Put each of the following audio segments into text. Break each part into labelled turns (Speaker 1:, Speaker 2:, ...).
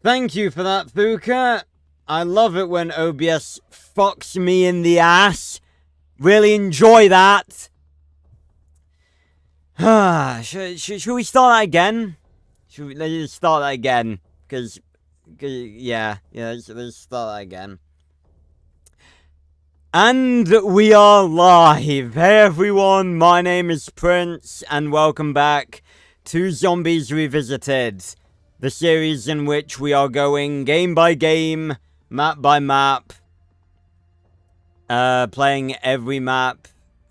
Speaker 1: Thank you for that, Fuka. I love it when OBS fucks me in the ass. Really enjoy that. should we start that again? Let's just start that again. Because yeah, let's start that again. And we are live. Hey everyone, my name is Prince, and welcome back to Zombies Revisited. The series in which we are going game by game, map by map, playing every map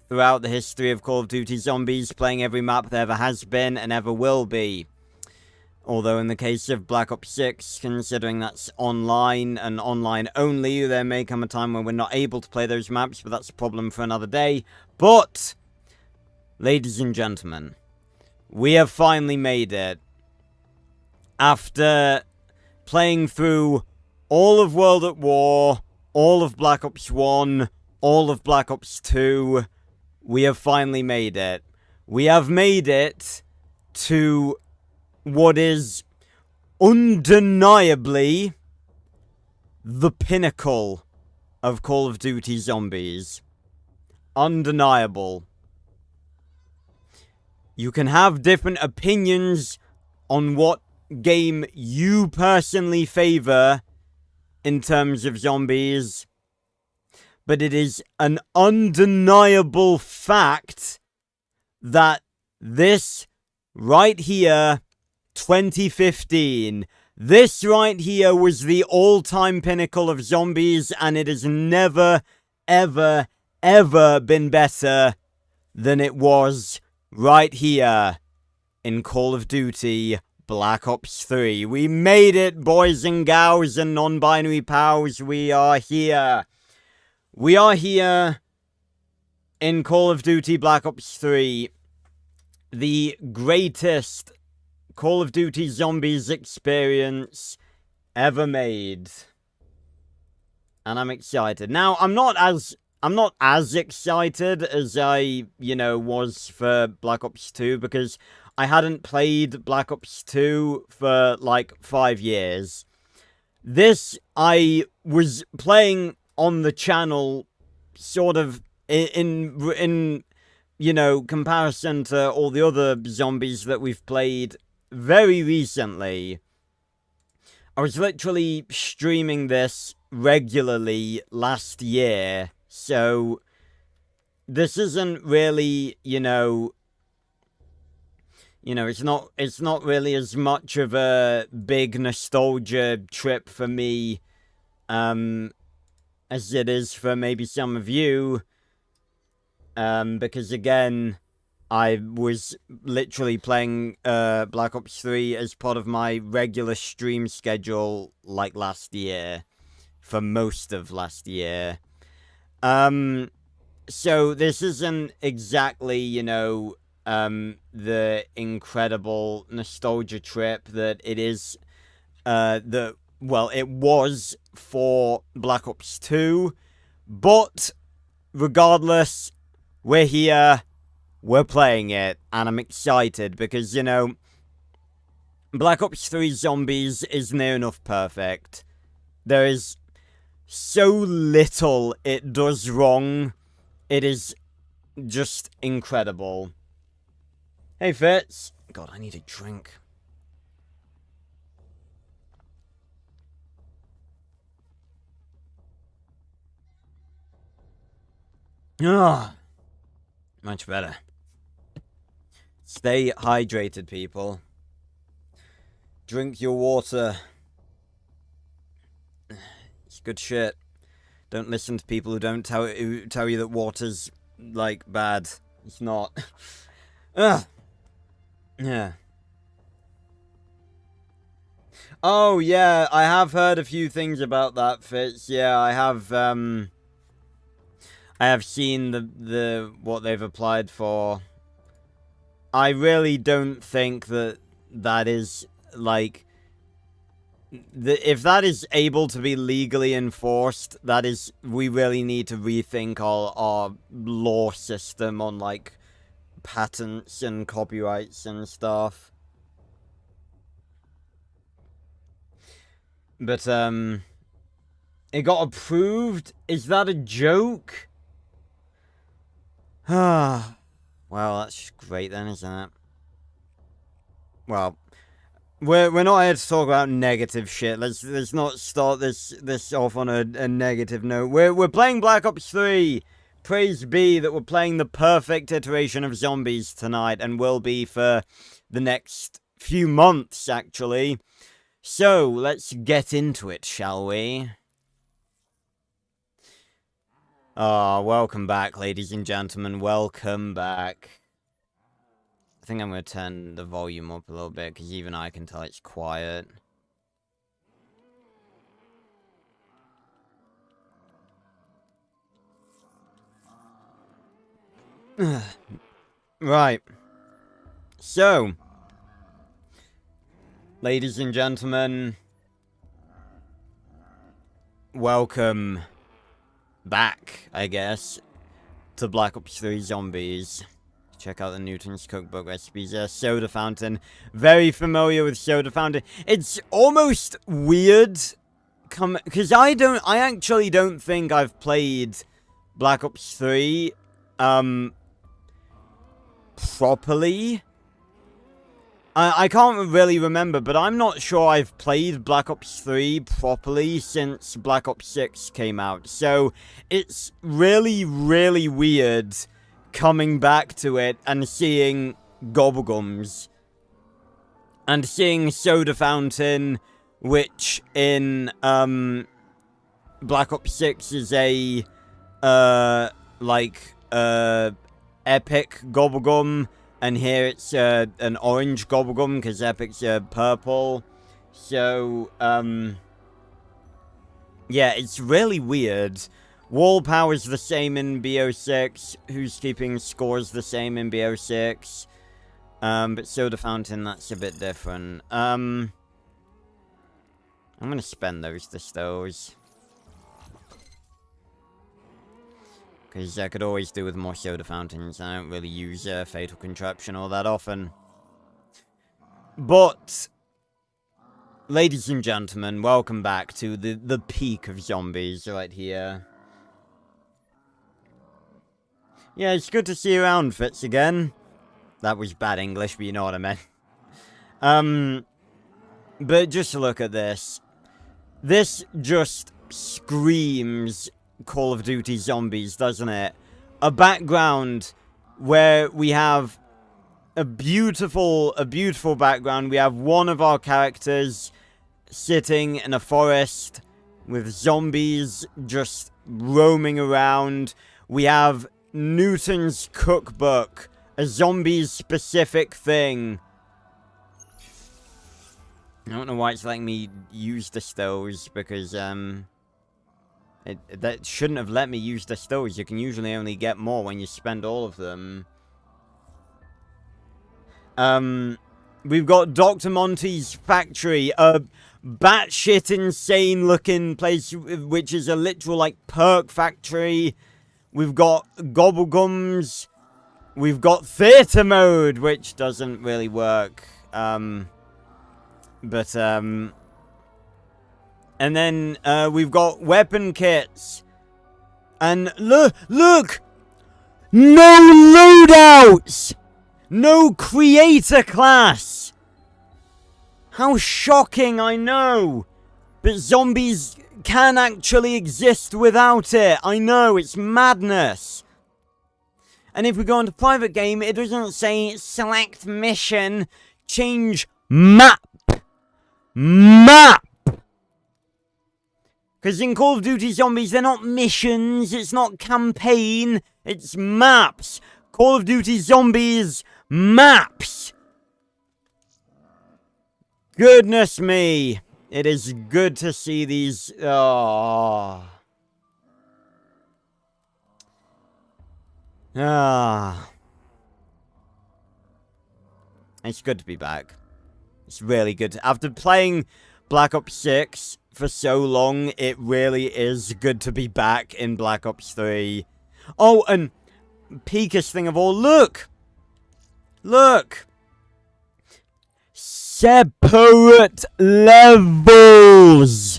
Speaker 1: throughout the history of Call of Duty Zombies, playing every map there ever has been and ever will be. Although in the case of Black Ops 6, considering that's online and online only, there may come a time when we're not able to play those maps, but that's a problem for another day. But, ladies and gentlemen, we have finally made it. After playing through all of World at War, all of Black Ops 1, all of Black Ops 2, we have finally made it. We have made it to what is undeniably the pinnacle of Call of Duty Zombies. Undeniable. You can have different opinions on what game you personally favor in terms of zombies, but it is an undeniable fact that this right here, 2015, this right here was the all-time pinnacle of zombies, and it has never, ever, ever been better than it was right here in Call of Duty Black Ops 3. We made it, boys and gals and non-binary pals. We are here. We are here in Call of Duty Black Ops 3. The greatest Call of Duty Zombies experience ever made. And I'm excited. Now, I'm not as excited as I, was for Black Ops 2, because I hadn't played Black Ops 2 for, 5 years. This, I was playing on the channel, sort of, in comparison to all the other zombies that we've played very recently. I was literally streaming this regularly last year, so this isn't really, it's not really as much of a big nostalgia trip for me, as it is for maybe some of you, because again, I was literally playing, Black Ops 3 as part of my regular stream schedule, last year, for most of last year. So this isn't exactly, the incredible nostalgia trip that it is, it was for Black Ops 2, but regardless, we're here, we're playing it, and I'm excited because, Black Ops 3 Zombies is near enough perfect. There is so little it does wrong. It is just incredible. Hey, Fitz. God, I need a drink. Ah, much better. Stay hydrated, people. Drink your water. It's good shit. Don't listen to people who don't tell you that water's, bad. It's not. Ugh. Yeah. Oh, yeah, I have heard a few things about that, Fitz. Yeah, I have seen the what they've applied for. I really don't think that is, if that is able to be legally enforced, we really need to rethink our law system on, patents and copyrights and stuff. But, it got approved? Is that a joke? Ah, well, that's great then, isn't it? Well, we're not here to talk about negative shit. Let's not start this off on a negative note. We're playing Black Ops 3. Praise be that we're playing the perfect iteration of zombies tonight, and will be for the next few months, actually. So, let's get into it, shall we? Ah, welcome back, ladies and gentlemen. Welcome back. I think I'm going to turn the volume up a little bit, because even I can tell it's quiet. Right. So, ladies and gentlemen, welcome back, I guess, to Black Ops 3 Zombies. Check out the Newton's cookbook recipes. Soda fountain. Very familiar with soda fountain. It's almost weird, because I actually don't think I've played Black Ops 3, properly. I can't really remember, but I'm not sure I've played Black Ops 3 properly since Black Ops 6 came out. So, it's really, really weird coming back to it and seeing Gobblegums. And seeing Soda Fountain, which in, Black Ops 6 is a, epic Gobblegum. And here it's an orange Gobblegum, because Epic's purple. So, yeah, it's really weird. Wall power's the same in BO6. Who's Keeping Score's the same in BO6. But Soda Fountain, that's a bit different. I'm gonna spend those distills. Because I could always do with more soda fountains. I don't really use Fatal Contraption all that often. But, ladies and gentlemen, welcome back to the peak of zombies right here. Yeah, it's good to see you around, Fitz, again. That was bad English, but you know what I meant. But just look at this. This just screams Call of Duty Zombies, doesn't it? A background where we have a beautiful background. We have one of our characters sitting in a forest with zombies just roaming around. We have Newton's cookbook, a zombies-specific thing. I don't know why it's letting me use the stoves, because, that shouldn't have let me use the stoves. You can usually only get more when you spend all of them. We've got Dr. Monty's factory, a batshit insane looking place, which is a literal, like, perk factory. We've got Gobblegums. We've got theater mode, which doesn't really work. And then, we've got weapon kits. And look! No loadouts! No creator class! How shocking, I know! But zombies can actually exist without it. I know, it's madness. And if we go into private game, it doesn't say select mission, change map. Because in Call of Duty Zombies, they're not missions, it's not campaign, it's maps. Call of Duty Zombies, maps. Goodness me. It is good to see these. Oh. It's good to be back. It's really good. After playing Black Ops 6 for so long, it really is good to be back in Black Ops 3. Oh, and peakest thing of all, look! Separate levels!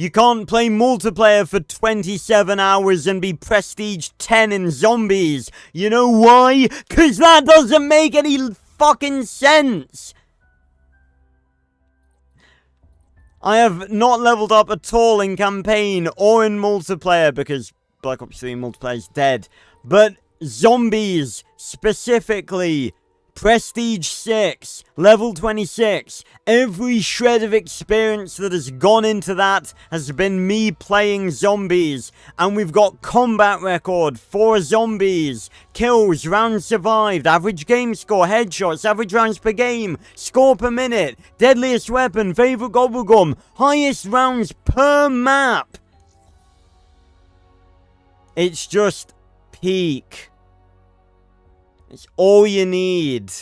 Speaker 1: You can't play multiplayer for 27 hours and be prestige 10 in zombies. You know why? 'Cause that doesn't make any fucking sense. I have not leveled up at all in campaign or in multiplayer because Black Ops 3 multiplayer is dead. But zombies, specifically, Prestige 6, level 26, every shred of experience that has gone into that has been me playing zombies. And we've got combat record for zombies, kills, rounds survived, average game score, headshots, average rounds per game, score per minute, deadliest weapon, favorite gobblegum, highest rounds per map. It's just peak. It's all you need.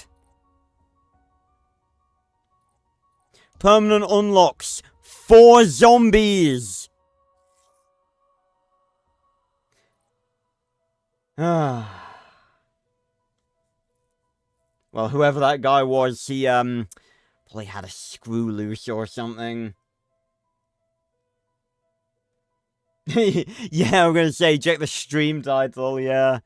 Speaker 1: Permanent unlocks for zombies. Well, whoever that guy was, he probably had a screw loose or something. Yeah, I'm gonna say, check the stream title, yeah.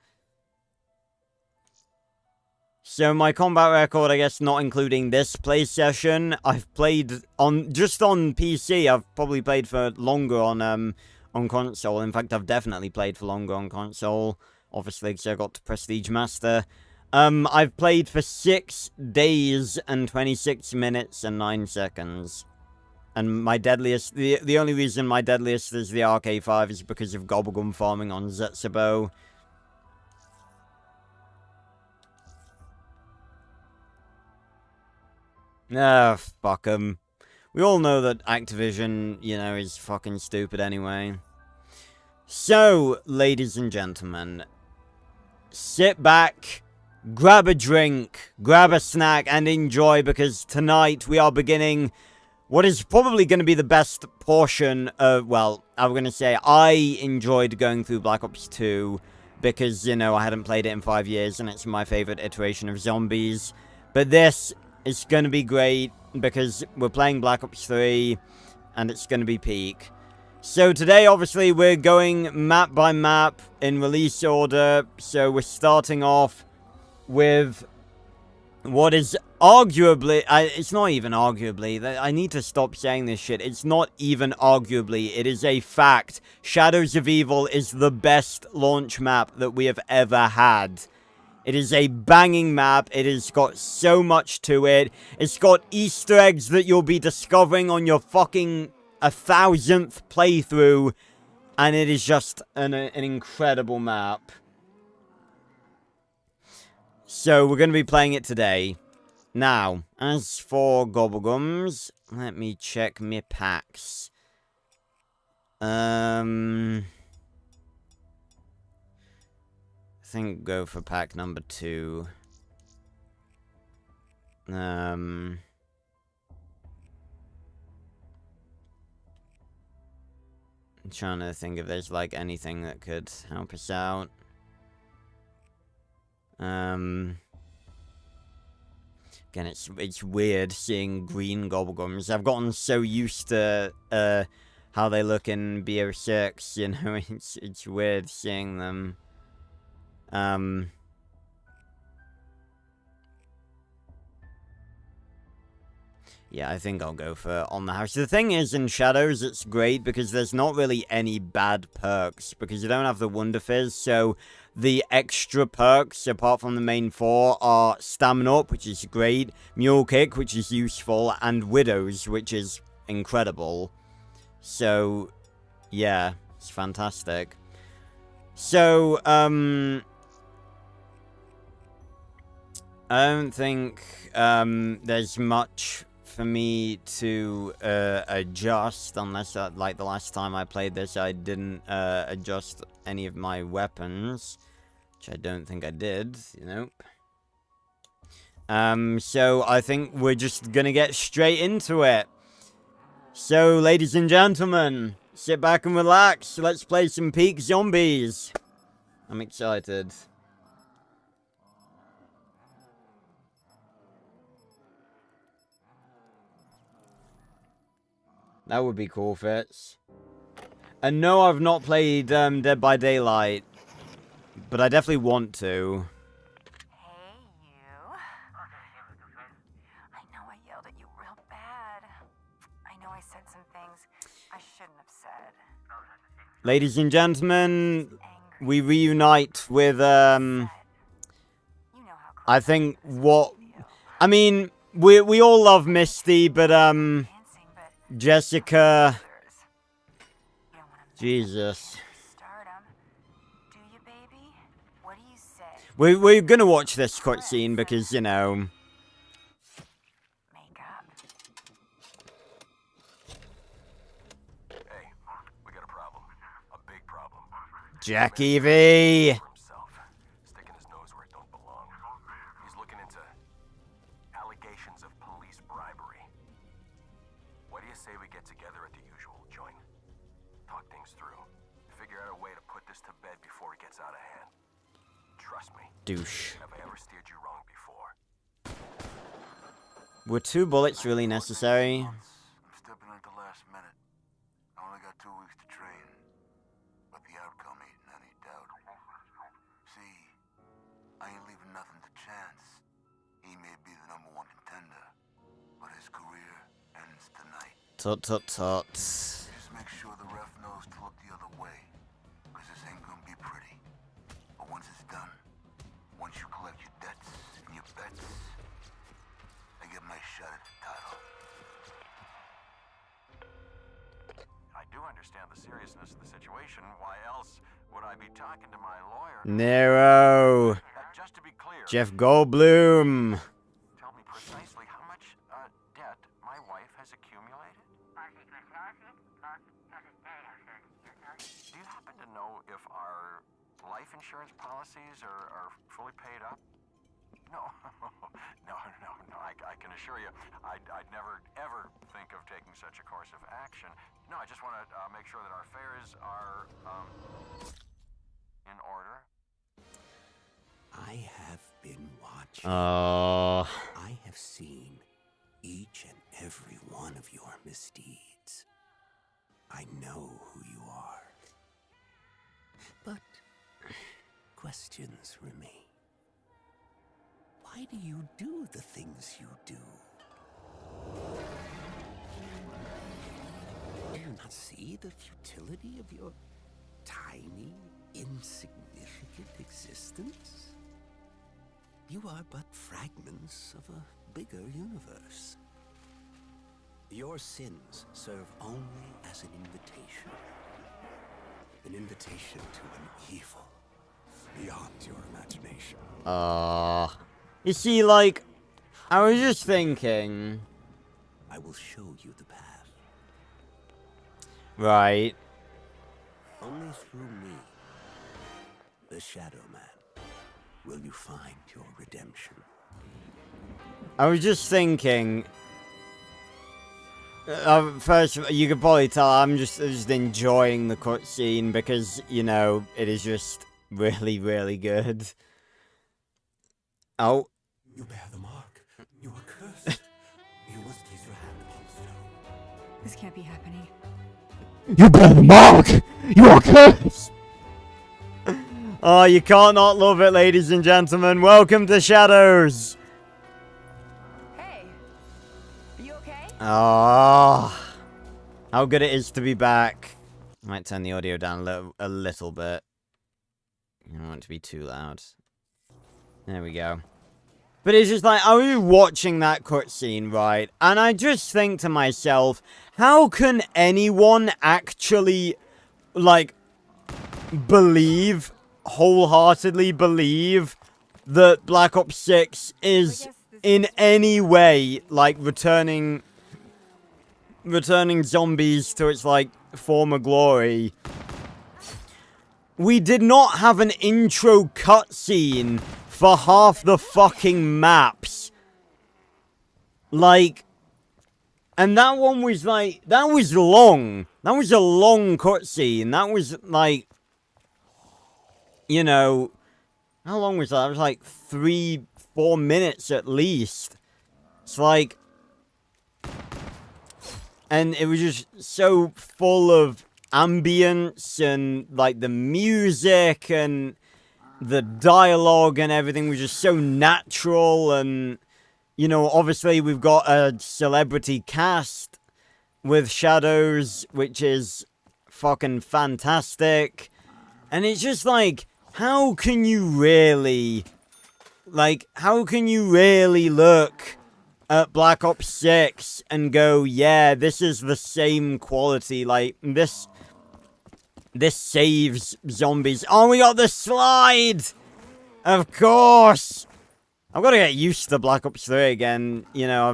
Speaker 1: So my combat record, I guess not including this play session, I've played just on PC. I've probably played for longer on console. In fact, I've definitely played for longer on console, obviously, because I got to Prestige Master. I've played for 6 days and 26 minutes and 9 seconds. And my deadliest, the only reason my deadliest is the RK5 is because of gobblegum farming on Zetsabo. Ah, fuck 'em. We all know that Activision, you know, is fucking stupid anyway. So, ladies and gentlemen, sit back, grab a drink, grab a snack, and enjoy, because tonight we are beginning what is probably going to be the best portion of, well, I'm going to say I enjoyed going through Black Ops 2 because, you know, I hadn't played it in 5 years and it's my favorite iteration of zombies. But this is going to be great because we're playing Black Ops 3 and it's going to be peak. So today, obviously, we're going map by map in release order. So we're starting off with what is arguably, it's not even arguably, I need to stop saying this shit, it's not even arguably, it is a fact. Shadows of Evil is the best launch map that we have ever had. It is a banging map, it has got so much to it, it's got Easter eggs that you'll be discovering on your fucking 1000th playthrough, and it is just an incredible map. So, we're going to be playing it today. Now, as for gobblegums, let me check my packs. I think go for pack number 2. I'm trying to think if there's, like, anything that could help us out. Again, it's weird seeing green gobblegums. I've gotten so used to how they look in BO6, you know, it's weird seeing them. Yeah, I think I'll go for On the House. The thing is, in Shadows, it's great because there's not really any bad perks, because you don't have the Wonder Fizz, so the extra perks, apart from the main 4, are Stamina Up, which is great, Mule Kick, which is useful, and Widows, which is incredible. So, yeah, it's fantastic. So, I don't think there's much for me to adjust, unless, like the last time I played this, I didn't adjust any of my weapons, which I don't think I did, you know. So I think we're just gonna get straight into it. So, ladies and gentlemen, sit back and relax, let's play some Peak Zombies. I'm excited. That would be cool, Fitz. And no, I've not played Dead by Daylight, but I definitely want to.
Speaker 2: Hey, you. I know I yelled at you real bad. I know I said some things I shouldn't have said.
Speaker 1: Ladies and gentlemen,
Speaker 2: Angry.
Speaker 1: we reunite with,
Speaker 2: You know how
Speaker 1: I
Speaker 2: close
Speaker 1: think
Speaker 2: am
Speaker 1: what...
Speaker 2: to you.
Speaker 1: I mean, we all love Misty, but,
Speaker 2: Dancing, but
Speaker 1: Jessica...
Speaker 2: others. You don't wanna mess up
Speaker 1: Jesus.
Speaker 2: stardom. Do you, baby? What do you say?
Speaker 1: We're gonna watch this cutscene because, you know...
Speaker 2: Make up.
Speaker 3: Hey, we got a problem. A big problem.
Speaker 1: Jackie V!
Speaker 3: For himself, sticking his nose where it don't belong. He's looking into allegations of police bribery. What do you say we get together at the usual joint? Talk things through. Figure out a way to put this to bed before it gets out of hand. Trust me.
Speaker 1: Douche.
Speaker 3: Have I ever steered you wrong before?
Speaker 1: Were 2 bullets really necessary?
Speaker 4: I'm stepping at the last minute. I only got 2 weeks to train. But the outcome ain't any doubt. See, I ain't leaving nothing to chance. He may be the #1 contender, but his career ends tonight.
Speaker 1: Tut tut tut.
Speaker 4: Just make sure the ref knows to look the other way, because this ain't gonna be pretty. But once it's done, once you collect your debts and your bets, I get my shot at the title.
Speaker 3: I do understand the seriousness of the situation. Why else would I be talking to my lawyer?
Speaker 1: Nero.
Speaker 3: Just to be clear,
Speaker 1: Jeff Goldblum.
Speaker 3: tell me precisely how much debt my wife has accumulated. Do you happen to know if our life insurance policies are fully paid up? No, no. I can assure you, I'd never ever think of taking such a course of action. No, I just want to make sure that our affairs are in order.
Speaker 5: I have been watching.
Speaker 1: Oh.
Speaker 5: I have seen each and every one of your misdeeds. I know who you are. But questions remain. Why do you do the things you do? Do you not see the futility of your tiny, insignificant existence? You are but fragments of a bigger universe. Your sins serve only as an invitation. An invitation to an evil beyond your imagination.
Speaker 1: You see, like, I was just thinking.
Speaker 5: I will show you the path.
Speaker 1: Right.
Speaker 5: Only through me, the Shadow Man, will you find your redemption.
Speaker 1: I was just thinking. First, you could probably tell I'm just enjoying the cutscene because, you know, it is just really, really good. Oh.
Speaker 5: You bear the mark. You are cursed. You must place your hand upon the stone.
Speaker 2: This can't be happening.
Speaker 1: You bear the mark! You are cursed! Oh, you can't not love it, ladies and gentlemen. Welcome to Shadows!
Speaker 2: Hey, are you okay?
Speaker 1: Ah, how good it is to be back. I might turn the audio down a little bit. I don't want it to be too loud. There we go. But it's just like, I was watching that cutscene, right? And I just think to myself, how can anyone actually, like, wholeheartedly believe that Black Ops 6 is in any way, like, returning zombies to its, like, former glory? We did not have an intro cutscene for half the fucking maps. Like, and that one was like, that was long. That was a long cutscene. That was like, you know, how long was that? It was like 3-4 minutes at least. It's like, and it was just so full of ambience and like the music and the dialogue and everything was just so natural. And you know, obviously we've got a celebrity cast with Shadows, which is fucking fantastic. And it's just like, how can you really look at Black Ops 6 and go, yeah, this is the same quality, like, this saves zombies. Oh, we got the slide! Of course! I've got to get used to Black Ops 3 again. You know,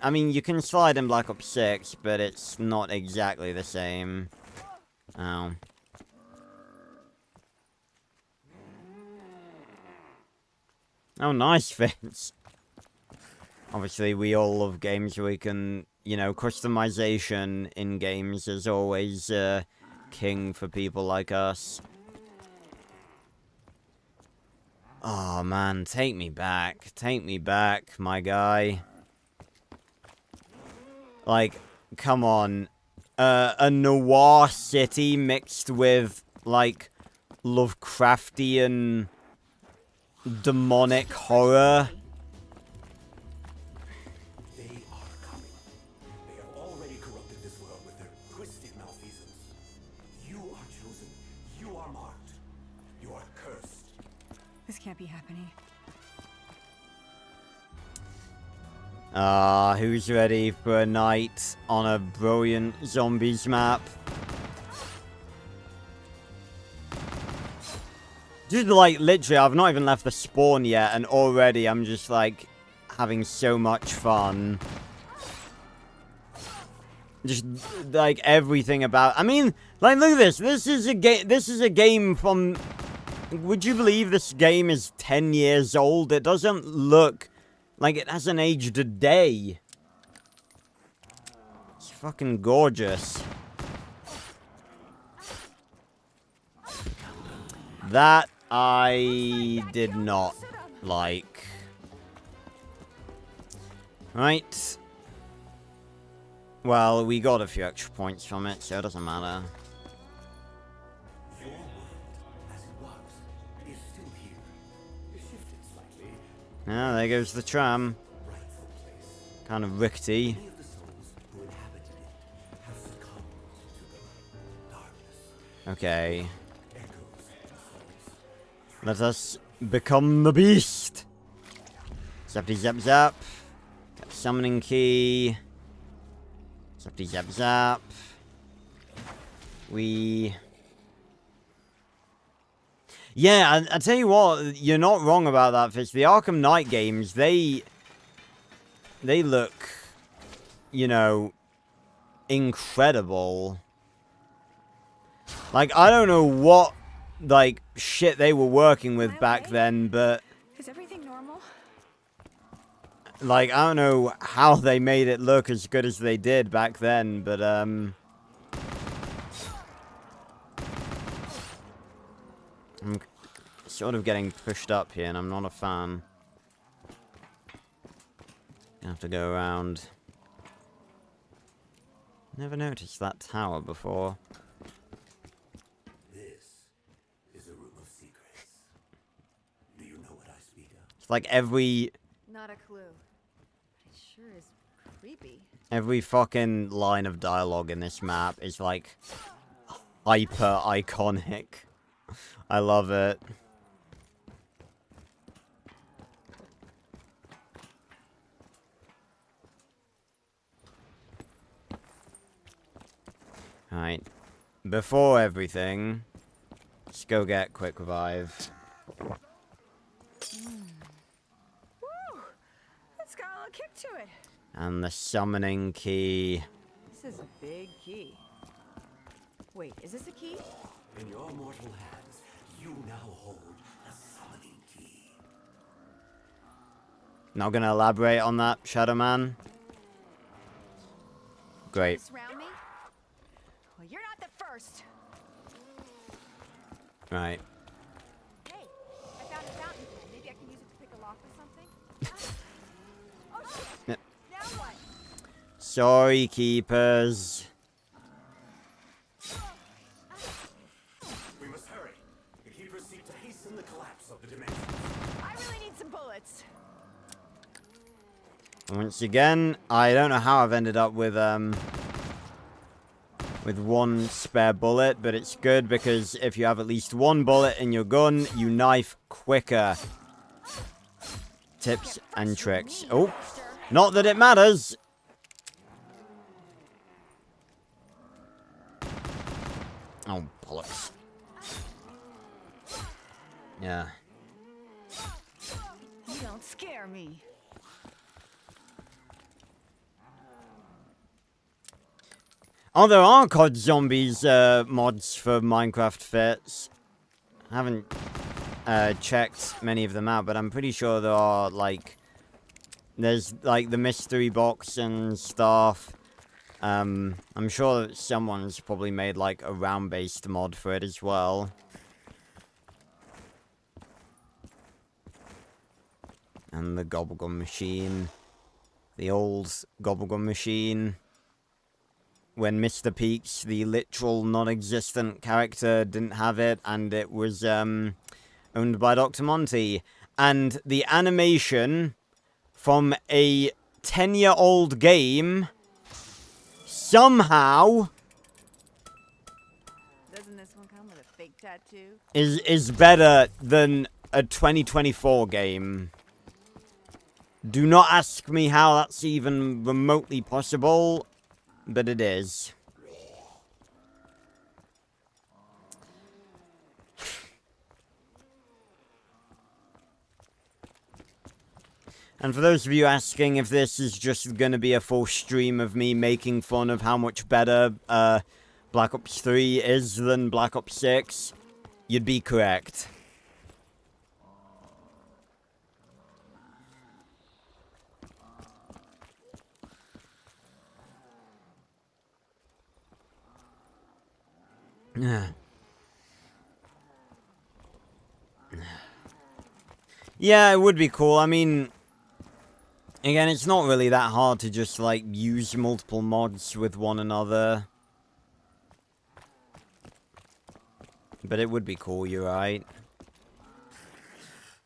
Speaker 1: I mean, you can slide in Black Ops 6, but it's not exactly the same. Oh. Oh, nice, Vince. Obviously, we all love games where we can, you know, customization in games is always king for people like us. Oh, man, take me back. Take me back, my guy. Like, come on. A noir city mixed with, like, Lovecraftian demonic horror.
Speaker 5: They are coming. They have already corrupted this world with their twisted malfeasance. You are chosen. You are marked. You are cursed.
Speaker 2: This can't be happening.
Speaker 1: Who's ready for a night on a brilliant zombies map? Just like, literally, I've not even left the spawn yet, and already I'm just like, having so much fun. Just, like, everything about, I mean, like, look at this, this is a game from, would you believe this game is 10 years old? It doesn't look like it hasn't aged a day. It's fucking gorgeous. That I did not like. Right. Well, we got a few extra points from it, so it doesn't matter.
Speaker 5: Your world, as it was, is still here. It shifted slightly.
Speaker 1: Ah, there goes the tram.
Speaker 5: Rightful place.
Speaker 1: Kind of rickety.
Speaker 5: Many of the souls who inhabited it have succumbed to the darkness.
Speaker 1: Okay.
Speaker 5: Echoes of souls.
Speaker 1: Let us become the beast. Zappy zap zap. Got the summoning key. Zappy zap zap. Yeah, I tell you what, you're not wrong about that, Fish. The Arkham Knight games, they look, you know, incredible. Like, I don't know what, like, shit they were working with back then, but,
Speaker 2: Is everything normal?
Speaker 1: like, I don't know how they made it look as good as they did back then, but, I'm sort of getting pushed up here, and I'm not a fan. Gonna have to go around. Never noticed that tower before.
Speaker 5: This is a room of secrets. Do you know what I speak of?
Speaker 1: It's like every
Speaker 2: Not a clue. It sure is creepy.
Speaker 1: fucking line of dialogue in this map is like hyper iconic. I love it. Alright. Before everything, let's go get quick revive.
Speaker 2: Woo! It's got a little kick to it.
Speaker 1: And the summoning key.
Speaker 2: This is a big key. Wait, is this a key?
Speaker 5: In your mortal hands, you now hold the summoning key.
Speaker 1: Not gonna elaborate on that, Shadow Man. Great.
Speaker 2: Surround me? Well, you're not the first.
Speaker 1: Right.
Speaker 2: Hey, I found a fountain pen. Maybe I can use it to pick a lock or something. Oh shit!
Speaker 1: Yep.
Speaker 2: Now what?
Speaker 1: Sorry, keepers.
Speaker 5: hasten the collapse of the dimensions.
Speaker 2: I really need some bullets.
Speaker 1: Once again, I don't know how I've ended up with one spare bullet, but it's good because if you have at least one bullet in your gun, you knife quicker. Tips and tricks. Oh, not that it matters. Oh, bollocks. Yeah.
Speaker 2: You don't scare me.
Speaker 1: Oh, there are COD Zombies mods for Minecraft Fits. I haven't checked many of them out, but I'm pretty sure there are, like... There's, like, the mystery box and stuff. I'm sure that someone's probably made, like, a round-based mod for it as well. And the Gobblegum machine. The old Gobblegum machine. When Mr. Peaks, the literal non-existent character, didn't have it, and it was owned by Dr. Monty. And the animation from a 10-year-old game somehow
Speaker 2: Doesn't this one come with a fake tattoo?
Speaker 1: is better than a 2024 game. Do not ask me how that's even remotely possible. But it is. And for those of you asking if this is just going to be a full stream of me making fun of how much better Black Ops 3 is than Black Ops 6, you'd be correct. Yeah, it would be cool. I mean, again, it's not really that hard to just, like, use multiple mods with one another. But it would be cool, you're right.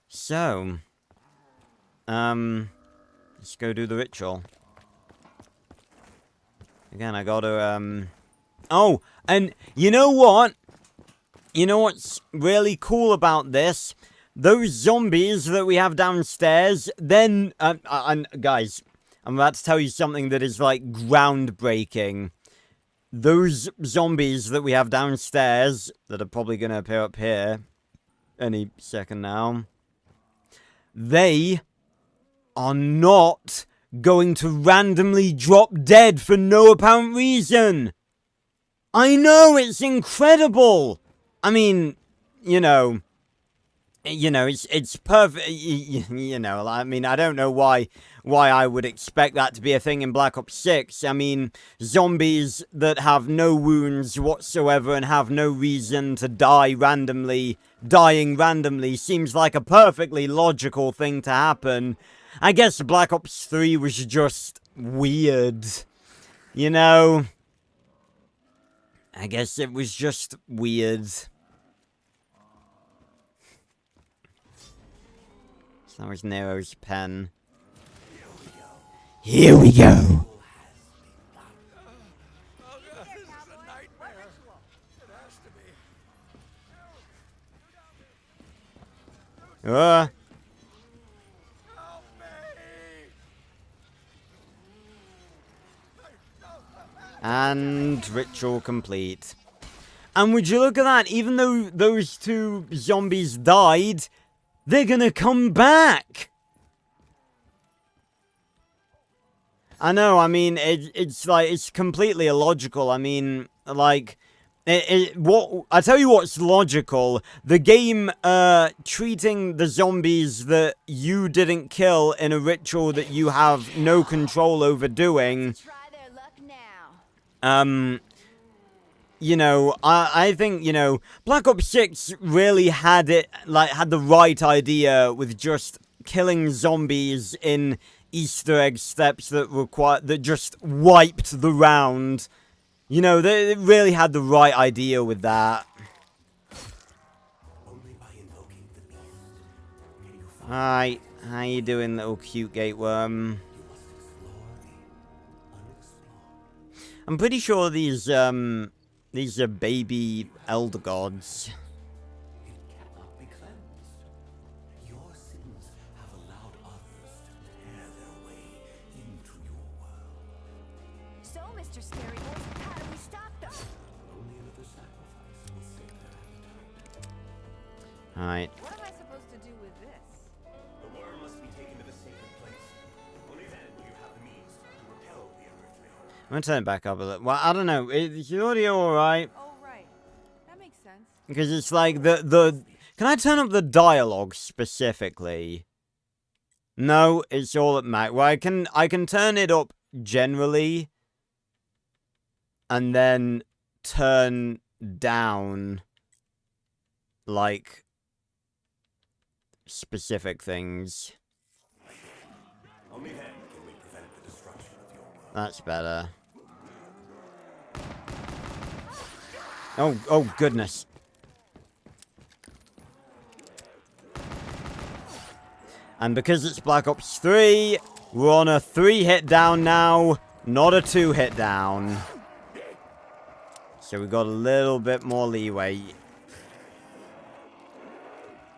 Speaker 1: So, let's go do the ritual. Again, I gotta, oh, and you know what? You know what's really cool about this? Those zombies that we have downstairs, then, guys, I'm about to tell you something that is, like, groundbreaking. Those zombies that we have downstairs, that are probably going to appear up here any second now, they are not going to randomly drop dead for no apparent reason. I know, it's incredible. I mean, you know, it's perfect. You know, I mean, I don't know why I would expect that to be a thing in Black Ops 6. I mean, zombies that have no wounds whatsoever and have no reason to dying randomly seems like a perfectly logical thing to happen. I guess Black Ops 3 was just weird. You know? I guess it was just weird. So that was Nero's pen. Here we go. And ritual complete. And would you look at that? Even though those two zombies died, they're gonna come back. I know, I mean, it's like, it's completely illogical. I mean, like, I tell you what's logical. The game, treating the zombies that you didn't kill in a ritual that you have no control over doing.
Speaker 2: Try their luck now.
Speaker 1: You know, I think, you know, Black Ops 6 really had the right idea with just killing zombies in Easter egg steps that just wiped the round. You know, they really had the right idea with that.
Speaker 5: Only by invoking
Speaker 1: Alright, how you doing, little cute gateworm? I'm pretty sure these are baby elder gods.
Speaker 5: It cannot be cleansed. Your sins have allowed others to tear their way into your world.
Speaker 2: So, Mr. Scary Voice, how do we stop them?
Speaker 5: Only another sacrifice will save their appetite.
Speaker 1: Alright.
Speaker 2: What am I supposed to do with this?
Speaker 5: The worm must be taken to the sacred place. Only then will you have the means to repel the unearthly horror.
Speaker 1: I'm gonna turn it back up a little. Well, I don't know. Is the audio alright?
Speaker 2: Oh, right. That makes sense.
Speaker 1: Because it's like the... Can I turn up the dialogue specifically? No, it's all at max. Well, I can turn it up generally. And then turn down, like, specific things.
Speaker 5: Only then can we prevent the destruction of your world.
Speaker 1: That's better. Oh, goodness. And because it's Black Ops 3, we're on a 3-hit down now, not a 2-hit down. So we got a little bit more leeway.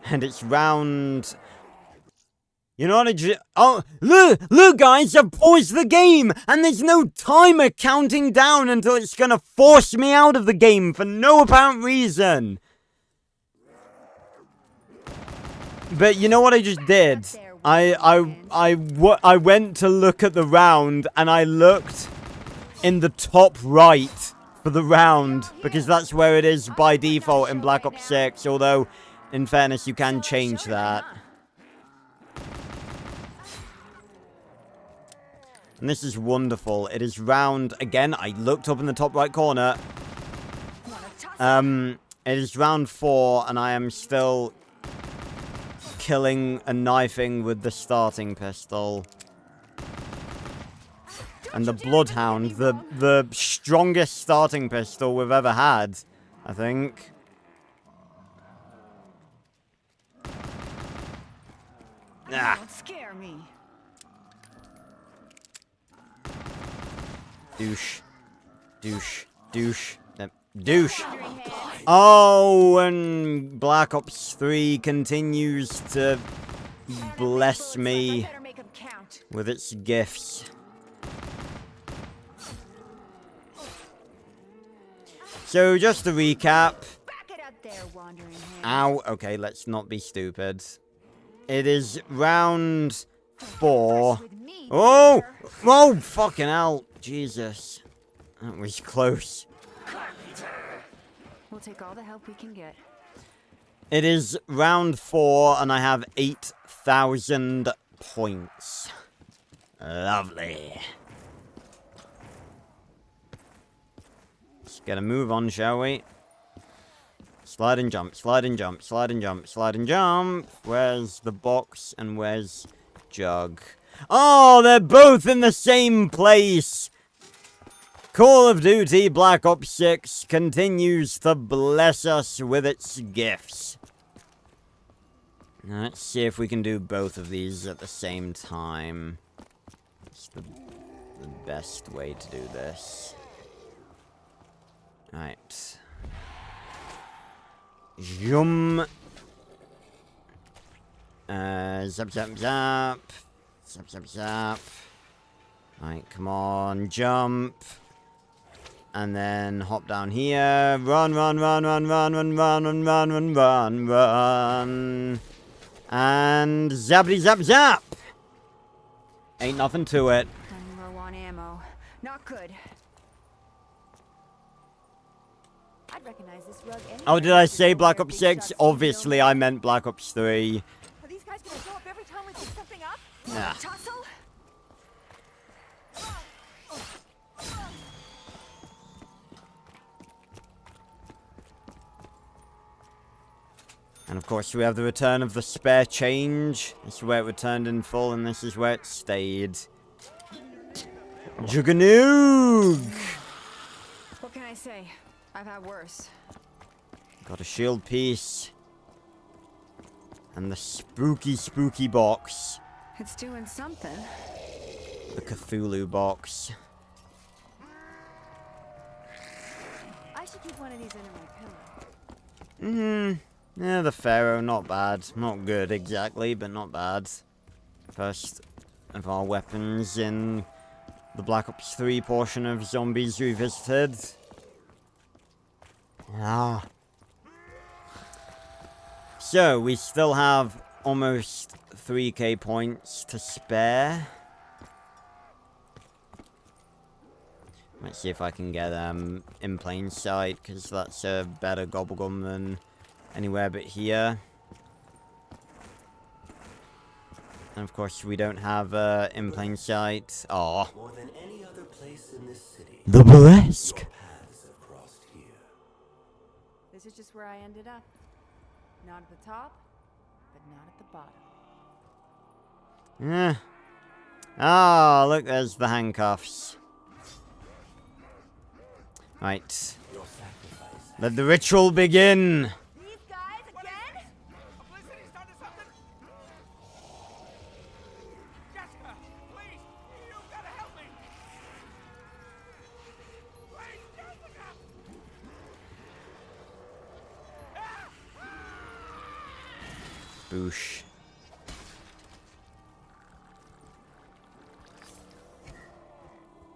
Speaker 1: And it's round... You know what I just... Oh, look, guys, I've paused the game! And there's no timer counting down until it's gonna force me out of the game for no apparent reason. But you know what I just did? I went to look at the round, and I looked in the top right for the round, because that's where it is by default in Black Ops 6, although, in fairness, you can change that. And this is wonderful. It is round, again, I looked up in the top right corner. It is round 4, and I am still killing and knifing with the starting pistol. And the Bloodhound, the strongest starting pistol we've ever had, I think. Ah.
Speaker 2: Don't scare me.
Speaker 1: Douche. Douche. Douche. Douche. Oh, and Black Ops 3 continues to bless me
Speaker 2: Better make 'em count.
Speaker 1: with its gifts. So, just to recap.
Speaker 2: Back it up there, wandering hand.
Speaker 1: Ow. Okay, let's not be stupid. It is round 4.
Speaker 2: With me,
Speaker 1: Oh!
Speaker 2: dear.
Speaker 1: Oh, fucking hell. Jesus. That was close.
Speaker 2: We'll take all the help we can get.
Speaker 1: It is round 4, and I have 8,000 points. Lovely. Let's get a move on, shall we? Slide and jump, slide and jump, slide and jump, slide and jump. Where's the box and where's Jug? Oh, they're both in the same place. Call of Duty Black Ops 6 continues to bless us with its gifts. Now, let's see if we can do both of these at the same time. It's the best way to do this. Right. Zoom. Zap, zap, zap. Zap, zap, zap. Right, come on, jump. And then hop down here. Run, run, run, run, run, run, run, run, run, run, run, run. And zappity zap zap. Ain't nothing to it.
Speaker 2: I'm low on ammo. Not good. I'd recognize this rug anywhere.
Speaker 1: Oh, did I say
Speaker 2: Somewhere
Speaker 1: Black Ops
Speaker 2: big
Speaker 1: 6?
Speaker 2: shots
Speaker 1: Obviously,
Speaker 2: don't
Speaker 1: I meant Black Ops 3.
Speaker 2: Are these guys gonna show up every time we pick something up?
Speaker 1: Nah.
Speaker 2: Tussle?
Speaker 1: And of course, we have the return of the spare change. This is where it returned in full, and this is where it stayed. Juganoog!
Speaker 2: What can I say? I've had worse.
Speaker 1: Got a shield piece. And the spooky, spooky box.
Speaker 2: It's doing something.
Speaker 1: The Cthulhu box.
Speaker 2: I should keep one of these under my pillow.
Speaker 1: Yeah, the Pharaoh, not bad. Not good exactly, but not bad. First of our weapons in the Black Ops 3 portion of Zombies Revisited. Ah. So, we still have almost 3k points to spare. Let's see if I can get in plain sight, because that's a better gobblegum than anywhere but here. And of course, we don't have in plain sight. Aw.
Speaker 5: More than any other place in this city,
Speaker 1: The burlesque.
Speaker 5: your paths have crossed here.
Speaker 2: This is just where I ended up. Not at the top, but not at the bottom.
Speaker 1: Yeah. Ah, look, there's the handcuffs. Right.
Speaker 5: Your sacrifice.
Speaker 1: Let the ritual begin.
Speaker 2: These guys again?
Speaker 3: Felicity's done to something? Jessica, please, you gotta help me. Please, Jessica.
Speaker 1: Boosh.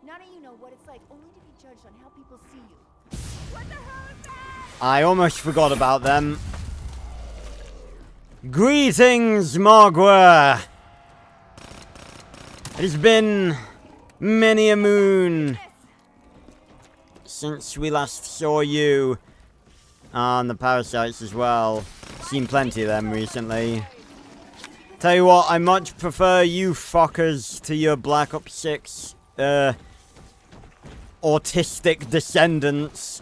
Speaker 2: None of you know what it's like only to be judged on how people see you. What the hell is that?
Speaker 1: I almost forgot about them. Greetings, Margwa. It has been many a moon since we last saw you. And the parasites as well. Seen plenty of them recently. Tell you what, I much prefer you fuckers to your Black Ops 6 autistic descendants.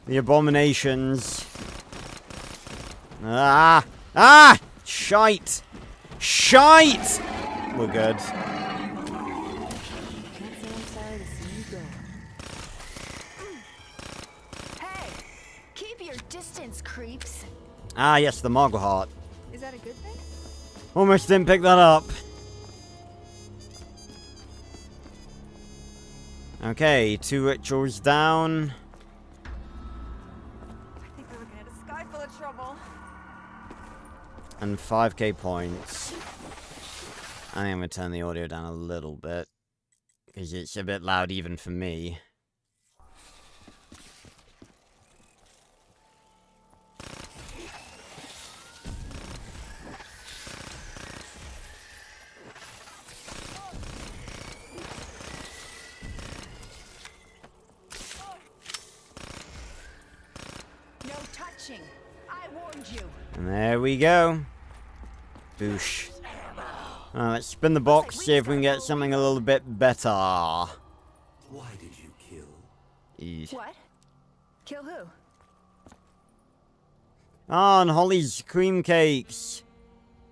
Speaker 1: The abominations. Ah! Ah! Shite! Shite! We're good.
Speaker 2: Can't say I'm sorry to see you go. Hey! Keep your distance, creeps.
Speaker 1: Ah, yes, the Margwa heart.
Speaker 2: Is that a good thing?
Speaker 1: Almost didn't pick that up. Okay, 2 rituals down.
Speaker 2: I think we're looking at a sky full of trouble.
Speaker 1: And 5k points. I think I'm going to turn the audio down a little bit. Because it's a bit loud even for me.
Speaker 2: No touching. I warned you.
Speaker 1: And there we go. Boosh. Let's spin the box, see if we can get something a little bit better.
Speaker 5: Why did you kill?
Speaker 2: What? Kill who?
Speaker 1: Ah, and Holly's cream cakes.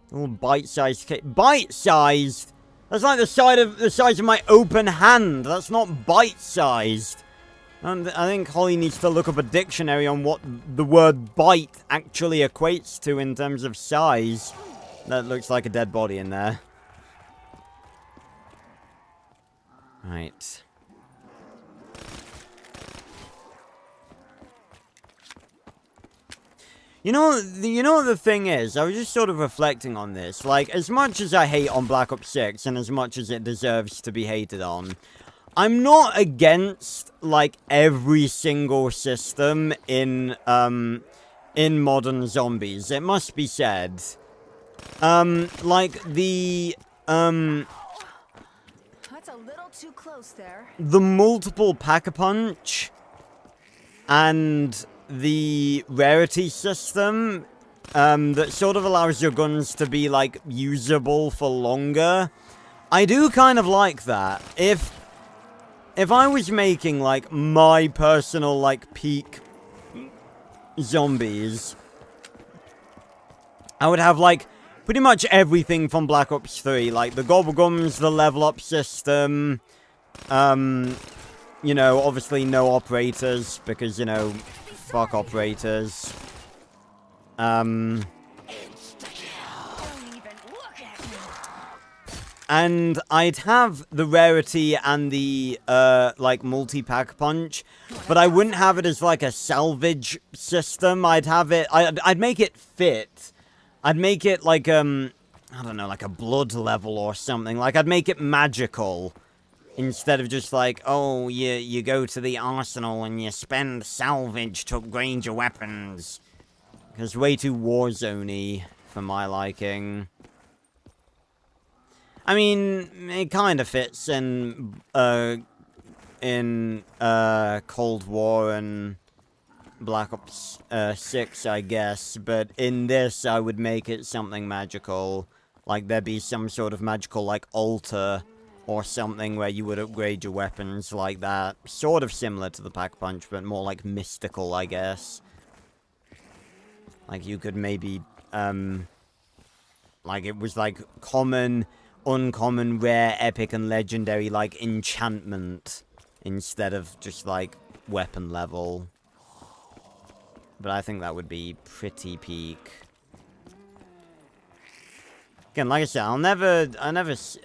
Speaker 1: Little bite-sized cake. Bite-sized? That's like the size of my open hand. That's not bite-sized. And I think Holly needs to look up a dictionary on what the word bite actually equates to in terms of size. That looks like a dead body in there. Right. You know what the thing is? I was just sort of reflecting on this. Like, as much as I hate on Black Ops 6, and as much as it deserves to be hated on, I'm not against, like, every single system in modern zombies. It must be said. Like,
Speaker 2: That's a little too close there.
Speaker 1: the multiple pack-a-punch and the rarity system that sort of allows your guns to be, like, usable for longer. I do kind of like that. If I was making, like, my personal, like, peak zombies, I would have, like, pretty much everything from Black Ops 3. Like, the gobblegums, the level up system, you know, obviously no operators, because, you know, fuck operators. And I'd have the rarity and the, like, multi-pack punch, but I wouldn't have it as, like, a salvage system. I'd have it, I'd make it fit. I'd make it, like, I don't know, like a blood level or something. Like, I'd make it magical. Instead of just like, oh, you go to the arsenal and you spend salvage to upgrade your weapons. Because way too Warzone-y for my liking. I mean, it kind of fits in Cold War and Black Ops 6, I guess. But in this, I would make it something magical. Like, there'd be some sort of magical, like, altar or something where you would upgrade your weapons like that. Sort of similar to the Pack-a-Punch, but more, like, mystical, I guess. Like, you could maybe, like, it was, like, common, uncommon, rare, epic, and legendary, like, enchantment instead of just, like, weapon level. But I think that would be pretty peak. Again, like I said,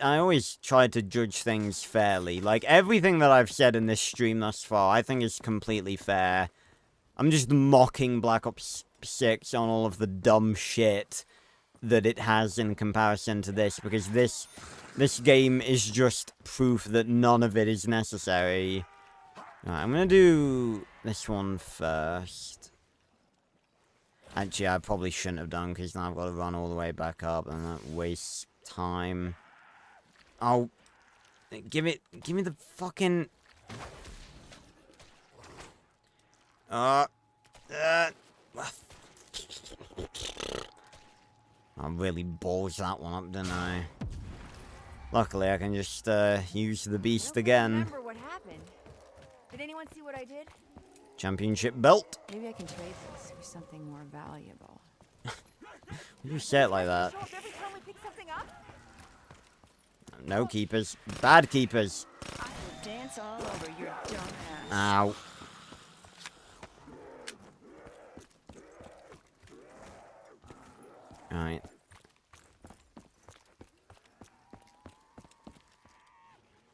Speaker 1: I always try to judge things fairly. Like, everything that I've said in this stream thus far, I think is completely fair. I'm just mocking Black Ops 6 on all of the dumb shit that it has in comparison to this, because this game is just proof that none of it is necessary. Alright, I'm gonna do this one first. Actually, I probably shouldn't have done, because now I've got to run all the way back up, and that wastes time. Oh, give me the fucking... I really balls that one up, didn't I? Luckily, I can just use the beast again.
Speaker 2: Remember what happened? Did anyone see what I did?
Speaker 1: Championship belt.
Speaker 2: Maybe I can trade this for something more valuable.
Speaker 1: You say it like that.
Speaker 2: Show up every time we pick something up?
Speaker 1: No keepers. Bad keepers.
Speaker 2: I will dance all over your dumb ass.
Speaker 1: Ow. Alright.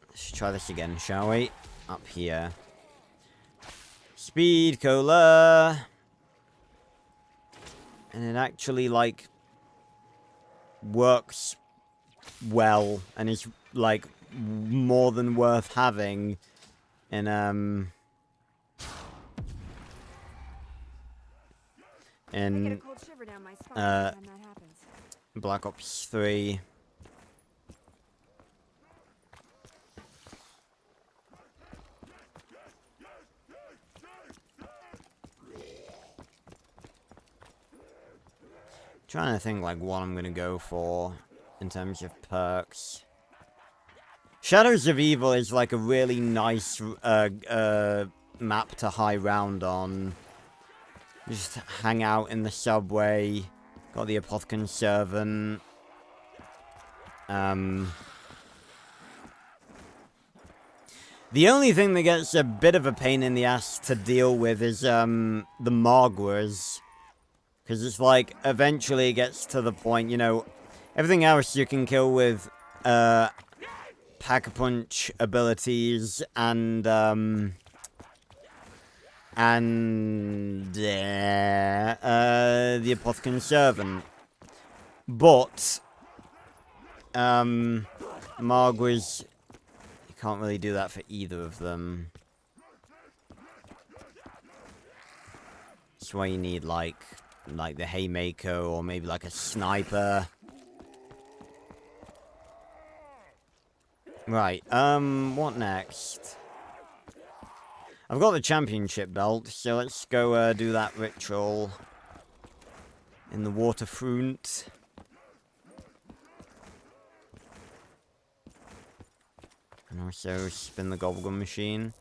Speaker 1: Let's try this again, shall we? Up here. Speed cola. And it actually, like, works well and is, like, more than worth having in,
Speaker 2: I get a cold shiver down my spine every time that happens.
Speaker 1: Black Ops 3. Trying to think, like, what I'm gonna go for in terms of perks. Shadows of Evil is, like, a really nice map to high round on. Just hang out in the subway. Got the Apothecary Servant. The only thing that gets a bit of a pain in the ass to deal with is the Margwas. Because it's like, eventually it gets to the point, you know, everything else you can kill with Pack-a-Punch abilities and the Apothecary Servant. But Margwas, you can't really do that for either of them. That's why you need like the Haymaker or maybe like a Sniper. Right, what next? I've got the championship belt, so let's go do that ritual in the waterfront. And also spin the gobblegum machine.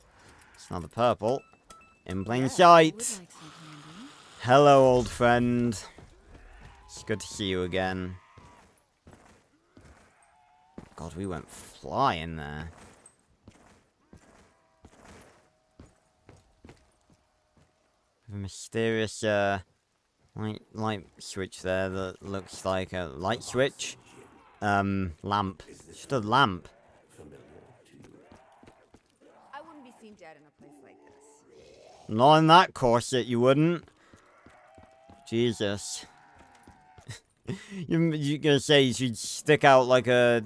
Speaker 1: It's another purple. In plain sight. Hello, old friend. It's good to see you again. God, we went flying there. A mysterious, light switch there that looks like a light switch. lamp. Just a lamp.
Speaker 2: I wouldn't be seen dead in a place like this.
Speaker 1: Not in that corset, you wouldn't. Jesus. You're gonna say you should stick out like a...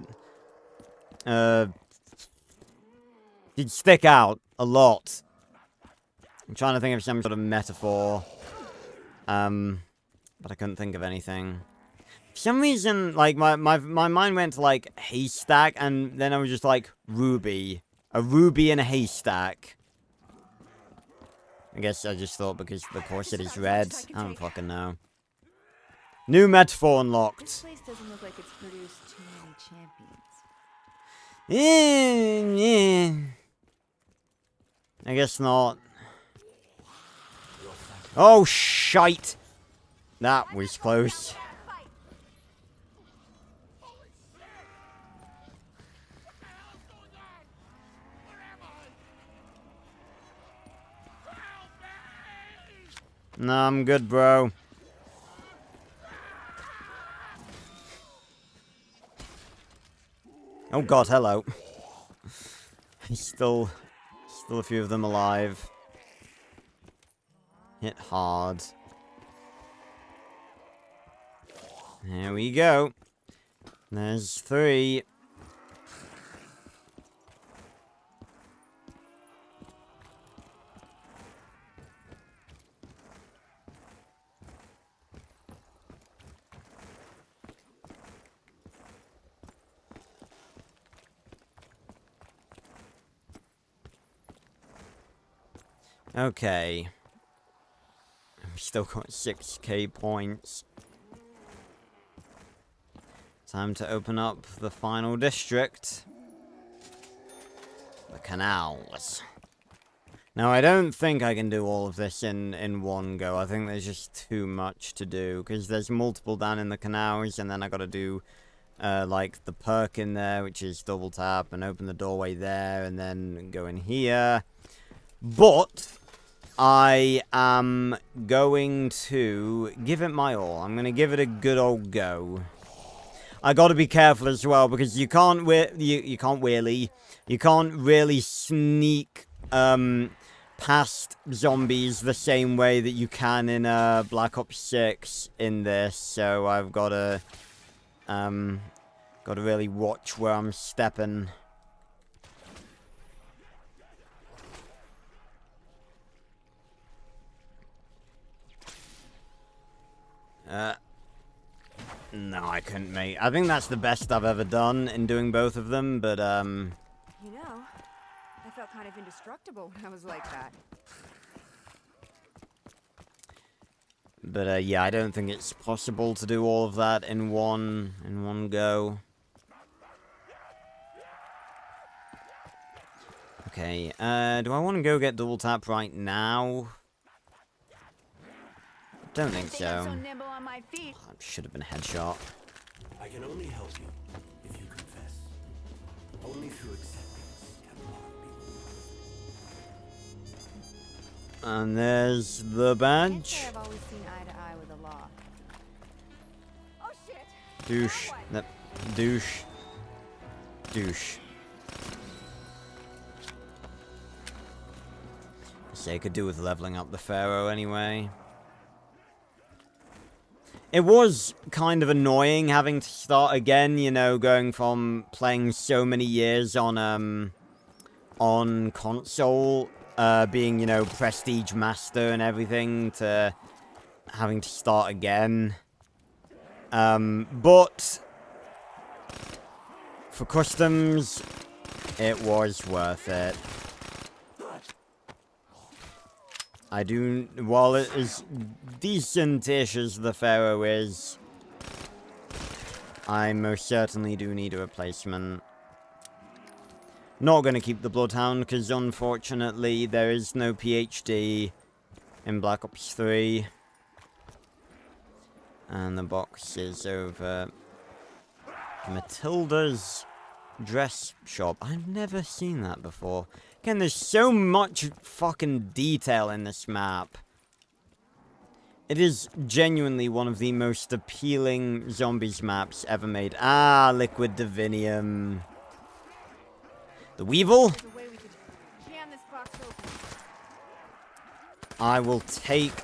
Speaker 1: you'd stick out a lot. I'm trying to think of some sort of metaphor. But I couldn't think of anything. For some reason, like, my mind went to, like, haystack, and then I was just like, ruby. A ruby in a haystack. I guess I just thought because the corset is red. I don't fucking know. New metaphor
Speaker 2: This
Speaker 1: unlocked.
Speaker 2: place doesn't look like it's produced too many champions.
Speaker 1: I guess not. Oh, shite. That was close. No, I'm good, bro. Oh god, hello. Still a few of them alive. Hit hard. There we go. There's 3. Okay. We've still got 6k points. Time to open up the final district. The canals. Now, I don't think I can do all of this in one go. I think there's just too much to do. Because there's multiple down in the canals, and then I gotta do, like, the perk in there, which is double tap, and open the doorway there, and then go in here. But I am going to give it my all. I'm going to give it a good old go. I got to be careful as well because you can't you can't really sneak past zombies the same way that you can in Black Ops 6 in this. So I've got to really watch where I'm stepping. No, I couldn't, mate. I think that's the best I've ever done in doing both of them, but,
Speaker 2: You know, I felt kind of indestructible when I was like that.
Speaker 1: But, yeah, I don't think it's possible to do all of that in one go. Okay, do I want to go get double tap right now? Don't think so.
Speaker 2: I'm so nimble on my feet.
Speaker 1: That should have been a headshot.
Speaker 5: I can only help you if you confess. Only through acceptance can love be.
Speaker 1: And there's the
Speaker 2: Can't
Speaker 1: badge.
Speaker 2: say I've always seen eye to eye with the law. Oh shit!
Speaker 1: Douche.
Speaker 2: Now
Speaker 1: Yep. Douche. Douche. Say, could do with leveling up the Pharaoh anyway. It was kind of annoying having to start again, you know, going from playing so many years on console, being, you know, Prestige Master and everything, to having to start again. But for customs, it was worth it. I do, while it is decent-ish as the Pharaoh is, I most certainly do need a replacement. Not going to keep the Bloodhound, because unfortunately there is no PhD in Black Ops 3. And the box is over Matilda's dress shop. I've never seen that before. Again, there's so much fucking detail in this map. It is genuinely one of the most appealing zombies maps ever made. Ah, liquid divinium. The Weevil?
Speaker 2: There's a way we could jam this box open.
Speaker 1: I will take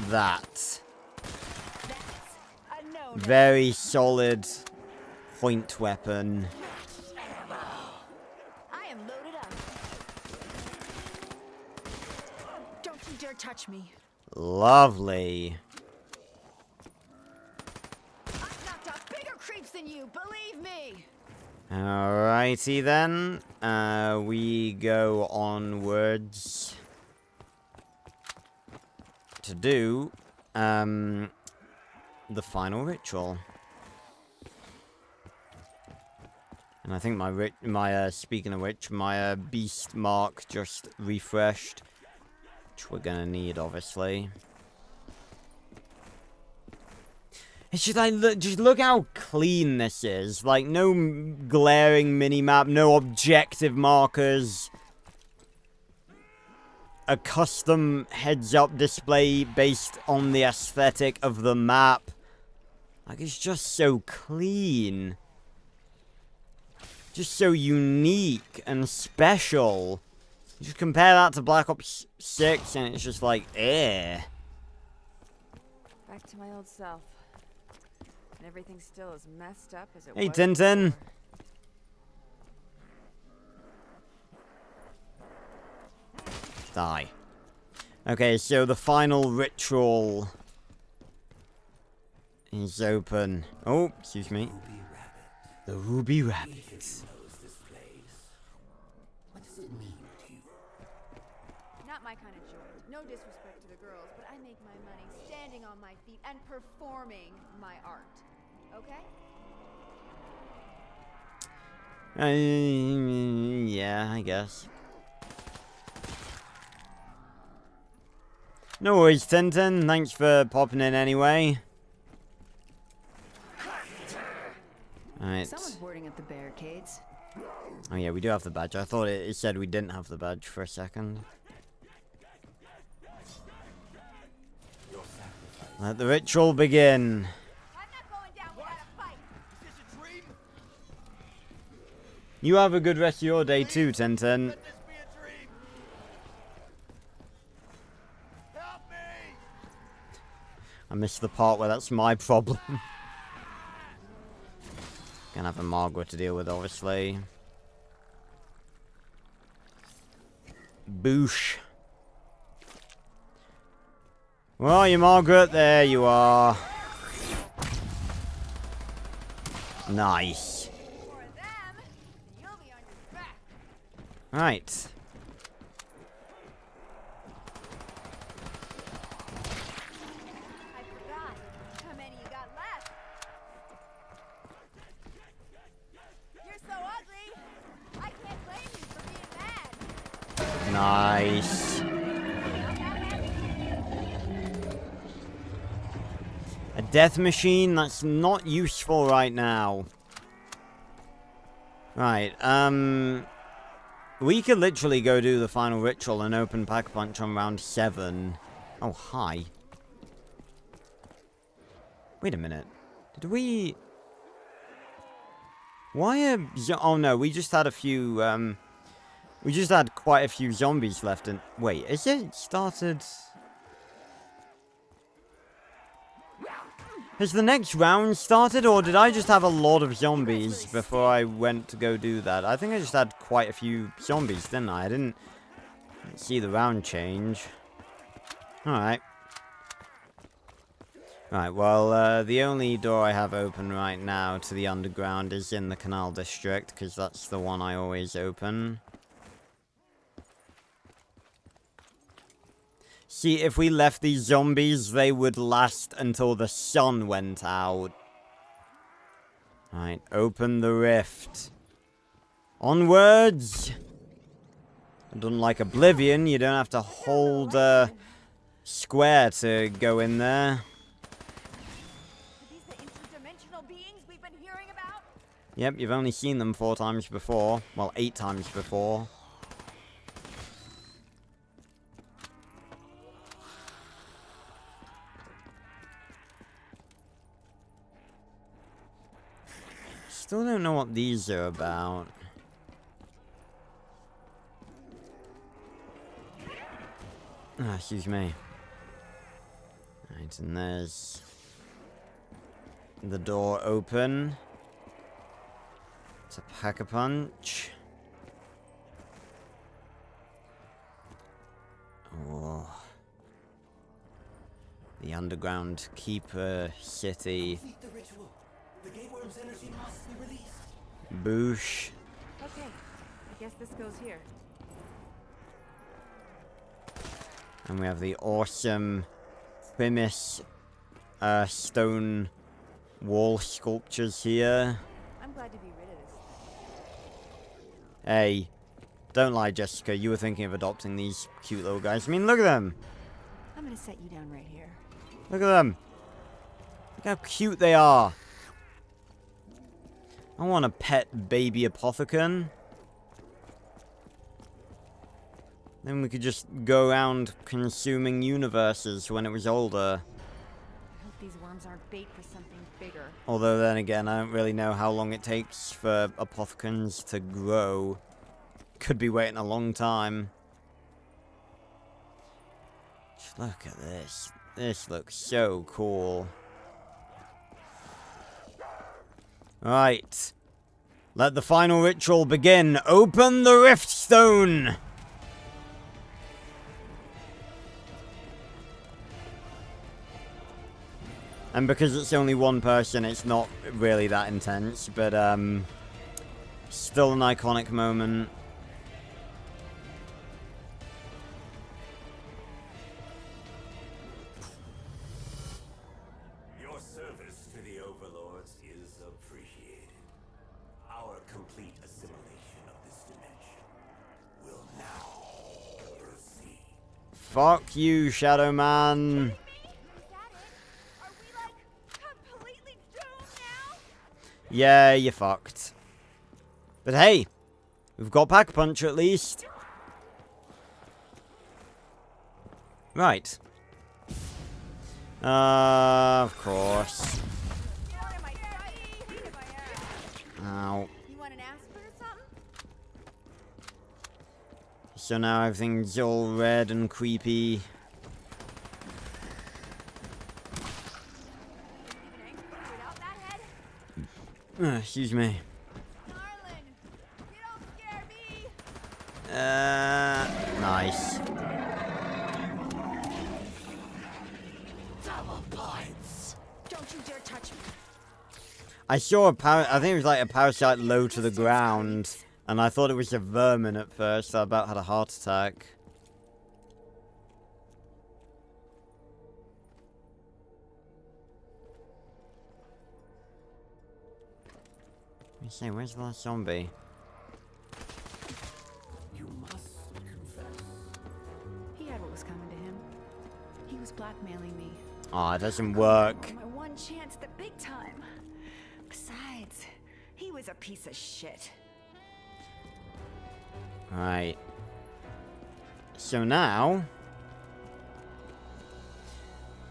Speaker 1: that.
Speaker 2: That's a no.
Speaker 1: Very solid point weapon.
Speaker 2: I am loaded up. Don't you dare touch me.
Speaker 1: Lovely.
Speaker 2: I've knocked out bigger creeps than you, believe me.
Speaker 1: Alrighty then. We go onwards to do the final ritual. And I think my speaking of which, my beast mark just refreshed, which we're gonna need, obviously. It's just just look how clean this is. Like, no glaring minimap, no objective markers. A custom heads-up display based on the aesthetic of the map. Like, it's just so clean. Just so unique and special. You just compare that to Black Ops 6 and it's just like, eh.
Speaker 2: Back to my old self. And everything still as messed up as it
Speaker 1: Hey,
Speaker 2: was
Speaker 1: Tintin.
Speaker 2: before.
Speaker 1: Die. Okay, so the final ritual is open. Oh, excuse me. The Ruby Rabbit.
Speaker 5: What does it mean to you?
Speaker 2: Not my kind of joint. No disrespect to the girls, but I make my money standing on my feet and performing my art. Okay?
Speaker 1: Yeah, I guess. No worries, Tintin. Thanks for popping in anyway. Alright.
Speaker 2: Someone's boarding up the barricades.
Speaker 1: Oh yeah, we do have the badge. I thought it said we didn't have the badge for a second. Let the ritual begin.
Speaker 2: I'm not going down without a fight.
Speaker 3: Is this a dream?
Speaker 1: You have a good rest of your day too, Tintin.
Speaker 3: Let this be a dream. Help me!
Speaker 1: I missed the part where that's my problem. Gonna have a Margaret to deal with, obviously. Boosh. Where are you, Margaret? There you are. Nice.
Speaker 2: For them, you'll be on your back.
Speaker 1: Right.
Speaker 2: I forgot. How many you got left? You're so ugly. I can't blame you for being mad.
Speaker 1: Nice. A death machine? That's not useful right now. Right, we could literally go do the final ritual and open Pack-a-Punch on round 7. Oh, hi. Wait a minute. Did we... Why are... Oh no, we just had a few, we just had quite a few zombies left and... Wait, is it started... Has the next round started, or did I just have a lot of zombies before I went to go do that? I think I just had quite a few zombies, didn't I? I didn't see the round change. Alright. Right, well, the only door I have open right now to the underground is in the Canal District, because that's the one I always open. See, if we left these zombies, they would last until the sun went out. Right, open the rift. Onwards! Unlike Oblivion, you don't have to hold square to go in there.
Speaker 2: Are these the interdimensional beings we've been hearing about?
Speaker 1: Yep, you've only seen them 4 times before. Well, 8 times before. Still don't know what these are about. Ah, excuse me. Right, and there's the door open. It's a pack-a-punch. Oh. The underground keeper city.
Speaker 5: Complete the ritual. The gateworm's energy must be released.
Speaker 1: Boosh.
Speaker 2: Okay, I guess this goes here.
Speaker 1: And we have the awesome famous stone wall sculptures here.
Speaker 2: I'm glad to be rid of this.
Speaker 1: Hey, don't lie, Jessica. You were thinking of adopting these cute little guys. I mean, look at them.
Speaker 2: I'm gonna set you down right here.
Speaker 1: Look at them. Look how cute they are. I want a pet baby apothecon. Then we could just go around consuming universes when it was older.
Speaker 2: I hope these worms aren't bait for something bigger.
Speaker 1: Although then again, I don't really know how long it takes for apothecons to grow. Could be waiting a long time. Just look at this. This looks so cool. Right. Let the final ritual begin. Open the Rift Stone! And because it's only one person, it's not really that intense, but still an iconic moment.
Speaker 5: Your service to the overlords is appreciated. Our complete assimilation of this dimension will now proceed.
Speaker 1: Fuck you, Shadow Man.
Speaker 2: Is that it? Are we like completely doomed now?
Speaker 1: Yeah, you're fucked. But hey, we've got Pack-a-Punch at least. Right. Of course.
Speaker 2: You know what am I saying? If I am.
Speaker 1: Ow.
Speaker 2: You want an aspirin or something?
Speaker 1: So now everything's all red and creepy.
Speaker 2: Even angry without that head?
Speaker 1: Excuse me.
Speaker 2: Darling, you don't scare me.
Speaker 1: Nice.
Speaker 5: Double points.
Speaker 2: Don't you dare touch me.
Speaker 1: I saw I think it was like a parasite low to the ground, and I thought it was a vermin at first. I about had a heart attack. Let me see, where's the last zombie?
Speaker 5: You must confess.
Speaker 2: He had what was coming to him. He was blackmailing me.
Speaker 1: Aw, it doesn't work.
Speaker 2: My one chance at big time. Besides, he was a piece of shit.
Speaker 1: Right. So now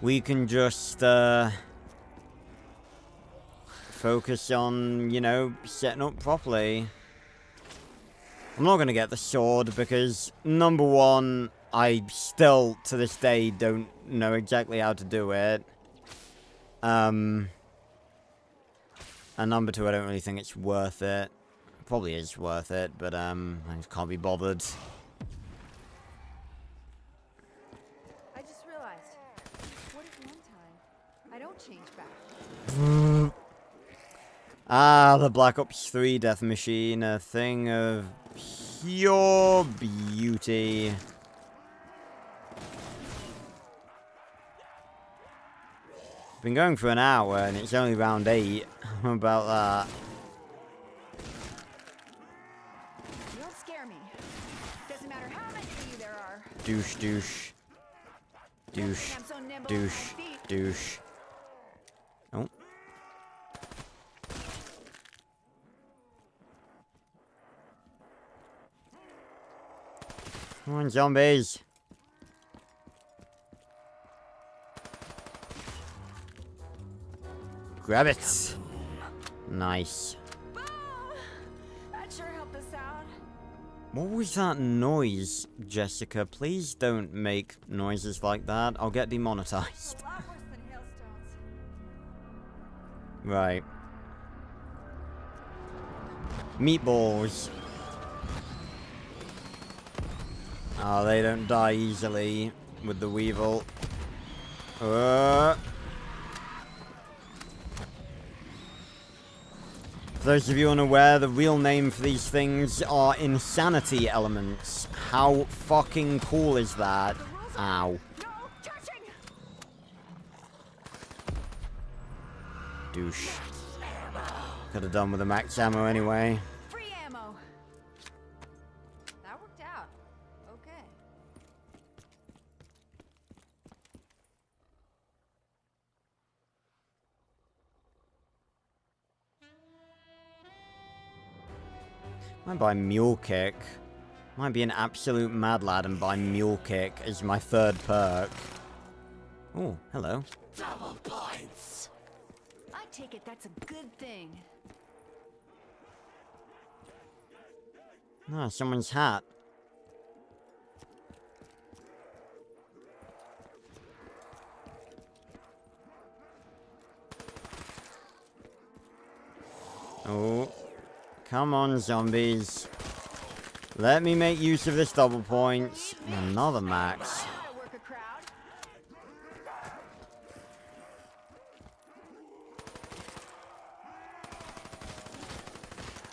Speaker 1: we can just focus on, you know, setting up properly. I'm not gonna get the sword because, number one, I still to this day don't know exactly how to do it. And number two, I don't really think it's worth it. Probably is worth it, but I just can't be bothered.
Speaker 2: I just realized. What if one time I don't change back?
Speaker 1: Ah, the Black Ops 3 death machine, a thing of pure beauty. Been going for an hour and it's only round 8. How about that?
Speaker 2: You don't scare me. Doesn't matter how many of you there are.
Speaker 1: Douche, douche. Douche,
Speaker 2: I'm so nimble on my
Speaker 1: douche,
Speaker 2: feet.
Speaker 1: douche. Oh. Come on, zombies. Grab it. Nice.
Speaker 2: Boom!
Speaker 1: What was that noise, Jessica? Please don't make noises like that. I'll get demonetized.
Speaker 2: A lot worse than hailstones.
Speaker 1: Right. Meatballs. Oh, they don't die easily with the Weevil. For those of you unaware, the real name for these things are insanity elements. How fucking cool is that? Ow.
Speaker 2: No touching.
Speaker 1: Douche. Could have done with the max ammo anyway.
Speaker 2: Free ammo. That worked out. Okay.
Speaker 1: Might buy Mule Kick. Might be an absolute mad lad and buy Mule Kick as my third perk. Oh, hello.
Speaker 5: Double points.
Speaker 2: I take it that's a good thing.
Speaker 1: Ah, someone's hat. Oh. Come on, zombies. Let me make use of this double points. Another max.
Speaker 2: Gotta work a crowd.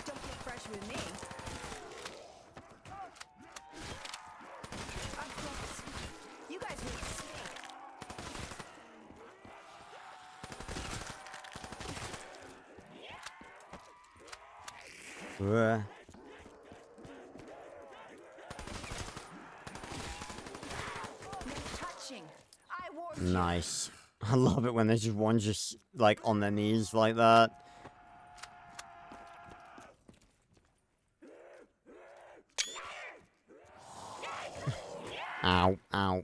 Speaker 2: Don't get fresh with me. You guys need to speak.
Speaker 1: Uh,
Speaker 2: No touching. I warned you.
Speaker 1: nice. I love it when there's just one just, like, on their knees like that. Ow, ow.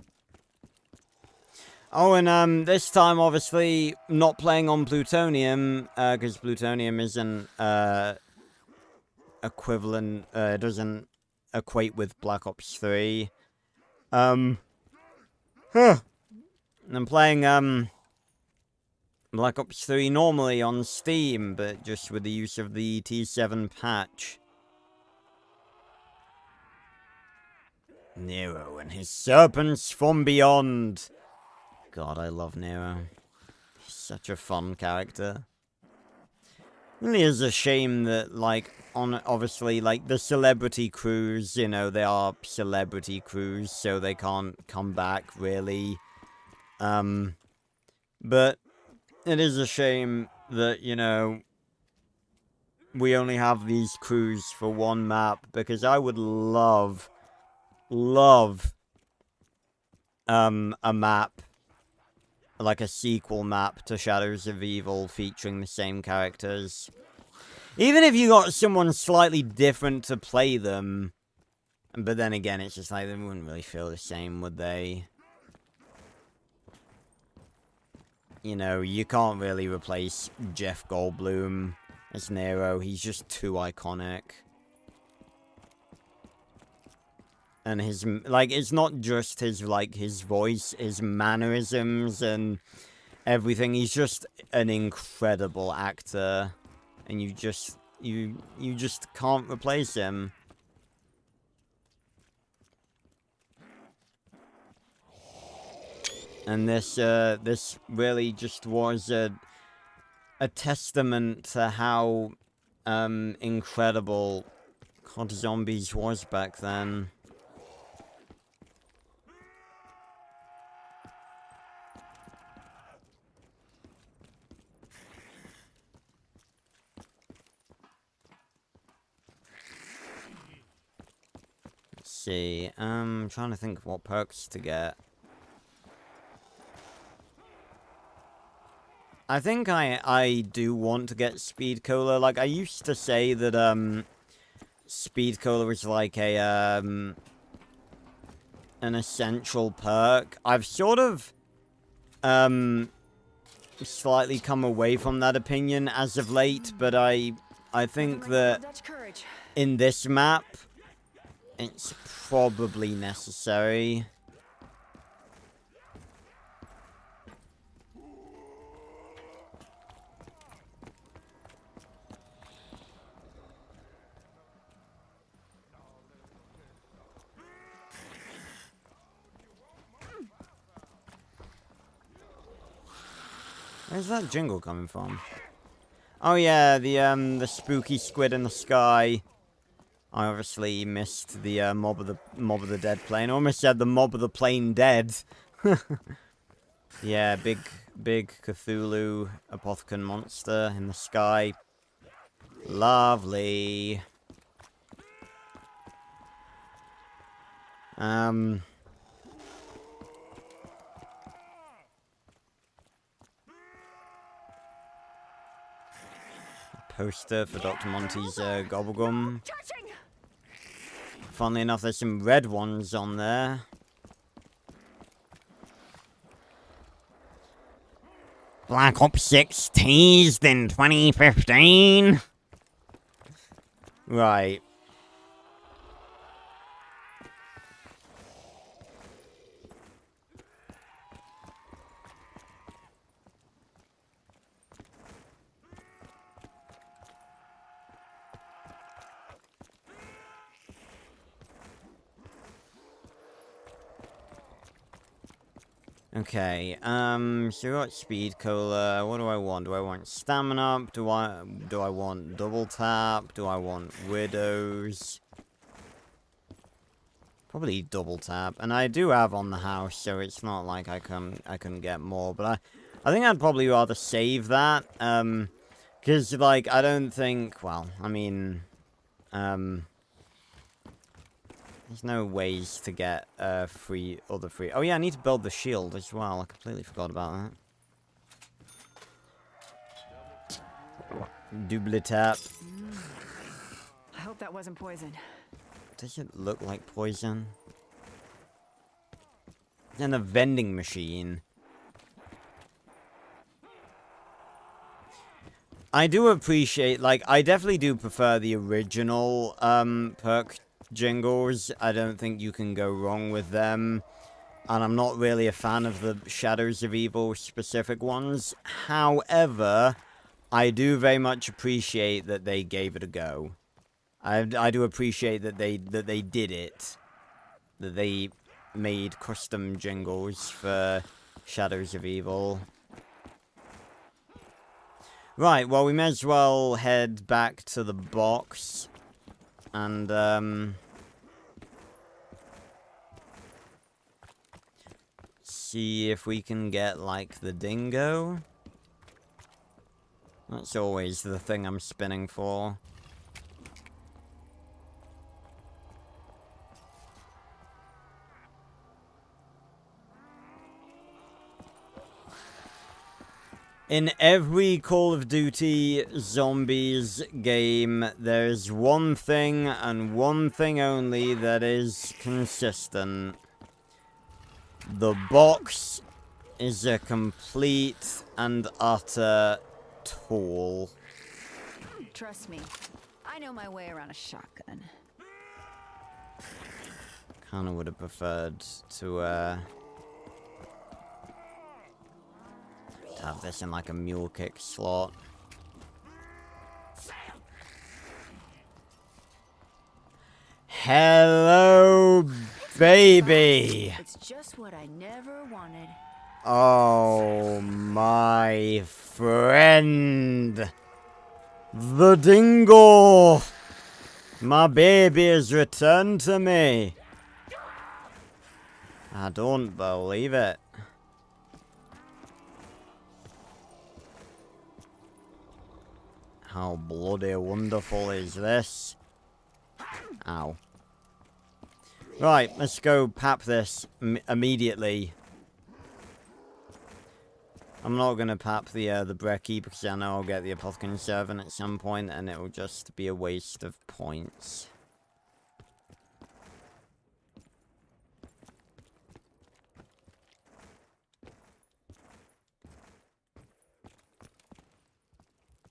Speaker 1: Oh, and this time, obviously, not playing on plutonium, because plutonium isn't equivalent, doesn't equate with Black Ops 3. I'm playing Black Ops 3 normally on Steam, but just with the use of the T7 patch. Nero and his serpents from beyond. God, I love Nero. He's such a fun character. Really is a shame that, like, on obviously, like, the celebrity crews, you know, they are celebrity crews, so they can't come back, really. But it is a shame that, you know, we only have these crews for one map, because I would love a map, like a sequel map to Shadows of Evil featuring the same characters. Even if you got someone slightly different to play them, but then again, it's just like, they wouldn't really feel the same, would they? You know, you can't really replace Jeff Goldblum as Nero, he's just too iconic. And his, like, it's not just his, like, his voice, his mannerisms and everything. He's just an incredible actor. And you just can't replace him. And this really just was a testament to how, incredible COD Zombies was back then. See, I'm trying to think of what perks to get. I think I do want to get Speed Cola. Like, I used to say that, Speed Cola was like a, an essential perk. I've sort of, slightly come away from that opinion as of late, but I think that in this map, it's probably necessary. Where's that jingle coming from? Oh yeah, the spooky squid in the sky. I obviously missed the mob of the dead plane. I almost said the mob of the plane dead. Yeah, big Cthulhu apothecon monster in the sky. Lovely. Poster for Dr. Monty's Gobblegum. Funnily enough, there's some red ones on there. Black Ops 6 teased in 2015. Right. Okay, so we got speed cola. What do I want? Do I want stamina up? Do I want double tap? Do I want widows? Probably double tap. And I do have on the house, so it's not like I couldn't get more, but I think I'd probably rather save that. Cause like I don't think, well, I mean, there's no ways to get other free. Oh yeah, I need to build the shield as well. I completely forgot about that. Double tap.
Speaker 2: I hope that wasn't poison.
Speaker 1: Does it look like poison? And a vending machine. I do appreciate, like, I definitely do prefer the original perk jingles. I don't think you can go wrong with them. And I'm not really a fan of the Shadows of Evil specific ones. However, I do very much appreciate that they gave it a go. I do appreciate that they did it. That they made custom jingles for Shadows of Evil. Right, well, we may as well head back to the box. And, see if we can get, like, the dingo. That's always the thing I'm spinning for. In every Call of Duty Zombies game, there's one thing and one thing only that is consistent. The box is a complete and utter tool.
Speaker 2: Trust me, I know my way around a shotgun.
Speaker 1: Kinda would have preferred to have this in like a mule kick slot. Hello, baby.
Speaker 2: It's just what I never wanted.
Speaker 1: Oh, my friend. The dingo. My baby has returned to me. I don't believe it. How bloody wonderful is this? Ow. Right, let's go pap this immediately. I'm not gonna pap the brekkie because I know I'll get the Apothecary Servant at some point and it will just be a waste of points.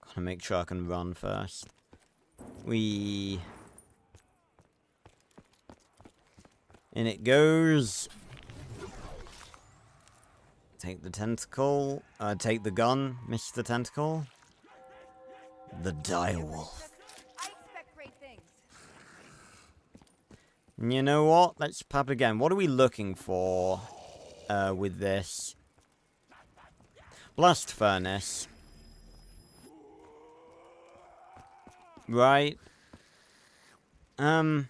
Speaker 1: Gotta make sure I can run first. In it goes. Take the tentacle. Take the gun. Miss the tentacle. The direwolf.
Speaker 2: I expect great things.
Speaker 1: You know what? Let's pop again. What are we looking for with this? Blast furnace. Right. No,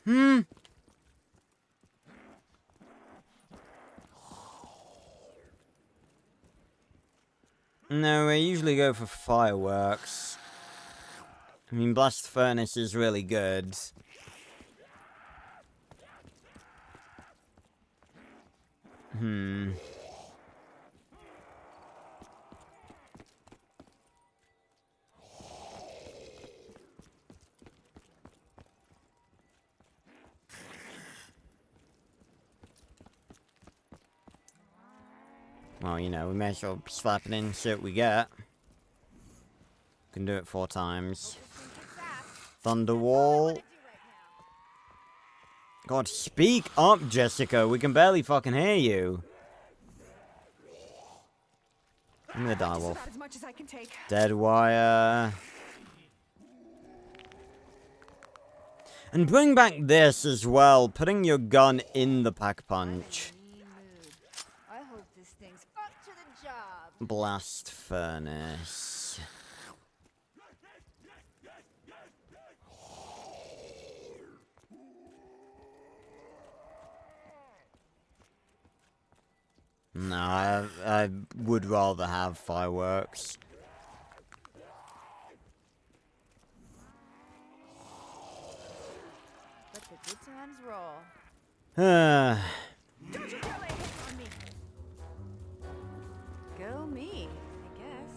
Speaker 1: I usually go for fireworks. I mean, blast furnace is really good. Well, you know, we may as well slap it in, see what we get. Can do it 4 times. Thunderwall. God, speak up, Jessica. We can barely fucking hear you. Give me the direwolf.
Speaker 2: As much as I can take.
Speaker 1: Dead wire. And bring back this as well. Putting your gun in the pack punch.
Speaker 2: I hope this thing's up to the job.
Speaker 1: Blast furnace. No, I would rather have fireworks.
Speaker 2: Let the good times roll.
Speaker 6: Don't you dare lay a hit on me!
Speaker 2: Go me, I guess.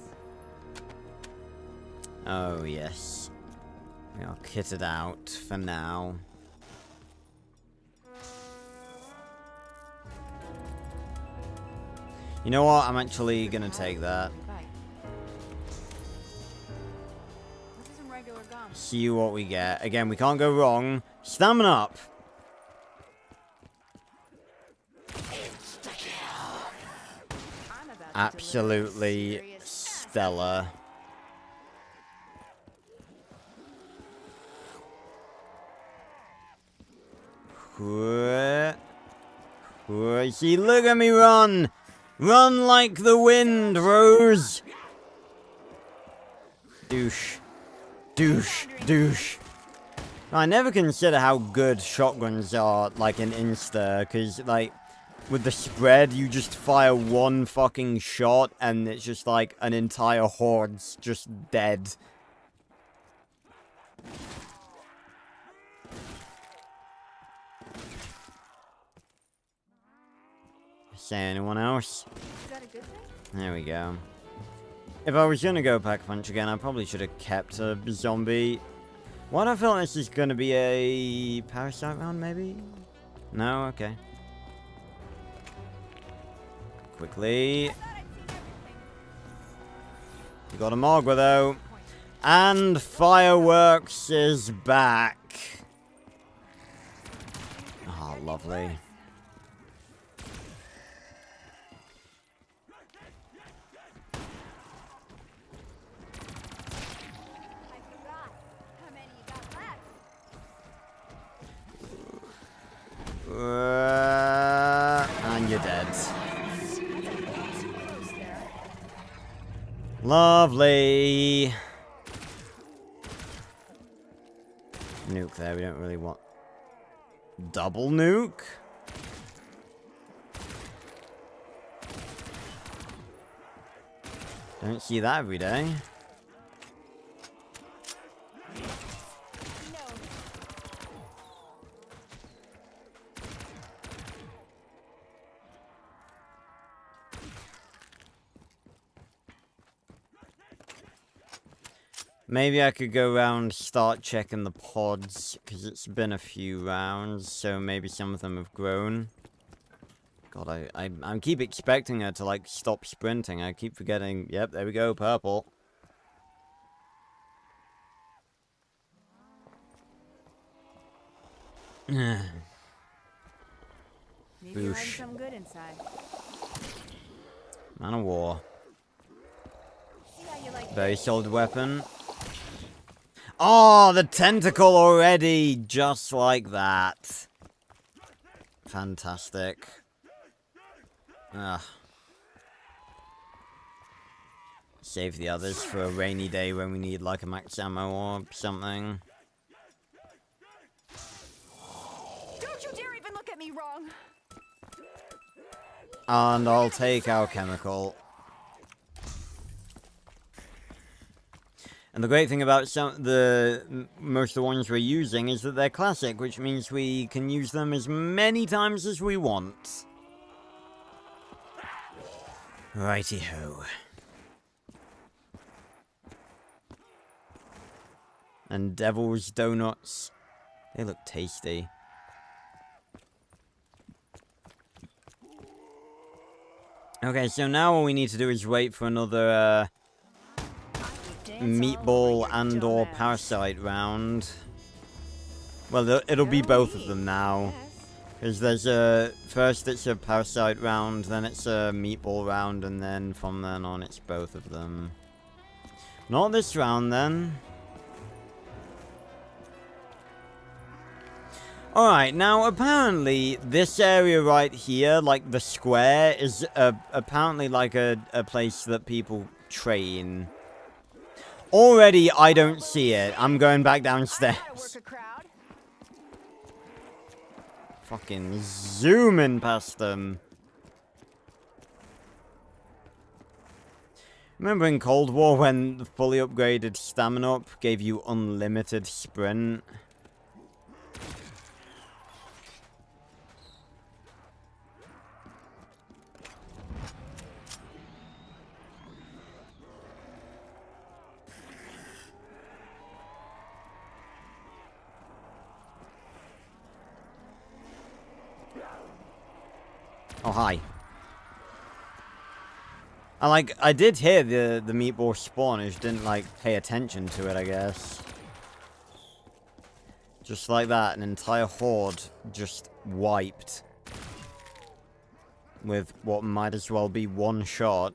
Speaker 1: Oh, yes. We are kitted out for now. You know what? I'm actually gonna take that.
Speaker 2: Bye. This isn't regular gum.
Speaker 1: See what we get. Again, we can't go wrong. Stamina up!
Speaker 2: I'm about to
Speaker 1: Absolutely
Speaker 2: deliver serious
Speaker 1: stellar. See, look at me run! Run like the wind, Rose! Douche. Douche. Douche. I never consider how good shotguns are, like, in Insta, because, like, with the spread, you just fire one fucking shot, and it's just, like, an entire horde's just dead. Say anyone else?
Speaker 2: Is that a good thing?
Speaker 1: There we go. If I was gonna go pack punch again, I probably should have kept a zombie. Why do I feel like this is gonna be a parasite round, maybe? No? Okay. Quickly.
Speaker 2: I thought I'd seen everything.
Speaker 1: We got a Mogwa, though. And fireworks is back. Oh, lovely.
Speaker 2: I forgot. How many you got left?
Speaker 1: And you're dead.
Speaker 2: Too close there.
Speaker 1: Lovely. Nuke there, we don't really want... Double nuke? Don't see that every day.
Speaker 2: No.
Speaker 1: Maybe I could go around, start checking the pods, because it's been a few rounds, so maybe some of them have grown. God, I keep expecting her to, like, stop sprinting. I keep forgetting. Yep, there we go, purple.
Speaker 2: Maybe you're hiding
Speaker 1: Boosh.
Speaker 2: something good inside.
Speaker 1: Man of war.
Speaker 2: See how you like
Speaker 1: Very
Speaker 2: this?
Speaker 1: solid weapon. Oh, the tentacle already! Just like that. Fantastic. Ugh. Save the others for a rainy day when we need like a max ammo or something.
Speaker 2: Don't you dare even look at me wrong!
Speaker 1: And I'll take our chemical. And the great thing about most of the ones we're using is that they're classic, which means we can use them as many times as we want. Righty-ho. And Devil's Donuts. They look tasty. Okay, so now all we need to do is wait for another meatball and or parasite round. Well, it'll be both of them now. Because there's first it's a parasite round, then it's a meatball round, and then from then on it's both of them. Not this round then. Alright, now apparently this area right here, like the square, is apparently like a place that people train. Already I don't see it. I'm going back downstairs. Fucking zooming past them. Remember in Cold War when the fully upgraded stamina up gave you unlimited sprint? Oh, hi. I did hear the meatball spawn, I just didn't, pay attention to it, I guess. Just like that, an entire horde just wiped. With what might as well be one shot.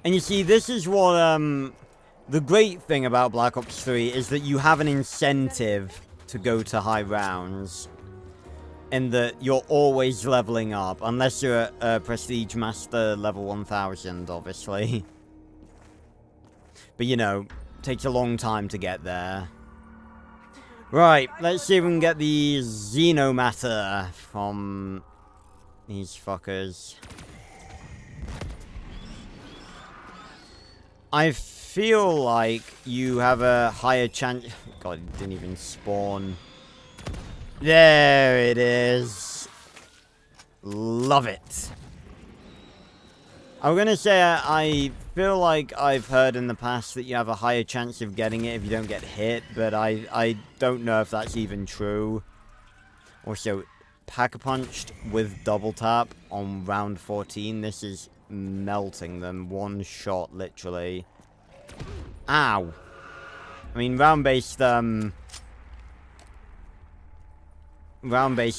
Speaker 1: And you see, this is what, the great thing about Black Ops 3 is that you have an incentive to go to high rounds. In that you're always leveling up, unless you're a Prestige Master level 1000, obviously. But you know, takes a long time to get there. Right, let's see if we can get the Xenomatter from these fuckers. I feel like you have a higher chance... God, it didn't even spawn. There it is. Love it. I'm gonna say I feel like I've heard in the past that you have a higher chance of getting it if you don't get hit, but I don't know if that's even true. Also, Pack-a-Punched with double tap on round 14. This is melting them. One shot, literally. Ow. I mean, round-based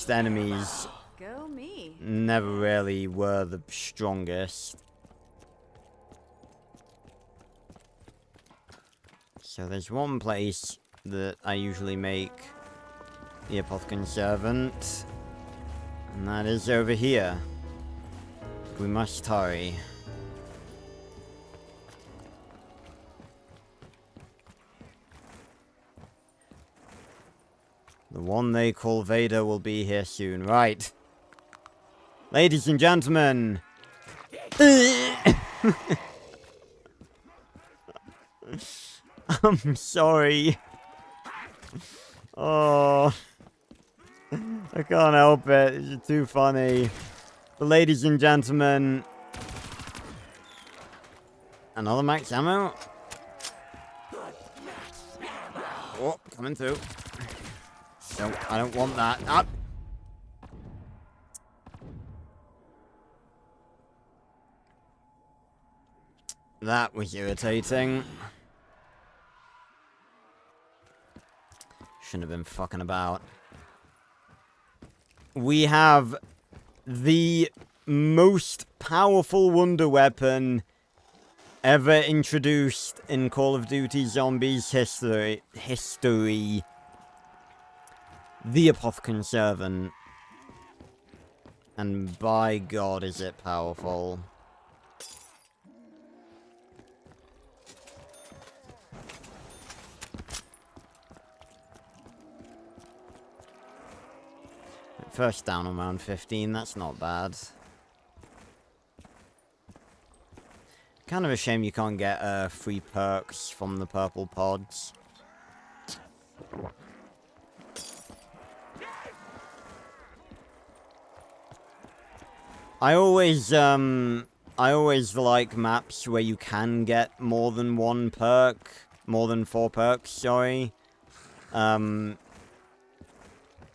Speaker 1: enemies
Speaker 2: Go me.
Speaker 1: never really were the strongest. So there's one place that I usually make the Apothecary Servant, and that is over here. We must hurry. The one they call Vader will be here soon. Right. Ladies and gentlemen. I'm sorry. Oh. I can't help it. It's too funny. But ladies and gentlemen. Another max ammo. Oh, coming through. No, I don't want that. Ah. That was irritating. Shouldn't have been fucking about. We have the most powerful wonder weapon ever introduced in Call of Duty Zombies history. The Apothecary Servant. And by God, is it powerful. First down on round 15, that's not bad. Kind of a shame you can't get free perks from the purple pods. I always like maps where you can get more than 1 perk, more than 4 perks, sorry.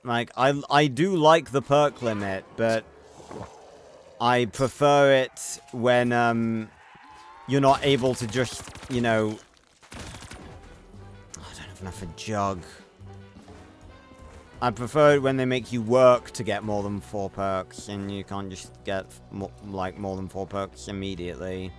Speaker 1: Like, I do like the perk limit, but I prefer it when, you're not able to just, you know... I don't have enough for jug. I prefer it when they make you work to get more than 4 perks, and you can't just get, like, more than 4 perks immediately.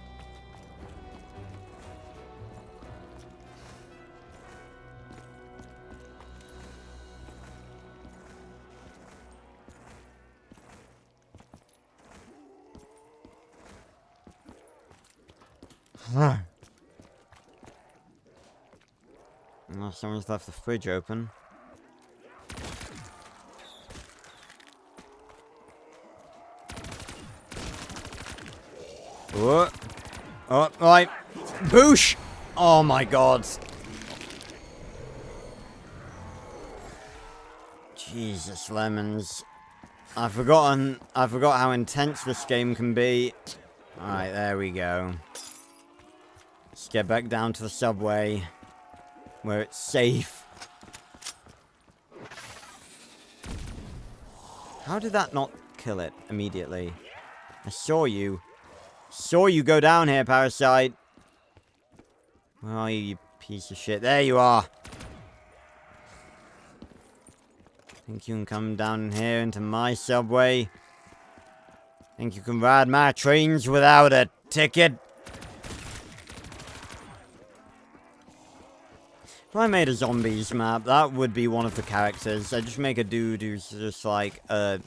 Speaker 1: Oh, someone's left the fridge open. What? Oh, right. Boosh! Oh my god. Jesus, lemons. I forgot how intense this game can be. Alright, there we go. Let's get back down to the subway, where it's safe. How did that not kill it immediately? I saw you. Saw you go down here, parasite. Where are you, you piece of shit? There you are. Think you can come down here into my subway? Think you can ride my trains without a ticket? If I made a zombies map, that would be one of the characters. I'd just make a dude who's just like a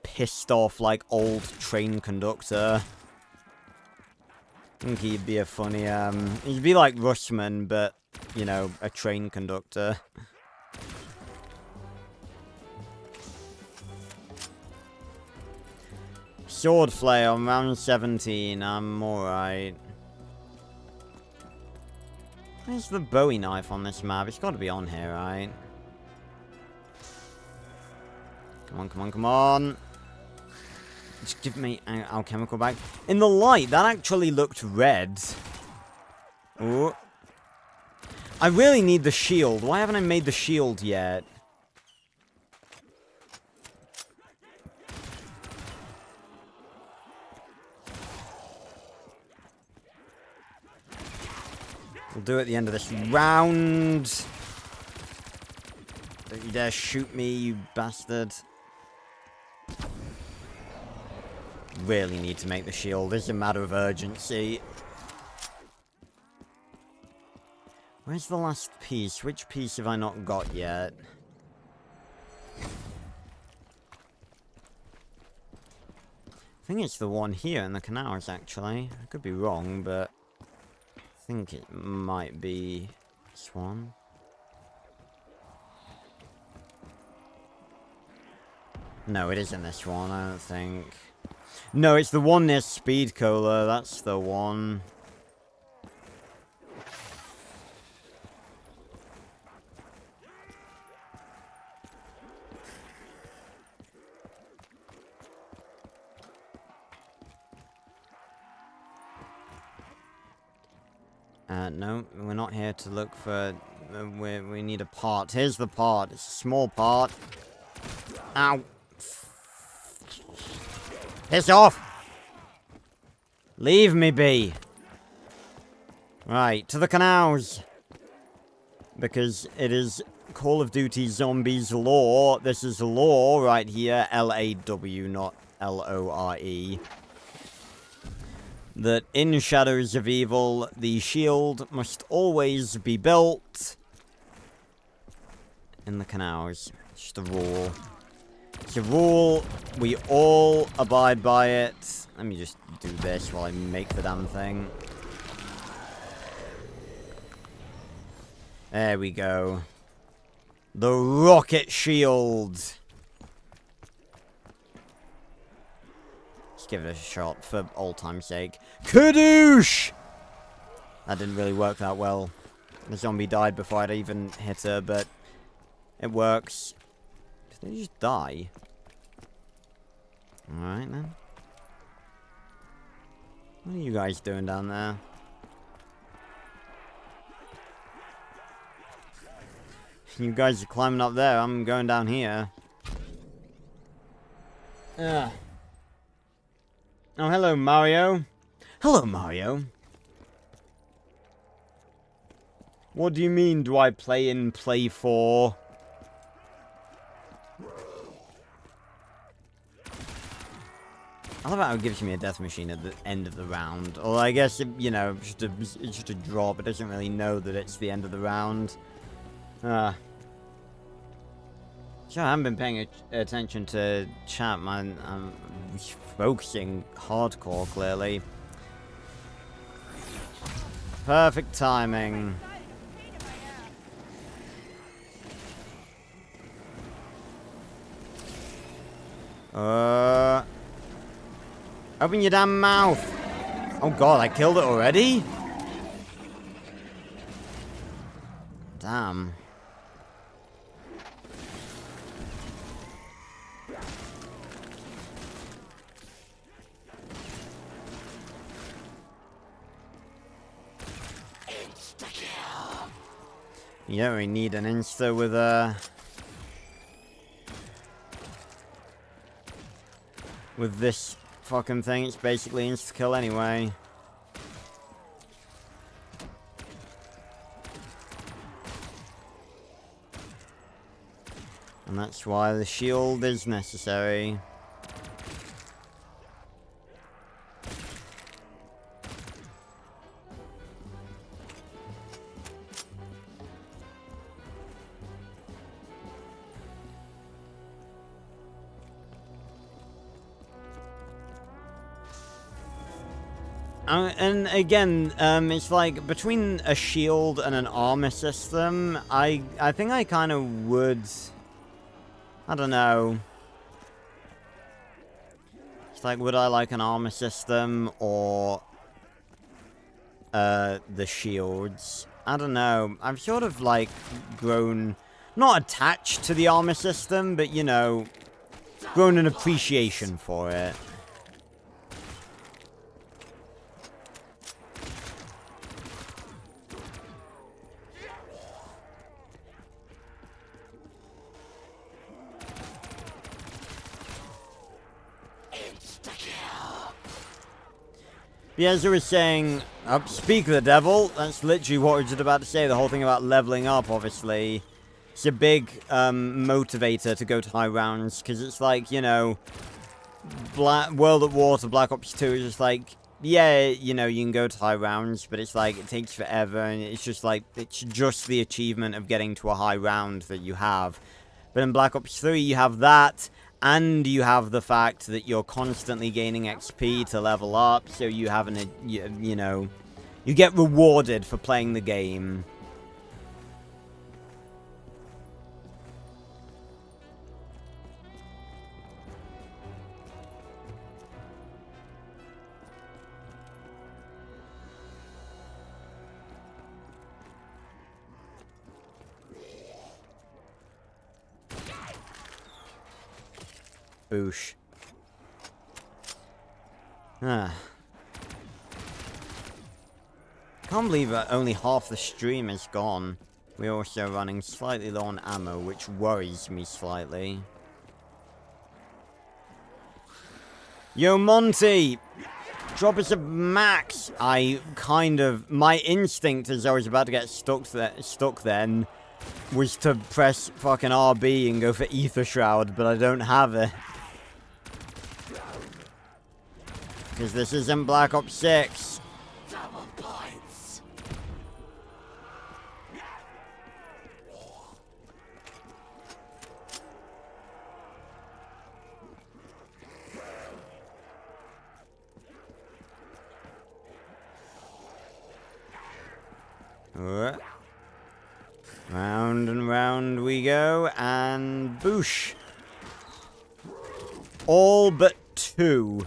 Speaker 1: pissed off, like, old train conductor. I think he'd be a funny, he'd be like Rushman, but, you know, a train conductor. Sword Flail on round 17, I'm alright. Where's the Bowie knife on this map? It's gotta be on here, right? Come on, come on, come on. Just give me alchemical back. In the light, that actually looked red. Ooh. I really need the shield. Why haven't I made the shield yet? We'll do it at the end of this round. Don't you dare shoot me, you bastard. Really need to make the shield. It's a matter of urgency. Where's the last piece? Which piece have I not got yet? I think it's the one here in the canals, actually. I could be wrong, but I think it might be this one. No, it isn't this one, I don't think. No, it's the one near Speed Cola. That's the one. No, we're not here to look for... we need a part. Here's the part. It's a small part. Ow. Piss off! Leave me be. Right, to the canals. Because it is Call of Duty Zombies lore. This is lore right here. L-A-W, not L-O-R-E. That in Shadows of Evil, the shield must always be built in the canals. It's just a rule. It's a rule. We all abide by it. Let me just do this while I make the damn thing. There we go. The rocket shield. Let's give it a shot for old time's sake. Kadoosh! That didn't really work that well. The zombie died before I'd even hit her, but it works. Did they just die? Alright then. What are you guys doing down there? You guys are climbing up there, I'm going down here. Oh, hello, Mario. Hello, Mario. What do you mean, do I play in Play 4? I love how it gives me a death machine at the end of the round. Or I guess, you know, it's just a drop. It doesn't really know that it's the end of the round. So I haven't been paying attention to chat, man. I'm focusing hardcore, clearly. Perfect timing. Open your damn mouth. Oh god, I killed it already? Damn. You don't really need an insta with this fucking thing. It's basically insta-kill anyway. And that's why the shield is necessary. And again, it's like between a shield and an armor system, I think I kind of would, I don't know. It's like, would I like an armor system or the shields? I don't know. I've sort of like grown, not attached to the armor system, but you know, grown an appreciation for it. Yeah, as I was saying, speak of the devil, that's literally what I was just about to say, the whole thing about leveling up, obviously. It's a big motivator to go to high rounds, because it's like, you know, World at War to Black Ops 2 is just like, yeah, you know, you can go to high rounds, but it's like, it takes forever, and it's just like, it's just the achievement of getting to a high round that you have. But in Black Ops 3, you have that, and you have the fact that you're constantly gaining XP to level up, so you have you know, you get rewarded for playing the game. Boosh. Can't believe that only half the stream is gone. We're also running slightly low on ammo, which worries me slightly. Yo, Monty! Drop us a max. My instinct as I was about to get stuck then was to press fucking RB and go for Ether Shroud, but I don't have it. Because this isn't Black Ops 6.
Speaker 5: Double points.
Speaker 1: Round and round we go, and boosh. All but 2.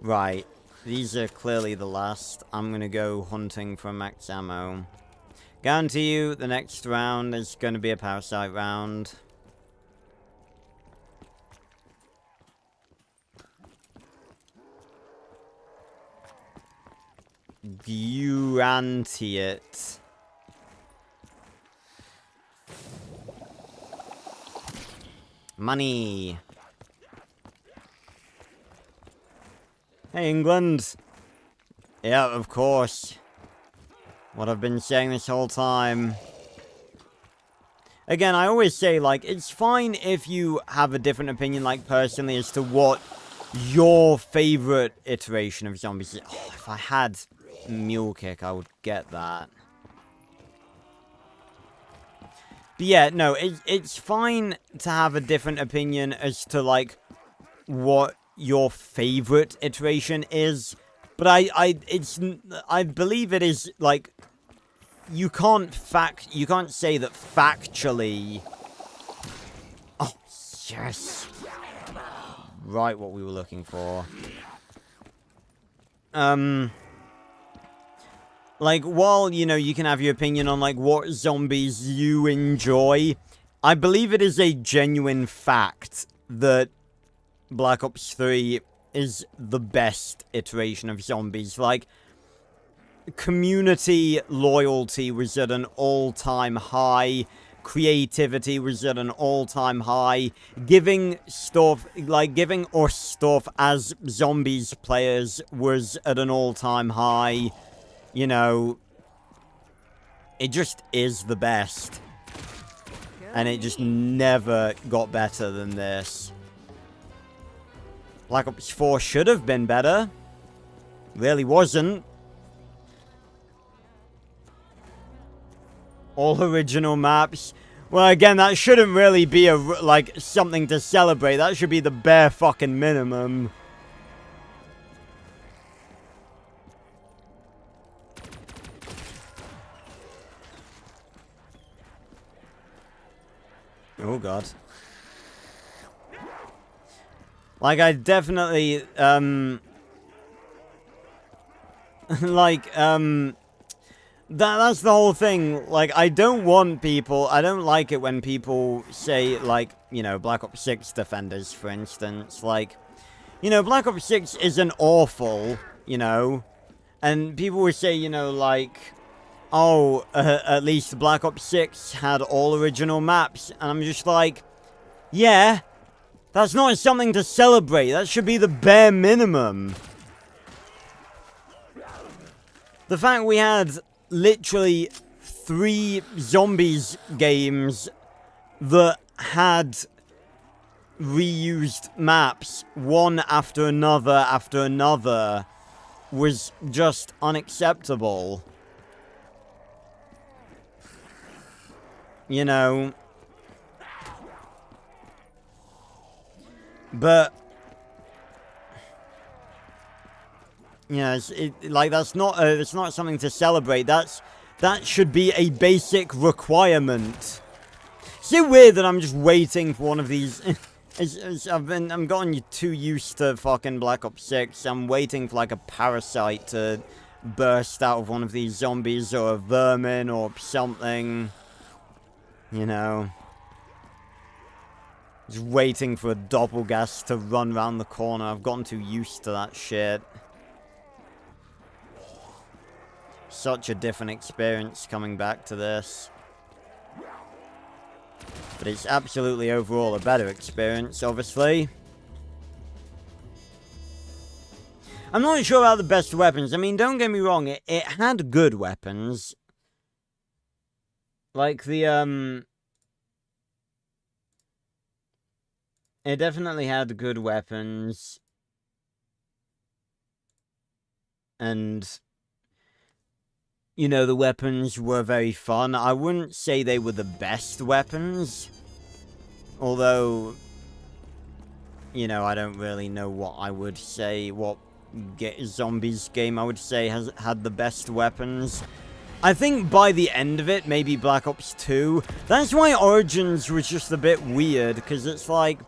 Speaker 1: Right. These are clearly the last. I'm gonna go hunting for max ammo. Guarantee you, the next round is gonna be a parasite round. Guarantee it. Money. Hey, England. Yeah, of course. What I've been saying this whole time. Again, I always say, like, it's fine if you have a different opinion, like, personally, as to what your favorite iteration of zombies is. Oh, if I had Mule Kick, I would get that. But yeah, no, it's fine to have a different opinion as to, like, what your favorite iteration is. But I believe it is, like, you can't say that factually. Oh, yes. Right, what we were looking for. Like, while, you know, you can have your opinion on, like, what zombies you enjoy, I believe it is a genuine fact that Black Ops 3 is the best iteration of zombies. Like, community loyalty was at an all-time high. Creativity was at an all-time high. Giving us stuff as zombies players was at an all-time high. You know, it just is the best. And it just never got better than this. Black Ops 4 should have been better. Really wasn't. All original maps. Well, again, that shouldn't really be like something to celebrate. That should be the bare fucking minimum. Oh god. Like, I definitely, that's the whole thing. Like, I don't like it when people say, like, you know, Black Ops 6 Defenders, for instance. Like, you know, Black Ops 6 isn't awful, you know, and people will say, you know, like, oh, at least Black Ops 6 had all original maps, and I'm just like, yeah, that's not something to celebrate. That should be the bare minimum. The fact we had literally 3 zombies games that had reused maps, one after another, was just unacceptable. You know. But, you know, that's not something to celebrate. That should be a basic requirement. It's so weird that I'm just waiting for one of these. I'm gotten too used to fucking Black Ops 6. I'm waiting for like a parasite to burst out of one of these zombies or a vermin or something. You know. Just waiting for a doppelganger to run around the corner. I've gotten too used to that shit. Such a different experience coming back to this. But it's absolutely overall a better experience, obviously. I'm not sure about the best weapons. I mean, don't get me wrong, it had good weapons. Like the, it definitely had good weapons. And, you know, the weapons were very fun. I wouldn't say they were the best weapons. Although, you know, I don't really know what I would say, what zombies game I would say has had the best weapons. I think by the end of it, maybe Black Ops 2. That's why Origins was just a bit weird, because it's like,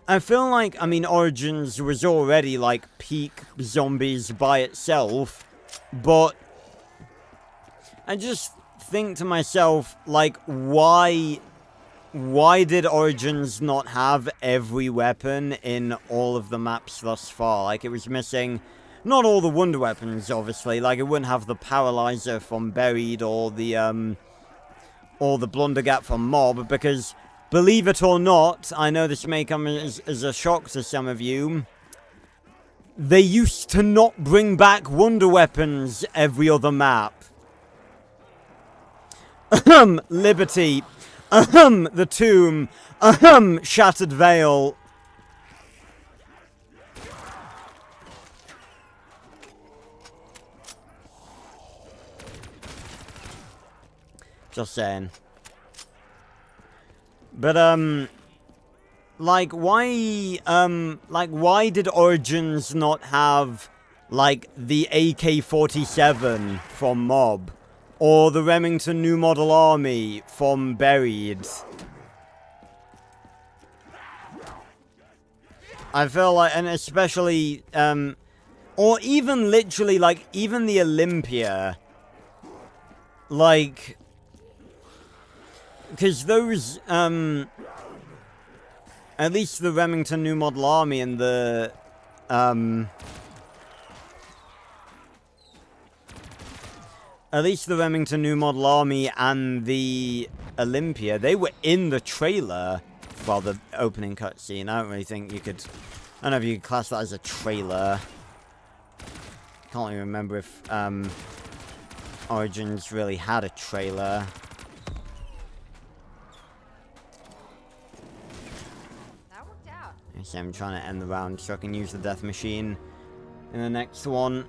Speaker 1: I feel like, I mean, Origins was already, like, peak zombies by itself, but I just think to myself, like, why did Origins not have every weapon in all of the maps thus far? Like, it was missing, not all the wonder weapons, obviously, like, it wouldn't have the Paralyzer from Buried, or the Blunder Gap from Mob, because believe it or not, I know this may come as a shock to some of you, they used to not bring back wonder weapons every other map. Liberty. The Tomb. Shattered Veil. Just saying. But, like, why did Origins not have, like, the AK-47 from Mob? Or the Remington New Model Army from Buried? I feel like, and especially, or even literally, like, even the Olympia, like, because those, at least the Remington New Model Army and the, at least the Remington New Model Army and the Olympia, they were in the trailer for the opening cutscene. I don't really think you could, I don't know if you could class that as a trailer. Can't even remember if, Origins really had a trailer. So I'm trying to end the round so I can use the death machine in the next one.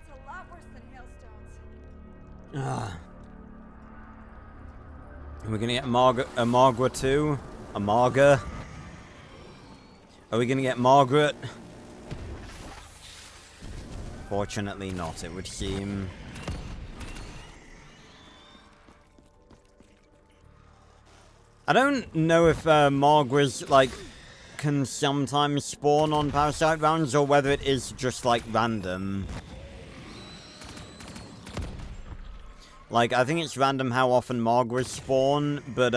Speaker 2: It's a lot worse than hailstones.
Speaker 1: Are we gonna get Margaret too? Amarga? Are we gonna get Margaret? Fortunately not, it would seem. I don't know if Margaret's, like, can sometimes spawn on parasite rounds, or whether it is just, like, random. Like, I think it's random how often Margaret spawn, but,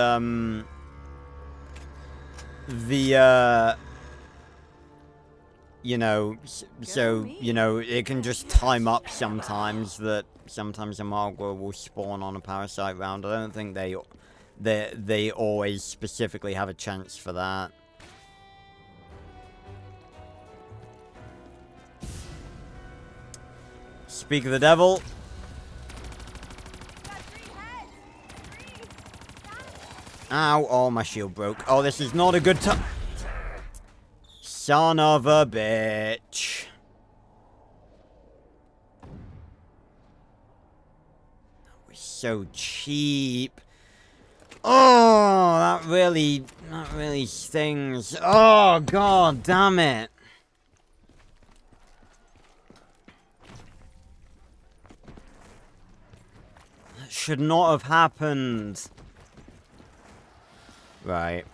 Speaker 1: you know, so, you know, it can just time up sometimes that sometimes a Margaret will spawn on a parasite round. I don't think they always specifically have a chance for that. Speak of the devil. Ow, oh, my shield broke. Oh, this is not a good time. Son of a bitch. That was so cheap. Oh, that really stings. Oh, god damn it. That should not have happened. Right.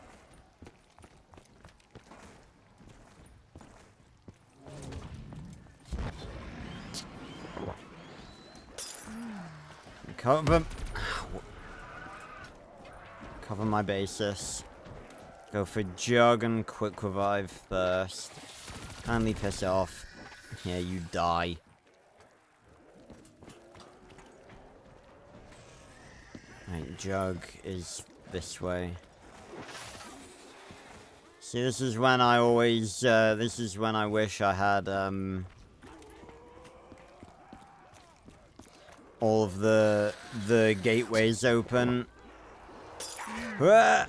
Speaker 1: Cover my bases. Go for Jug and Quick Revive first. Kindly piss off. Yeah, you die. Right, jug is this way. See, this is when I always, this is when I wish I had, all of the gateways open. Ah!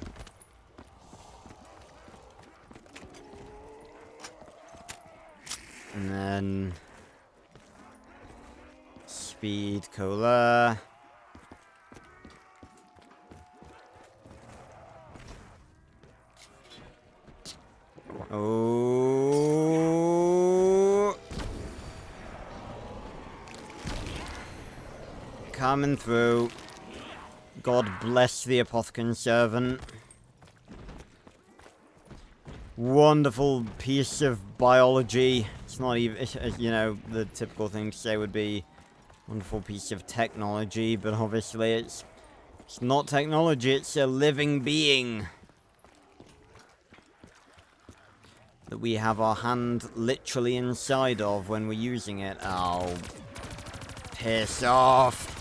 Speaker 1: And then speed cola. Oh, coming through. God bless the apothecary servant. Wonderful piece of biology. It's not even, you know, the typical thing to say would be wonderful piece of technology, but obviously it's not technology, it's a living being that we have our hand literally inside of when we're using it. Oh, piss off.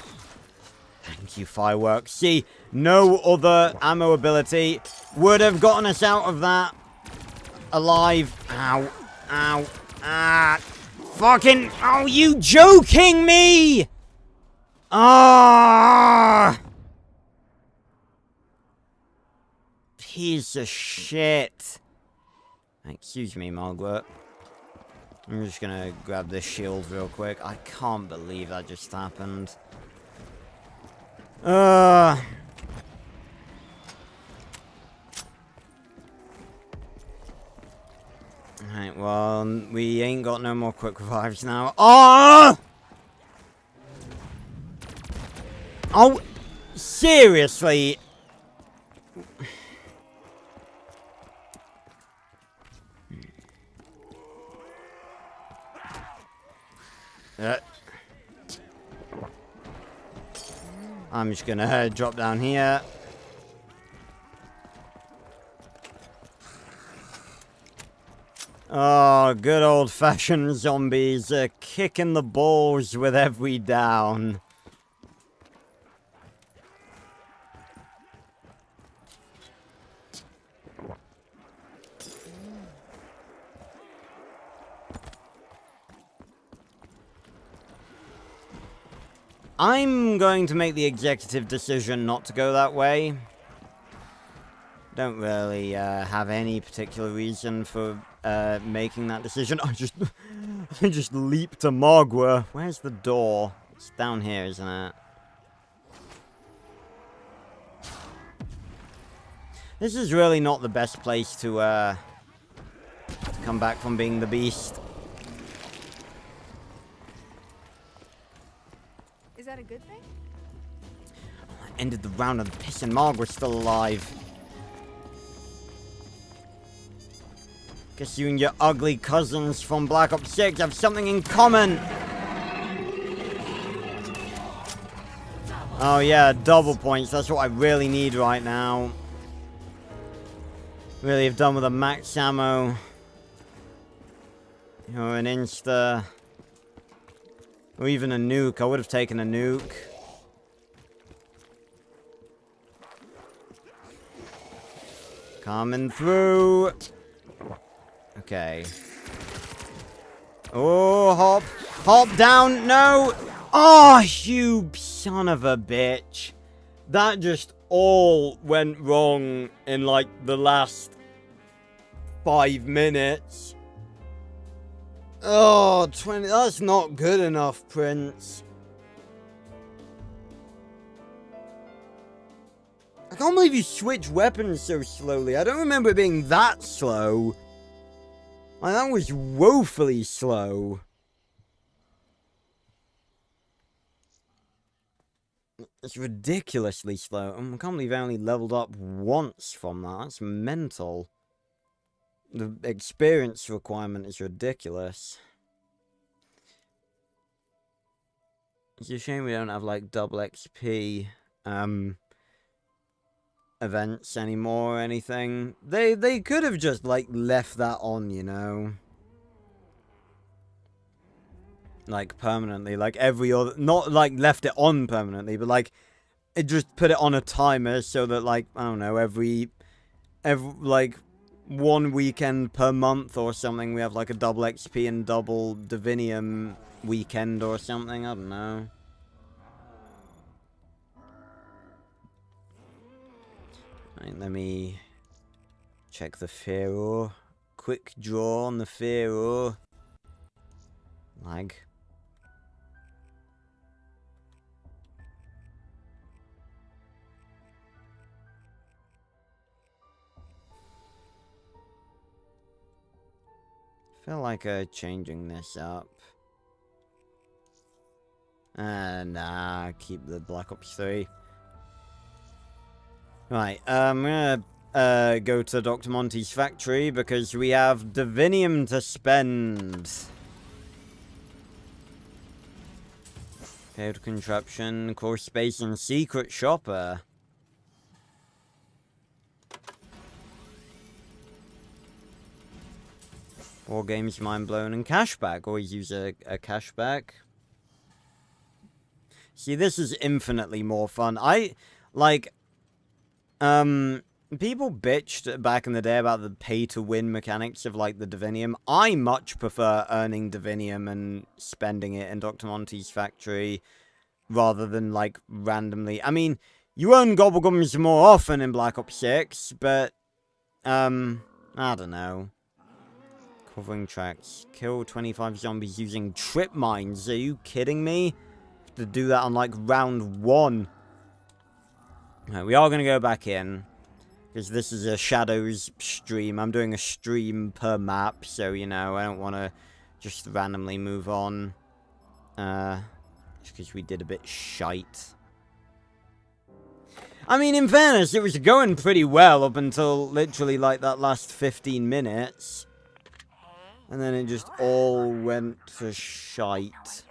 Speaker 1: Thank you, fireworks. See, no other ammo ability would have gotten us out of that alive. Ow. Ow. Ah. Fucking. Oh, you joking me? Ah. Piece of shit. Excuse me, Margaret. I'm just gonna grab this shield real quick. I can't believe that just happened. Right, well, we ain't got no more quick revives now. Oh! Oh, seriously? I'm just gonna drop down here. Oh, good old-fashioned zombies kicking the balls with every down. I'm going to make the executive decision not to go that way. Don't really have any particular reason for making that decision. I just leaped to Margwa. Where's the door? It's down here, isn't it? This is really not the best place to come back from being the beast.
Speaker 2: Is that a good thing?
Speaker 1: I ended the round and Piss and Margaret's still alive. Guess you and your ugly cousins from Black Ops 6 have something in common. Oh yeah, double points. That's what I really need right now. Really have done with a max ammo. Or an insta. Or even a nuke. I would have taken a nuke. Coming through. Okay. Oh, hop. Hop down. No. Oh, you son of a bitch. That just all went wrong in like the last 5 minutes. Oh, 20. That's not good enough, Prince. I can't believe you switch weapons so slowly. I don't remember it being that slow. Like, that was woefully slow. It's ridiculously slow. I can't believe I only leveled up once from that. That's mental. The experience requirement is ridiculous. It's a shame we don't have, like, double XP, events anymore or anything. They could have just, like, left that on, you know? Like, permanently. Like, every other... Not, like, left it on permanently, but, like, it just put it on a timer so that, like, I don't know, every like, 1 weekend per month or something, we have, like, a double XP and double Divinium weekend or something. I don't know. Right, let me check the Pharaoh. Quick draw on the Pharaoh. Lag. Feel like changing this up. Nah, keep the Black Ops 3. Right, I'm gonna go to Dr. Monty's factory because we have Divinium to spend. Failed Contraption, Core Space, and Secret Shopper. War Games, Mind Blown, and Cashback. Always use a cashback. See, this is infinitely more fun. People bitched back in the day about the pay-to-win mechanics of, like, the Divinium. I much prefer earning Divinium and spending it in Dr. Monty's factory rather than, like, randomly. I mean, you earn Gobblegums more often in Black Ops 6, but, I don't know. Covering tracks. Kill 25 zombies using trip mines. Are you kidding me? To do that on, like, round 1. Right, we are going to go back in. Because this is a Shadows stream. I'm doing a stream per map. So, you know, I don't want to just randomly move on. Just because we did a bit shite. I mean, in fairness, it was going pretty well up until literally, like, that last 15 minutes. And then it just all went to shite.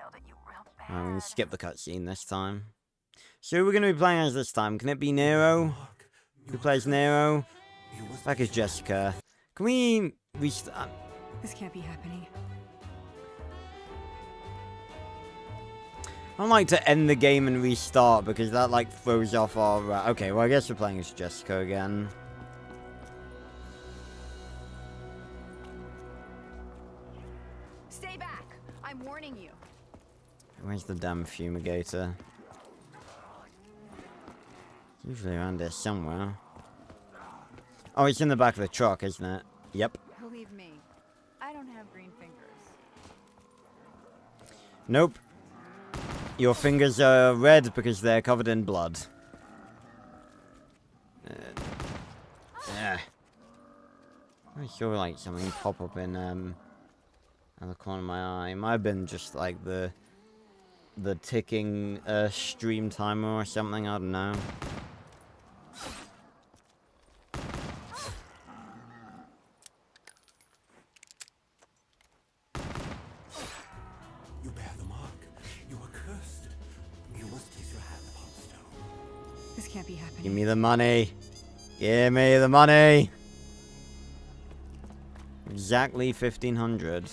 Speaker 1: I'm going to skip the cutscene this time. So who we're going to be playing as this time? Can it be Nero? Who plays Nero? Back as Jessica. Can we restart?
Speaker 2: This can't be happening.
Speaker 1: I don't like to end the game and restart because that, like, throws off our... okay, well, I guess we're playing as Jessica again.
Speaker 2: Stay back! I'm warning you.
Speaker 1: Where's the damn fumigator? It's usually around here somewhere. Oh, it's in the back of the truck, isn't it? Yep.
Speaker 2: Believe me, I don't have green fingers.
Speaker 1: Nope. Your fingers are red because they're covered in blood. Yeah. I saw, like, something pop up in, on the corner of my eye. It might have been just, like, the ticking, stream timer or something. I don't know.
Speaker 5: You bear the mark. You are cursed. You must place your hand upon the stone.
Speaker 2: This can't be happening.
Speaker 1: Give me the money. Give me the money. Exactly 1,500.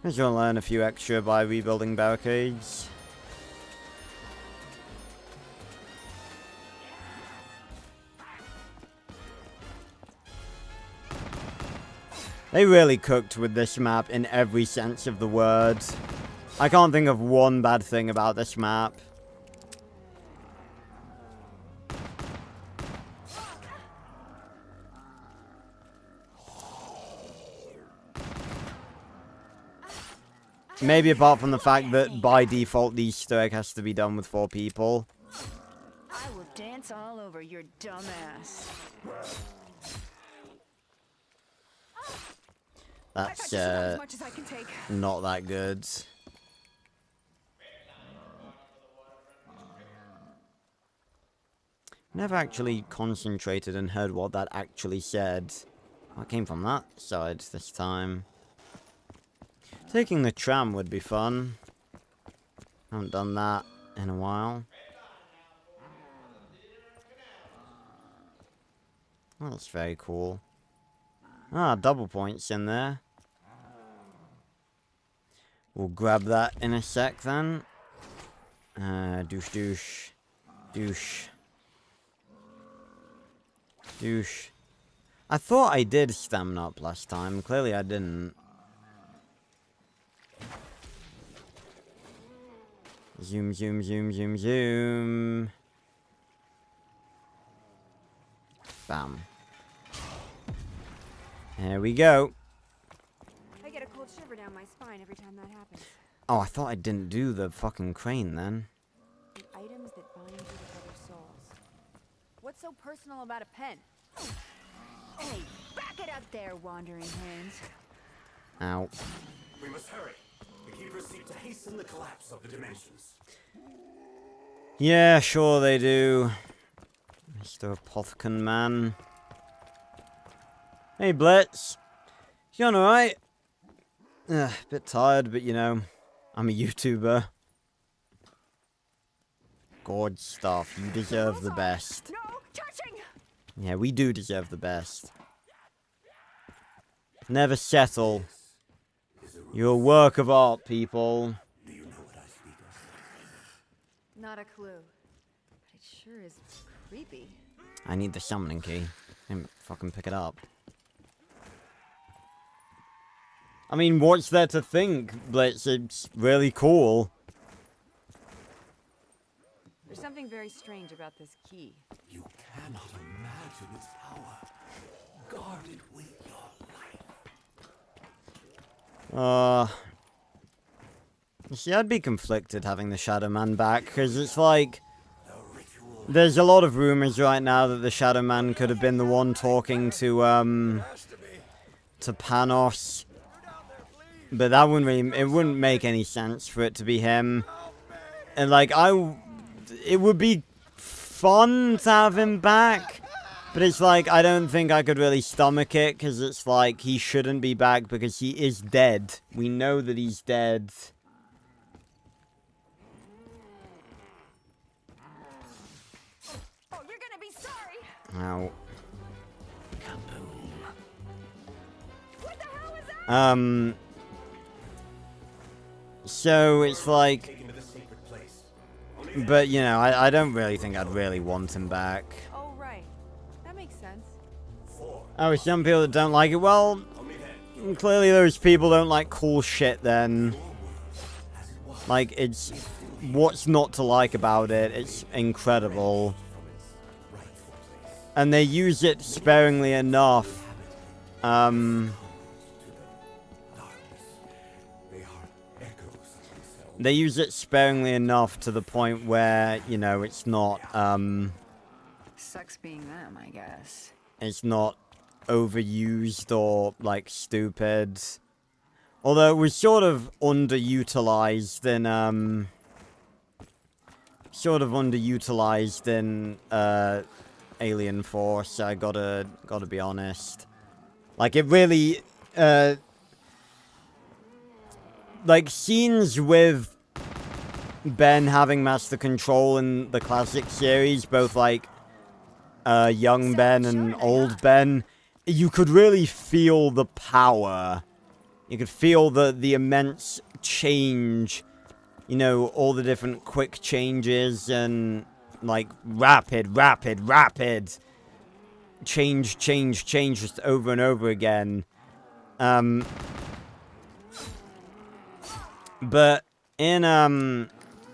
Speaker 1: I'm just gonna learn a few extra by rebuilding barricades. They really cooked with this map in every sense of the word. I can't think of one bad thing about this map. Maybe apart from the fact that by default the Easter egg has to be done with 4 people.
Speaker 2: I will dance all over your dumb ass.
Speaker 1: That's
Speaker 2: as much as I can take.
Speaker 1: not that good. Never actually concentrated and heard what that actually said. I came from that side this time. Taking the tram would be fun. Haven't done that in a while. Oh, that's very cool. Ah, double points in there. We'll grab that in a sec then. Douche, douche. Douche. Douche. I thought I did stamina up last time. Clearly I didn't. Zoom, zoom, zoom, zoom, zoom. Bam. There we go.
Speaker 2: I get a cold shiver down my spine every time that happens.
Speaker 1: Oh, I thought I didn't do the fucking crane then.
Speaker 2: The items that bind you with other souls. What's so personal about a pen? Hey, back it up there, wandering hands.
Speaker 1: Ow.
Speaker 6: We must hurry. The keepers seek to hasten the collapse of the dimensions.
Speaker 1: Yeah, sure they do. Mr. Apothecon Man. Hey, Blitz. You doing alright? Bit tired, but you know, I'm a YouTuber. Gorge stuff. You deserve the best.
Speaker 2: No touching!
Speaker 1: Yeah, we do deserve the best. Never settle. You're a work of art, people.
Speaker 6: Do you know what I speak of?
Speaker 2: Not a clue. But it sure is creepy.
Speaker 1: I need the summoning key. Can't fucking pick it up. I mean, what's there to think, Blitz? It's really cool.
Speaker 2: There's something very strange about this key.
Speaker 6: You cannot imagine its power. Guard it with your life.
Speaker 1: See, I'd be conflicted having the Shadow Man back, because it's like, there's a lot of rumors right now that the Shadow Man could have been the one talking to Panos. But that wouldn't really, it wouldn't make any sense for it to be him. And like, it would be fun to have him back. But it's like, I don't think I could really stomach it, because it's like, he shouldn't be back because he is dead. We know that he's dead.
Speaker 2: Oh, you're gonna be sorry!
Speaker 1: Ow.
Speaker 2: What the hell was that?
Speaker 1: So it's like,
Speaker 6: Taken to the sacred place.
Speaker 1: but you know, I don't really think I'd really want him back.
Speaker 2: Oh, right. That makes sense.
Speaker 1: Oh, some people that don't like it. Well, clearly those people don't like cool shit then. Like, it's, what's not to like about it? It's incredible. And they use it sparingly enough. They use it sparingly enough to the point where, you know, it's not,
Speaker 2: Sucks being them, I guess.
Speaker 1: it's not overused or, like, stupid. Although it was sort of underutilized in, Alien Force, I gotta be honest. Like, it really, like, scenes with Ben having Master Control in the classic series, both, like, young Ben and old Ben, you could really feel the power. You could feel the immense change, you know, all the different quick changes and, like, rapid change just over and over again. But in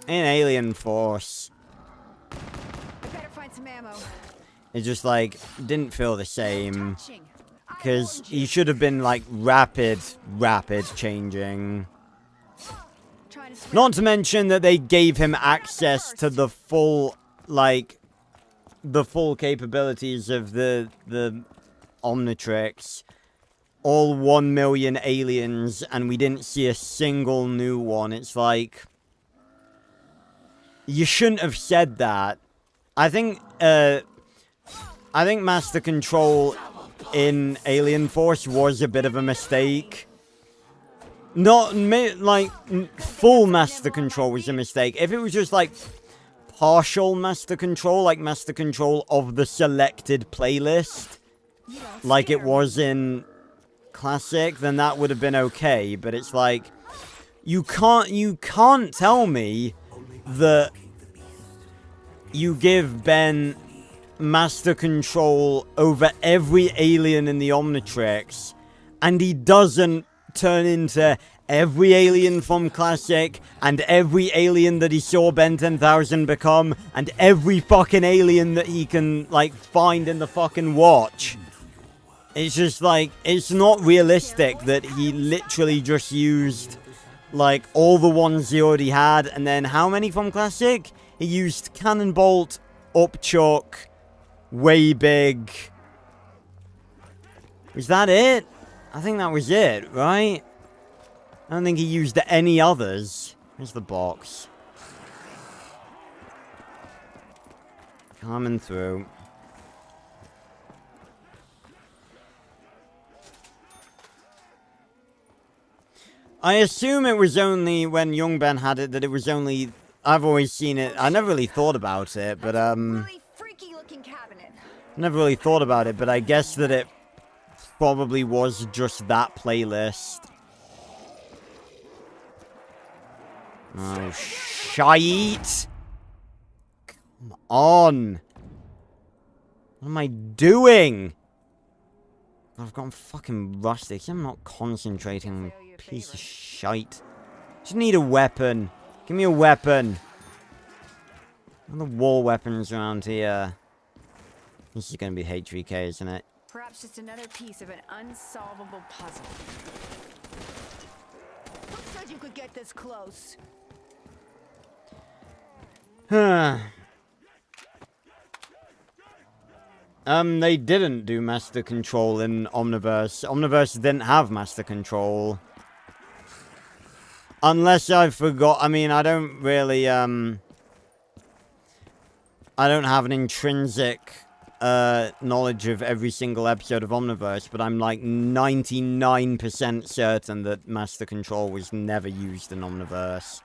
Speaker 1: Alien Force,
Speaker 2: I better find some ammo.
Speaker 1: it just, like, didn't feel the same.
Speaker 2: Touching.
Speaker 1: Because he should have been, like, rapid changing.
Speaker 2: Trying to swim.
Speaker 1: Not to mention that they gave him access to the full, like, the full capabilities of the Omnitrix. All 1 million aliens, and we didn't see a single new one. It's like, you shouldn't have said that. I think Master Control in Alien Force was a bit of a mistake. Not, like, full Master Control was a mistake. If it was just, like, partial Master Control, like Master Control of the selected playlist, like it was in Classic, then that would have been okay. But it's like, you can't tell me that you give Ben master control over every alien in the Omnitrix, and he doesn't turn into every alien from Classic, and every alien that he saw Ben 10,000 become, and every fucking alien that he can, like, find in the fucking watch. It's just, like, it's not realistic that he literally just used, like, all the ones he already had, and then how many from Classic? He used Cannonbolt, Upchuck, Way Big. Was that it? I think that was it, right? I don't think he used any others. Here's the box. Coming through. I assume it was only when young Ben had it that it was only... I've always seen it. I never really thought about it, but
Speaker 2: Really freaky looking cabinet.
Speaker 1: never really thought about it, but I guess that it probably was just that playlist. Oh, shite! Come on! What am I doing? I've gotten fucking rusty. I'm not concentrating. Piece of shite. Just need a weapon. Give me a weapon. What are the war weapons around here? This is going to be HVK, isn't it?
Speaker 2: Perhaps just another piece of an unsolvable puzzle. Who said you could get this close?
Speaker 1: They didn't do Master Control in Omniverse. Omniverse didn't have Master Control. Unless I forgot, I mean, I don't really, I don't have an intrinsic, knowledge of every single episode of Omniverse, but I'm like 99% certain that Master Control was never used in Omniverse.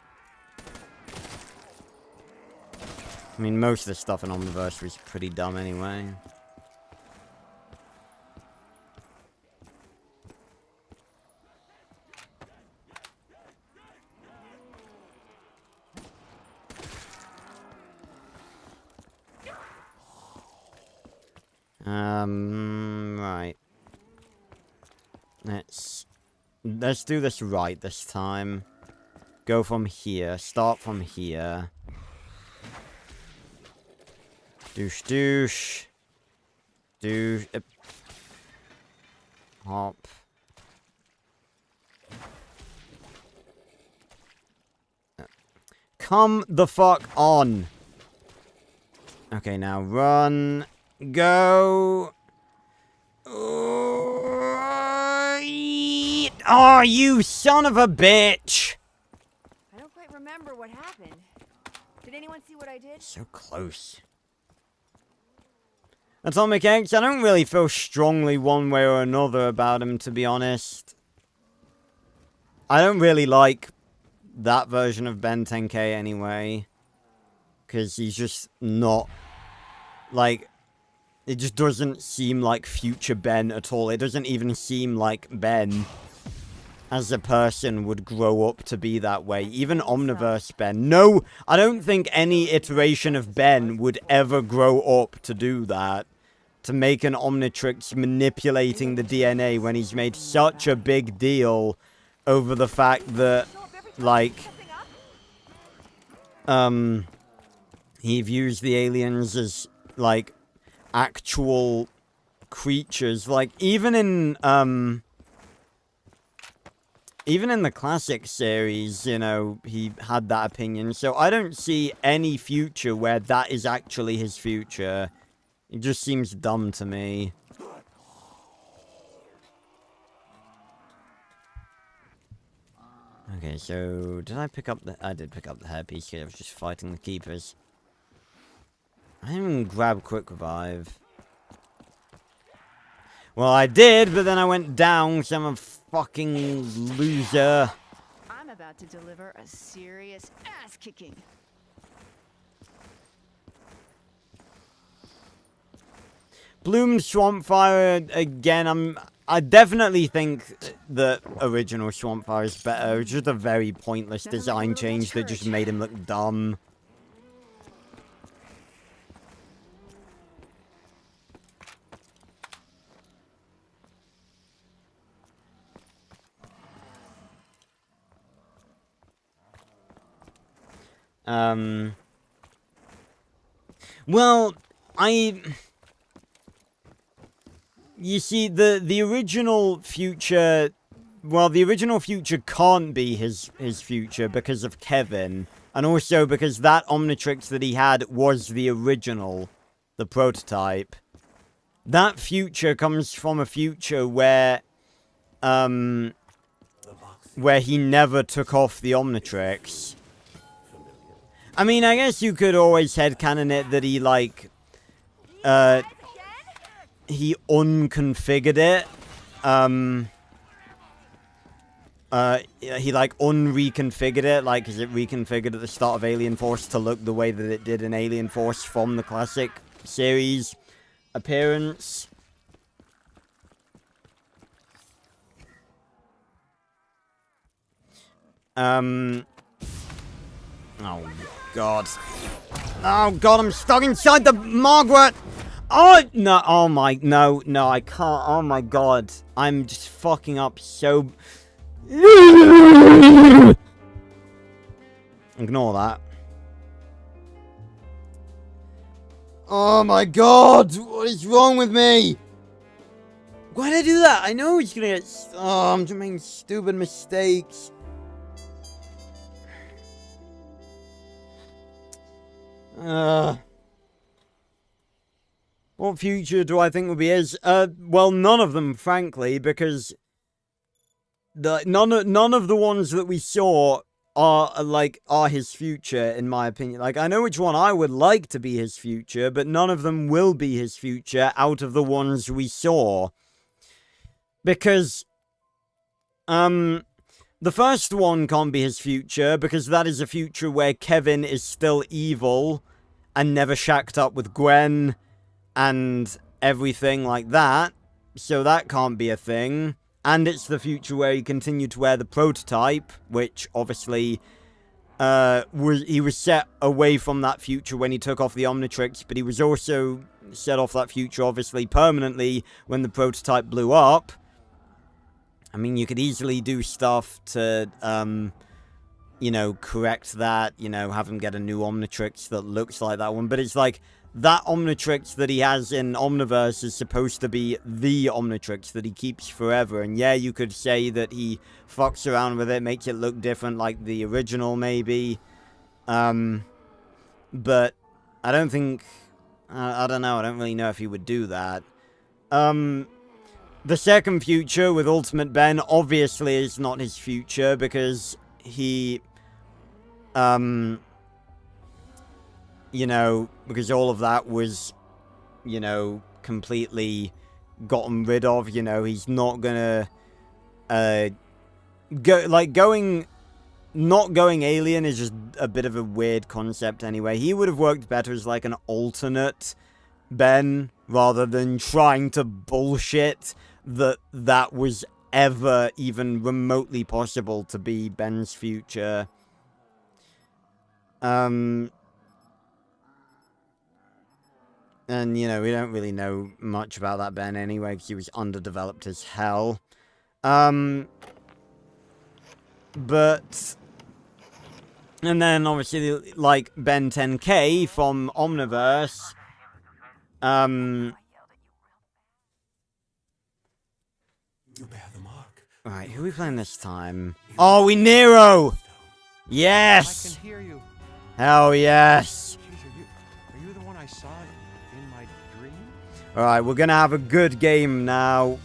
Speaker 1: I mean, most of the stuff in Omniverse was pretty dumb anyway. Right. Let's do this right this time. Go from here. Start from here. Douche, douche. Douche. Hop. Come the fuck on. Okay, now run. Go. Oh, you son of a bitch!
Speaker 2: I don't quite remember what happened. Did anyone see what I did?
Speaker 1: So close. Atomic X, I don't really feel strongly one way or another about him, to be honest. I don't really like that version of Ben 10K anyway. Because he's just not... Like... It just doesn't seem like future Ben at all. It doesn't even seem like Ben as a person would grow up to be that way. Even Omniverse Ben. No, I don't think any iteration of Ben would ever grow up to do that. To make an Omnitrix manipulating the DNA when he's made such a big deal over the fact that, like, he views the aliens as, like, actual creatures. Like, even in the classic series, you know, he had that opinion. So I don't see any future where that is actually his future. It just seems dumb to me. Okay, so did I pick up the... I did pick up the hairpiece because I was just fighting the keepers. I didn't even grab Quick Revive. Well, I did, but then I went down, so I'm a fucking loser.
Speaker 2: I'm about to deliver a serious ass-kicking.
Speaker 1: Bloom Swampfire, again, I definitely think the original Swampfire is better. It's just a very pointless design change that just made him look dumb. Well, you see, the original future... Well, the original future can't be his future because of Kevin. And also because that Omnitrix that he had was the original. The prototype. That future comes from a future where he never took off the Omnitrix. I mean, I guess you could always headcanon it that he, like, he unconfigured it. He, like, unreconfigured it, like, because it reconfigured at the start of Alien Force to look the way that it did in Alien Force from the classic series appearance. Oh, God. Oh, God, I'm stuck inside the Margaret! Oh, no, oh, my, no, I can't, oh, my God. I'm just fucking up so... Ignore that. Oh, my God! What is wrong with me? Why did I do that? I know he's gonna get... Oh, I'm just making stupid mistakes. What future do I think would be his? Well, none of them, frankly, because none of the ones that we saw are his future, in my opinion. Like, I know which one I would like to be his future, but none of them will be his future out of the ones we saw. Because, the first one can't be his future, because that is a future where Kevin is still evil and never shacked up with Gwen and everything like that. So that can't be a thing. And it's the future where he continued to wear the prototype, which obviously he was set away from that future when he took off the Omnitrix, but he was also set off that future, obviously, permanently when the prototype blew up. I mean, you could easily do stuff to, you know, correct that, you know, have him get a new Omnitrix that looks like that one, but it's like, that Omnitrix that he has in Omniverse is supposed to be the Omnitrix that he keeps forever, and yeah, you could say that he fucks around with it, makes it look different like the original, maybe, but I don't think, I don't know, I don't really know if he would do that. The second future with Ultimate Ben obviously is not his future because he, you know, because all of that was, you know, completely gotten rid of, you know, he's not gonna, not going alien is just a bit of a weird concept anyway. He would have worked better as, like, an alternate Ben, rather than trying to bullshit that was ever even remotely possible to be Ben's future. And, you know, we don't really know much about that Ben anyway, because he was underdeveloped as hell. But... And then, obviously, like, Ben 10K from Omniverse.
Speaker 6: You bear the mark.
Speaker 1: Right, who are we playing this time? Oh, we Nero! Yes!
Speaker 7: I can hear you.
Speaker 1: Hell yes!
Speaker 7: Jeez, are you the one I saw in my dream?
Speaker 1: Alright, we're gonna have a good game now.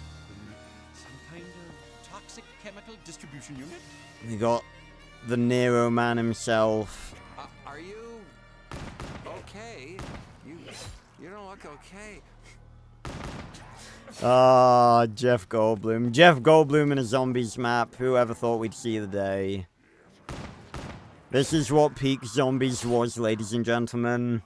Speaker 7: Some kind of toxic chemical distribution unit?
Speaker 1: We got the Nero man himself.
Speaker 4: Are you okay? You don't look okay.
Speaker 1: Ah, Jeff Goldblum. Jeff Goldblum in a zombies map. Whoever thought we'd see the day. This is what peak zombies was, ladies and gentlemen.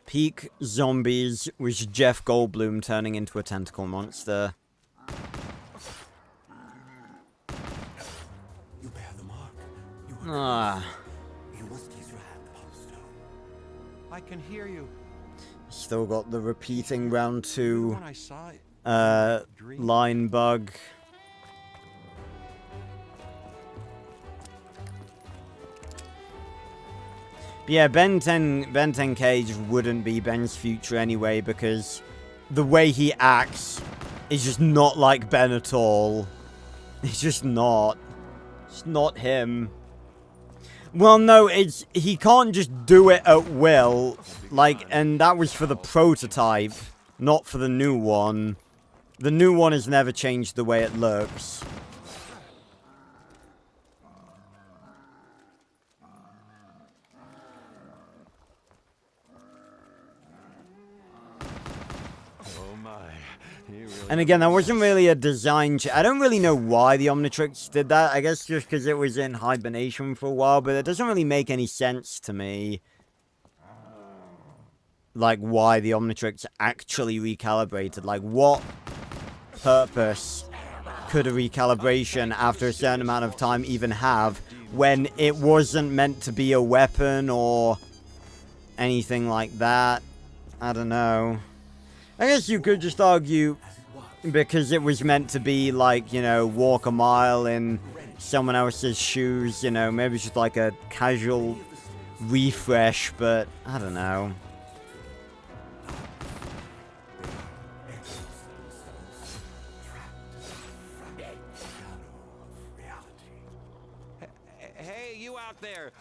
Speaker 1: Peak zombies was Jeff Goldblum turning into a tentacle monster.
Speaker 6: You bear the mark.
Speaker 5: You must use your hand upon the stone.
Speaker 7: I can hear you.
Speaker 1: Still got the repeating round
Speaker 7: The
Speaker 1: 2
Speaker 7: one I saw in my dream.
Speaker 1: line bug. Yeah, Ben 10 Cage wouldn't be Ben's future anyway, because the way he acts is just not like Ben at all. It's just not. It's not him. Well, no, he can't just do it at will. Like, and that was for the prototype, not for the new one. The new one has never changed the way it looks. And again, that wasn't really a design I don't really know why the Omnitrix did that. I guess just because it was in hibernation for a while, but it doesn't really make any sense to me. Like, why the Omnitrix actually recalibrated. Like, what purpose could a recalibration after a certain amount of time even have when it wasn't meant to be a weapon or anything like that? I don't know. I guess you could just argue because it was meant to be like, you know, walk a mile in someone else's shoes, you know, maybe just like a casual refresh, but I don't know.
Speaker 7: Hey, you out there!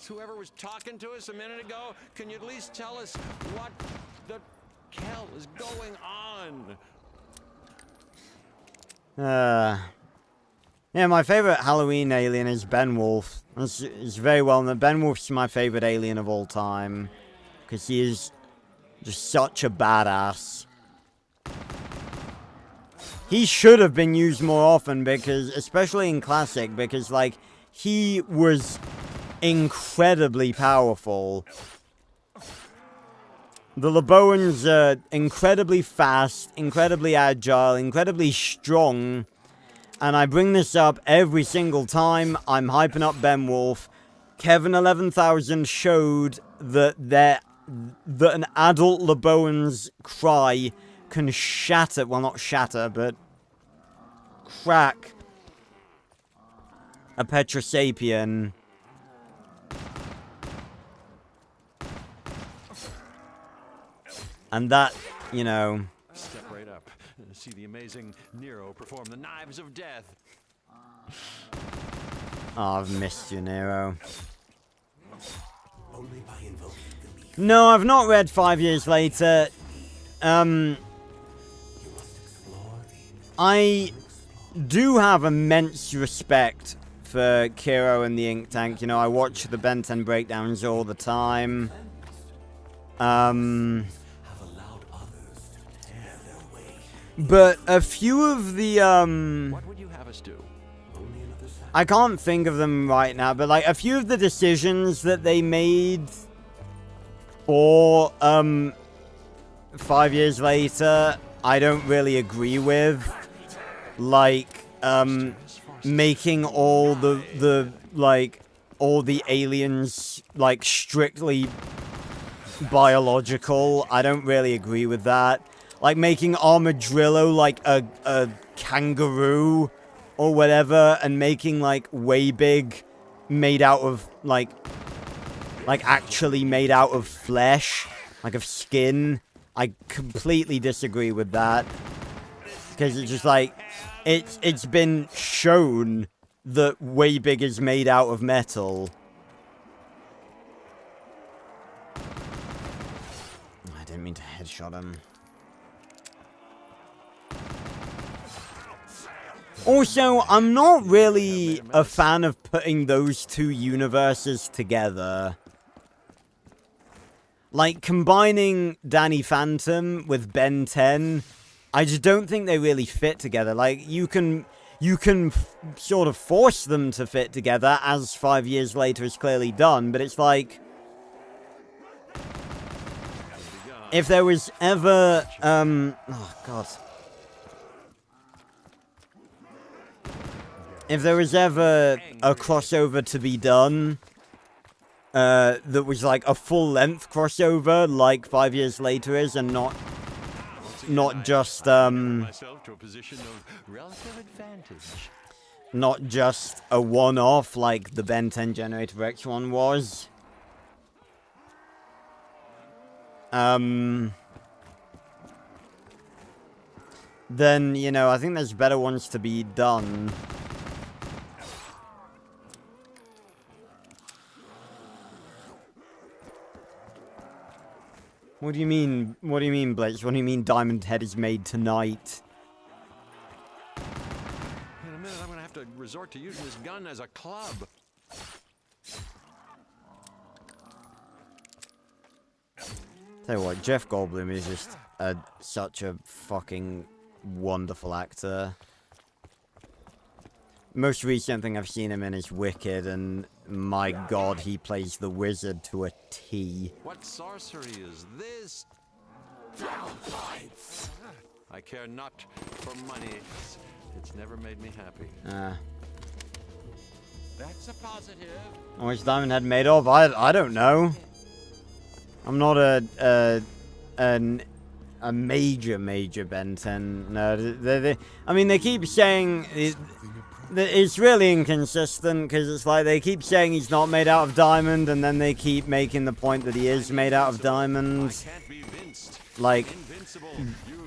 Speaker 7: Whoever was talking to us a minute ago, can you at least tell us what the hell is going on?
Speaker 1: Yeah, my favorite Halloween alien is Ben Wolf. It's very well known. Ben Wolf's my favorite alien of all time. Because he is just such a badass. He should have been used more often because, especially in Classic, because, like, he was incredibly powerful. The Laboans are incredibly fast, incredibly agile, incredibly strong. And I bring this up every single time I'm hyping up Ben Wolf. Kevin 11,000 showed that an adult Laboan's cry can shatter, well, not shatter, but crack a Petrosapien. And that, you know...
Speaker 7: Step right up and see the amazing Nero perform the knives of death.
Speaker 1: Oh, I've missed you, Nero. No, I've not read 5 Years Later. I do have immense respect for Kiro and the Ink Tank. You know, I watch the Ben 10 breakdowns all the time. But a few of the,
Speaker 7: What would you have us do?
Speaker 1: I can't think of them right now, but, like, a few of the decisions that they made for, 5 Years Later, I don't really agree with. Like, making all all the aliens, like, strictly biological. I don't really agree with that. Like, making Armadillo, like, a kangaroo or whatever, and making, like, way big made out of, like, actually made out of flesh, like, of skin. I completely disagree with that. Because it's just, like, it's been shown that way big is made out of metal. I didn't mean to headshot him. Also, I'm not really a fan of putting those two universes together. Like, combining Danny Phantom with Ben 10, I just don't think they really fit together. Like, you can sort of force them to fit together, as 5 Years Later is clearly done, but it's like... If there was ever, oh, God. If there was ever a crossover to be done, that was like a full-length crossover, like 5 Years Later is, and not just, not just a one-off like the Ben 10 Generator X one was. then, you know, I think there's better ones to be done. What do you mean? What do you mean, Blitz? What do you mean Diamond Head is made tonight?
Speaker 7: In a minute, I'm gonna have to resort to using this gun as a club.
Speaker 1: Tell you what, Jeff Goldblum is just such a fucking wonderful actor. Most recent thing I've seen him in is Wicked, and my god, he plays the wizard to a T.
Speaker 7: What sorcery is this? I care not for money. It's never made me happy. That's a positive.
Speaker 1: What's Diamond Head made of? I don't know. I'm not a major Ben 10 nerd. I mean, they keep saying it's really inconsistent, because it's like they keep saying he's not made out of diamond, and then they keep making the point that he is made out of diamond. Like,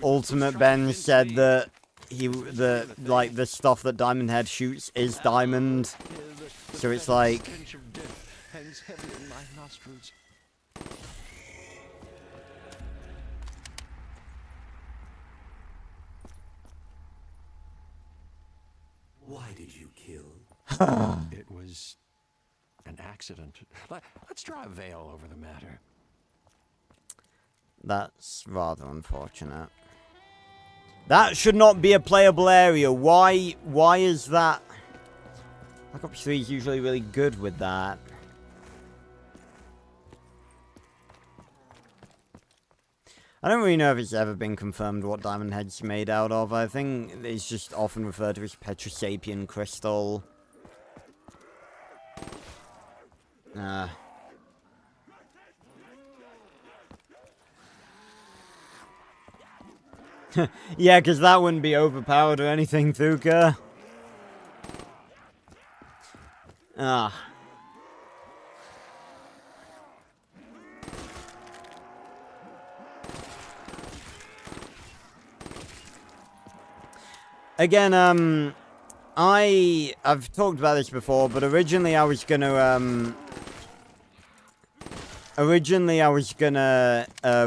Speaker 1: Ultimate Ben said that the stuff that Diamond Head shoots is diamond. So it's like,
Speaker 7: Hangs heavy in my nostrils.
Speaker 5: Why did you kill?
Speaker 7: It was an accident. Let's draw a veil over the matter.
Speaker 1: that's rather unfortunate. That should not be a playable area. Why is that? Black Ops 3 is usually really good with that. I don't really know if it's ever been confirmed what Diamond Head's made out of. I think it's just often referred to as Petrosapian crystal. Yeah, because that wouldn't be overpowered or anything, Thuka. Again, I've talked about this before, but originally I was gonna,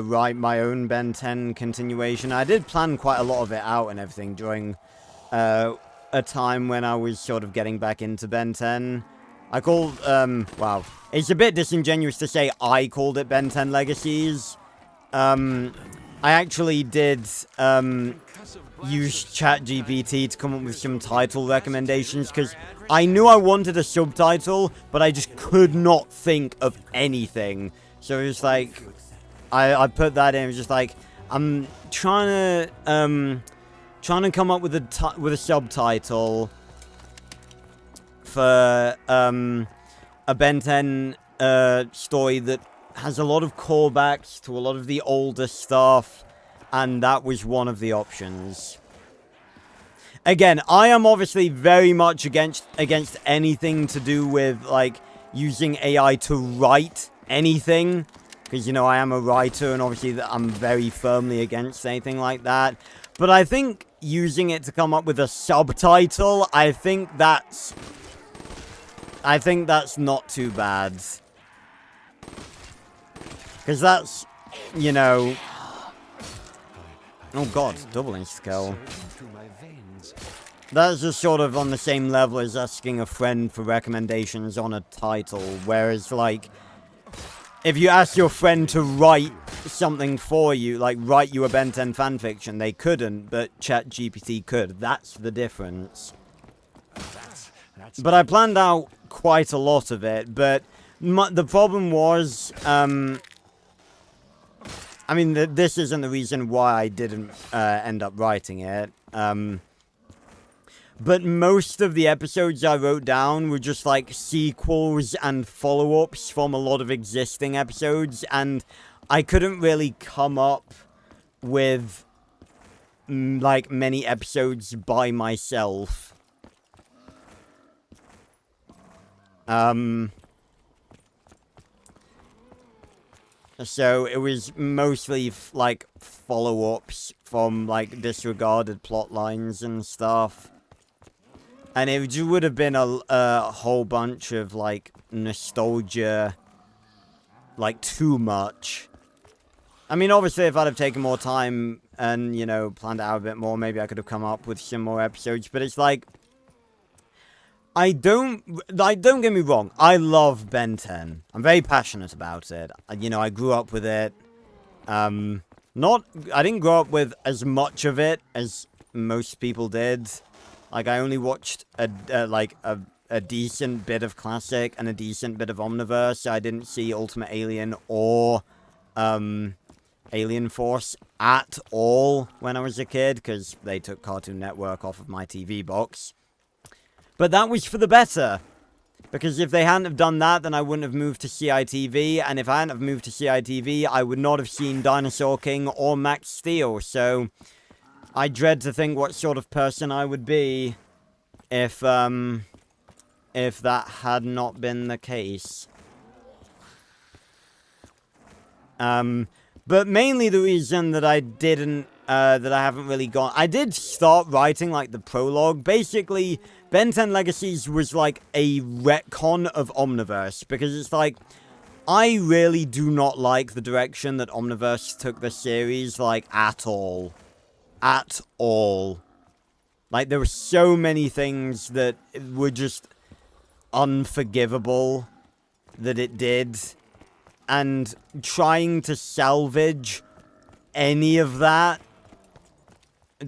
Speaker 1: write my own Ben 10 continuation. I did plan quite a lot of it out and everything during, a time when I was sort of getting back into Ben 10. I called, wow. It's a bit disingenuous to say I called it Ben 10 Legacies. I actually did, use ChatGPT to come up with some title recommendations, because I knew I wanted a subtitle, but I just could not think of anything. So it was like, I put that in. It was just like, I'm trying to come up with a subtitle for a Ben 10 story that has a lot of callbacks to a lot of the older stuff, and that was one of the options. Again, I am obviously very much against anything to do with, like, using AI to write anything, because, you know, I am a writer, and obviously I'm very firmly against anything like that. But I think using it to come up with a subtitle, I think that's not too bad. Because that's, you know... Oh god, doubling skill. That's just sort of on the same level as asking a friend for recommendations on a title. Whereas, like, if you ask your friend to write something for you, like write you a Ben 10 fanfiction, they couldn't, but ChatGPT could. That's the difference. But I planned out quite a lot of it, but the problem was, I mean, this isn't the reason why I didn't end up writing it. But most of the episodes I wrote down were just like sequels and follow-ups from a lot of existing episodes, and I couldn't really come up with like many episodes by myself. So it was mostly like follow-ups from like disregarded plot lines and stuff. And it just would have been a whole bunch of like nostalgia, like too much. I mean, obviously, if I'd have taken more time and, you know, planned it out a bit more, maybe I could have come up with some more episodes. But it's like, don't get me wrong. I love Ben 10. I'm very passionate about it. You know, I grew up with it. I didn't grow up with as much of it as most people did. Like, I only watched a decent bit of Classic and a decent bit of Omniverse. I didn't see Ultimate Alien or, Alien Force at all when I was a kid, because they took Cartoon Network off of my TV box. But that was for the better, because if they hadn't have done that, then I wouldn't have moved to CITV, and if I hadn't have moved to CITV, I would not have seen Dinosaur King or Max Steel, so I dread to think what sort of person I would be if that had not been the case. But mainly the reason that I didn't, that I haven't really gone... I did start writing, like, the prologue. Basically, Ben 10 Legacies was, like, a retcon of Omniverse. Because it's like, I really do not like the direction that Omniverse took the series, like, at all. At all. Like, there were so many things that were just unforgivable that it did. And trying to salvage any of that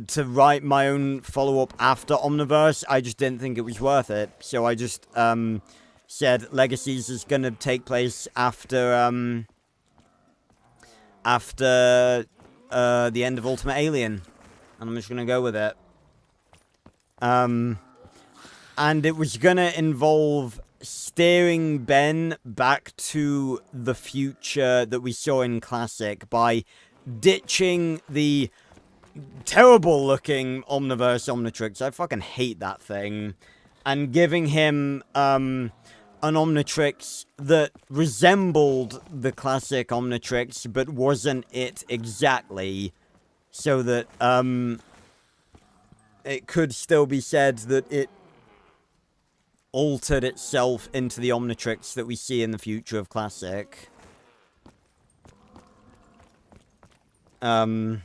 Speaker 1: to write my own follow-up after Omniverse, I just didn't think it was worth it. So I just said Legacies is going to take place after the end of Ultimate Alien. And I'm just going to go with it. And it was going to involve steering Ben back to the future that we saw in Classic by ditching the terrible-looking Omniverse Omnitrix. I fucking hate that thing. And giving him an Omnitrix that resembled the classic Omnitrix, but wasn't it exactly. So that it could still be said that it altered itself into the Omnitrix that we see in the future of Classic. But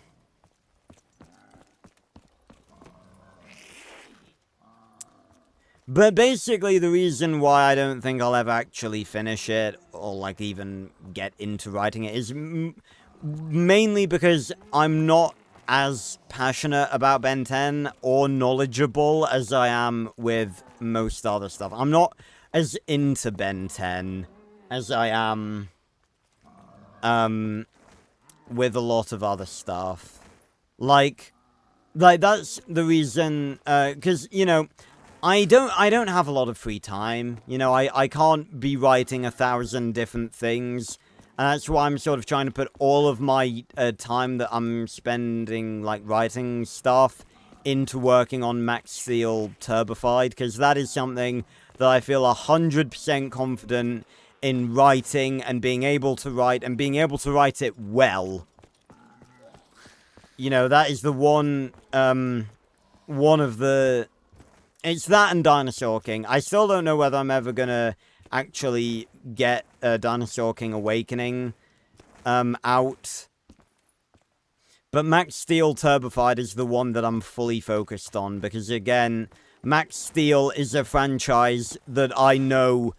Speaker 1: basically the reason why I don't think I'll ever actually finish it, or like even get into writing it, is mainly because I'm not as passionate about Ben 10 or knowledgeable as I am with most other stuff. I'm not as into Ben 10 as I am with a lot of other stuff. Like that's the reason, because, you know, I don't have a lot of free time. You know, I can't be writing 1,000 different things. And that's why I'm sort of trying to put all of my time that I'm spending, like, writing stuff into working on Max Steel Turbified, because that is something that I feel 100% confident in writing and being able to write, and being able to write it well. You know, that is the one of the... It's that and Dinosaur King. I still don't know whether I'm ever gonna actually get Dinosaur King Awakening out. But Max Steel Turbified is the one that I'm fully focused on, because again, Max Steel is a franchise that I know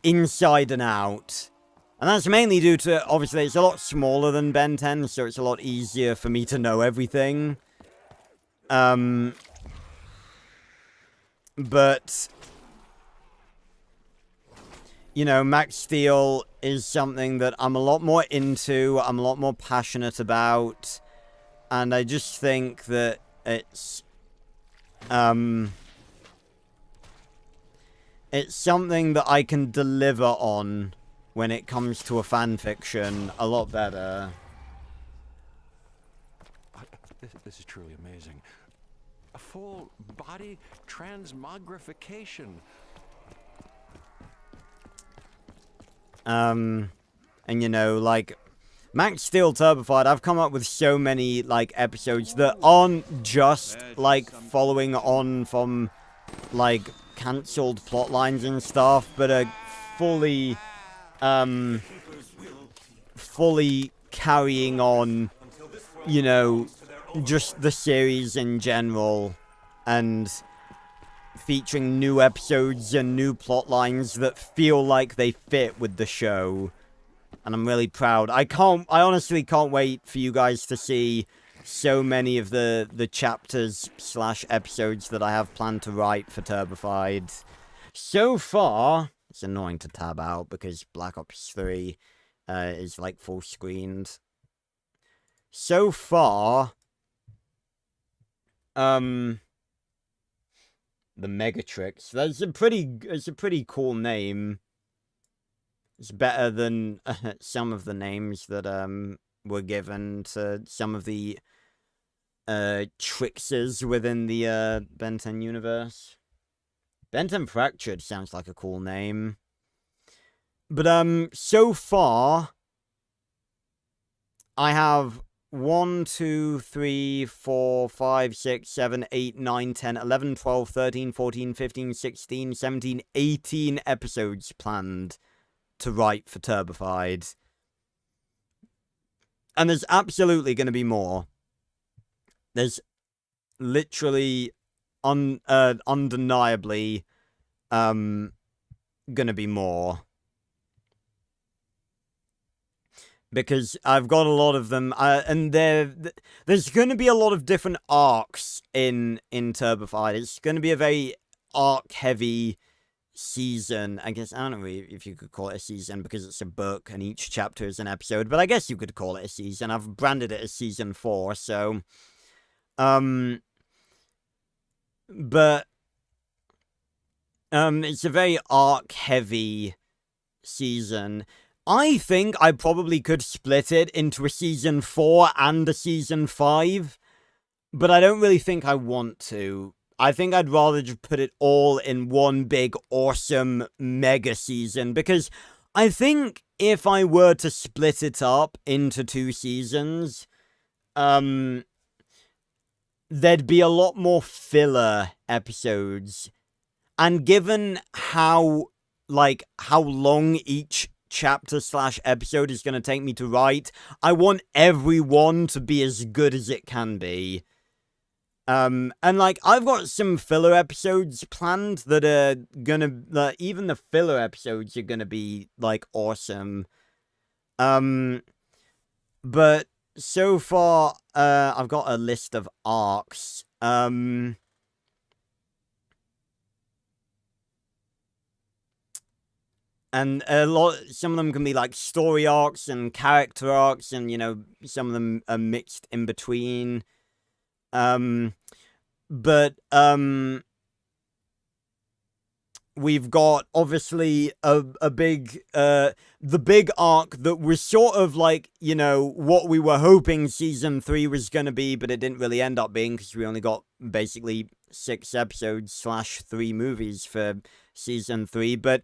Speaker 1: inside and out. And that's mainly due to, obviously, it's a lot smaller than Ben 10, so it's a lot easier for me to know everything. But, you know, Max Steel is something that I'm a lot more into, I'm a lot more passionate about, and I just think that it's something that I can deliver on when it comes to a fanfiction a lot better.
Speaker 7: This is truly amazing. A full body transmogrification.
Speaker 1: And you know, like, Max Steel Turbified, I've come up with so many, like, episodes that aren't just, like, following on from, like, cancelled plot lines and stuff, but are fully, fully carrying on, you know, just the series in general, and featuring new episodes and new plot lines that feel like they fit with the show. And I'm really proud. I honestly can't wait for you guys to see so many of the chapters / episodes that I have planned to write for Turbified. So far, it's annoying to tab out because Black Ops 3 is like full screened. So far, the Megatrix. It's a pretty cool name. It's better than some of the names that were given to some of the Trixers within the Ben 10 universe. Ben 10 Fractured sounds like a cool name. But so far I have 1, 2, 3, 4, 5, 6, 7, 8, 9, 10, 11, 12, 13, 14, 15, 16, 17, 18 episodes planned to write for Turbified. And there's absolutely going to be more. There's literally undeniably going to be more. Because I've got a lot of them, and there's going to be a lot of different arcs in Turbified. It's going to be a very arc-heavy season. I guess, I don't know if you could call it a season because it's a book and each chapter is an episode, but I guess you could call it a season. I've branded it as season 4, so but it's a very arc heavy season. I think I probably could split it into a season 4 and a season 5, but I don't really think I want to. I think I'd rather just put it all in one big, awesome, mega season. Because I think if I were to split it up into 2 seasons, there'd be a lot more filler episodes. And given how long each chapter / episode is going to take me to write, I want every one to be as good as it can be. And, like, I've got some filler episodes planned that are gonna, even the filler episodes are gonna be, like, awesome. But so far, I've got a list of arcs. And some of them can be, like, story arcs and character arcs, and, you know, some of them are mixed in between. But we've got obviously a big the big arc that was sort of like, you know, what we were hoping season 3 was going to be, but it didn't really end up being because we only got basically 6 episodes / 3 movies for season 3. But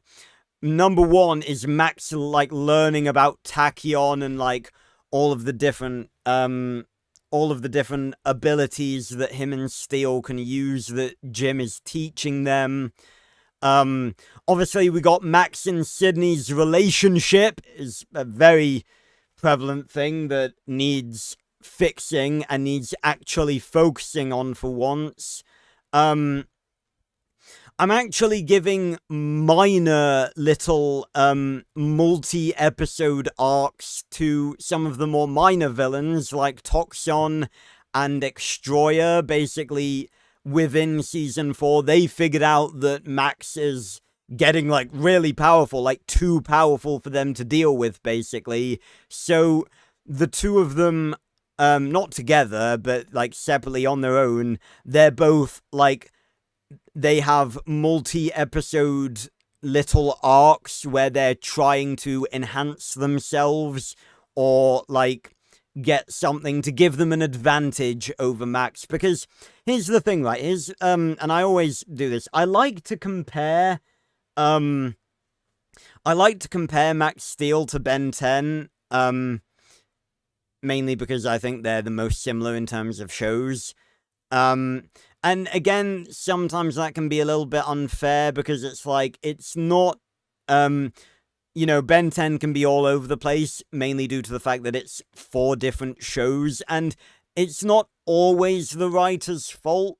Speaker 1: number 1 is Max, like, learning about Tachyon and, like, all of the different abilities that him and Steel can use that Jim is teaching them. Obviously we got Max and Sydney's relationship is a very prevalent thing that needs fixing and needs actually focusing on for once. I'm actually giving minor little multi-episode arcs to some of the more minor villains like Toxon and Extroyer. Basically, within season 4, they figured out that Max is getting, like, really powerful, like too powerful for them to deal with, basically. So the two of them, not together, but, like, separately on their own, they're both, like, they have multi-episode little arcs where they're trying to enhance themselves or, like, get something to give them an advantage over Max. Because here's the thing, right? And I always do this. I like to compare Max Steel to Ben 10. mainly because I think they're the most similar in terms of shows. And again, sometimes that can be a little bit unfair because it's like, it's not, you know, Ben 10 can be all over the place, mainly due to the fact that it's 4 different shows, and it's not always the writer's fault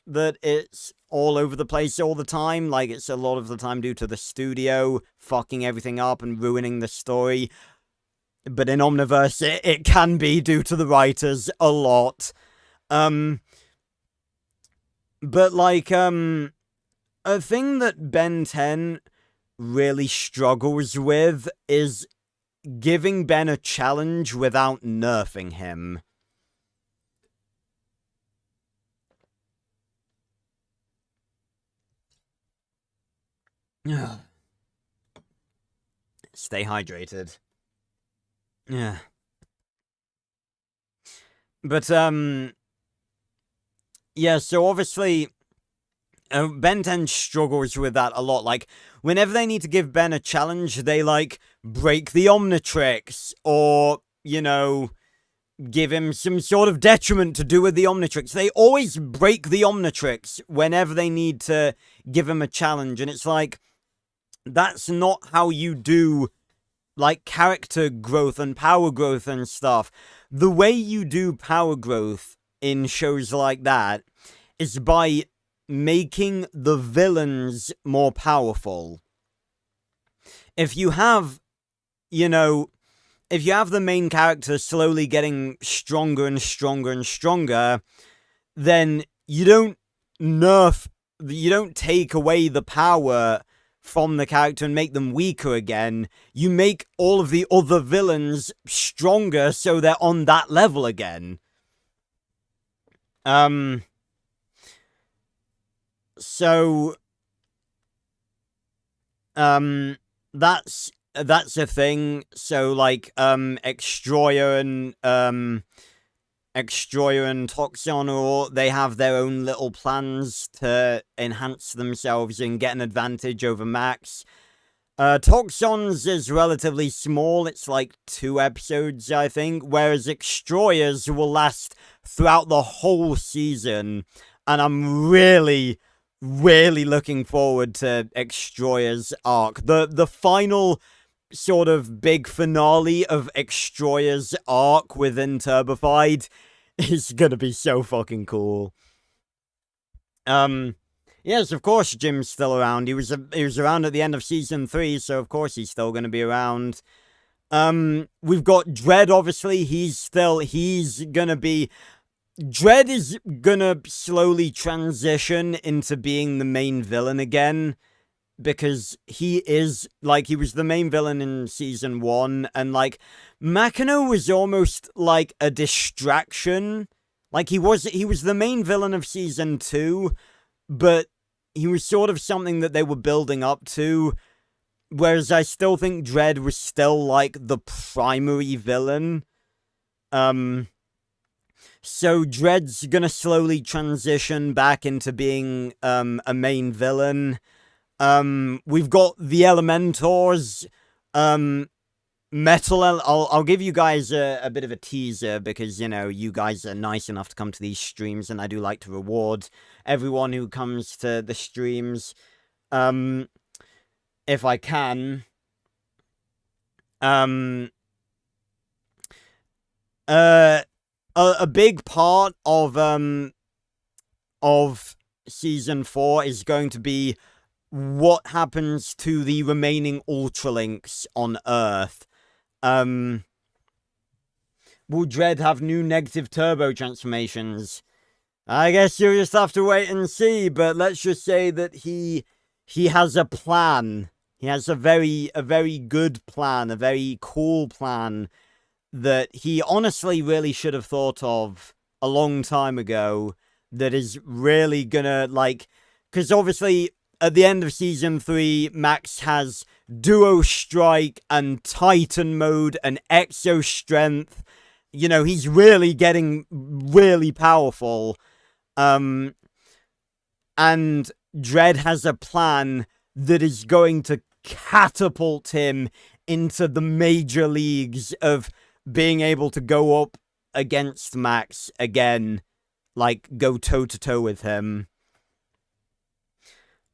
Speaker 1: that it's all over the place all the time. Like, it's a lot of the time due to the studio fucking everything up and ruining the story. But in Omniverse, it can be due to the writers a lot. But, like, a thing that Ben 10 really struggles with is giving Ben a challenge without nerfing him. Stay hydrated. Yeah. But, yeah, so obviously, Ben 10 struggles with that a lot. Like, whenever they need to give Ben a challenge, they, like, break the Omnitrix, or, you know, give him some sort of detriment to do with the Omnitrix. They always break the Omnitrix whenever they need to give him a challenge, and it's like, that's not how you do, like, character growth and power growth and stuff. The way you do power growth in shows like that is by making the villains more powerful. If you have, you know, if you have the main character slowly getting stronger and stronger and stronger, then you don't take away the power from the character and make them weaker again. You make all of the other villains stronger so they're on that level again. So, that's a thing. So, like, Extroyer and Toxon, they have their own little plans to enhance themselves and get an advantage over Max. Toxon's is relatively small, it's like 2 episodes, I think, whereas Extroyer's will last throughout the whole season, and I'm really looking forward to Extroyer's arc. The final sort of big finale of Extroyer's arc within Turbified is gonna be so fucking cool. Yes, of course Jim's still around. He was around at the end of season 3, so of course he's still gonna be around. We've got Dread, obviously. Dread is gonna slowly transition into being the main villain again, because he was the main villain in season 1, and, like, Makino was almost like a distraction. Like, he was the main villain of season 2, but he was sort of something that they were building up to, whereas I still think Dread was still, like, the primary villain. So Dread's gonna slowly transition back into being, a main villain. We've got the Elementors, I'll give you guys a bit of a teaser, because, you know, you guys are nice enough to come to these streams, and I do like to reward everyone who comes to the streams, if I can. A big part of season 4 is going to be what happens to the remaining Ultralinks on Earth. Will Dread have new negative turbo transformations? I guess you'll just have to wait and see, but let's just say that he has a plan. He has a very good plan, a very cool plan that he honestly really should have thought of a long time ago, that is really gonna, like, because obviously at the end of season 3, Max has Duo Strike and Titan Mode and Exo Strength. You know, he's really getting really powerful. And Dread has a plan that is going to catapult him into the major leagues of being able to go up against Max again, like go toe to toe with him.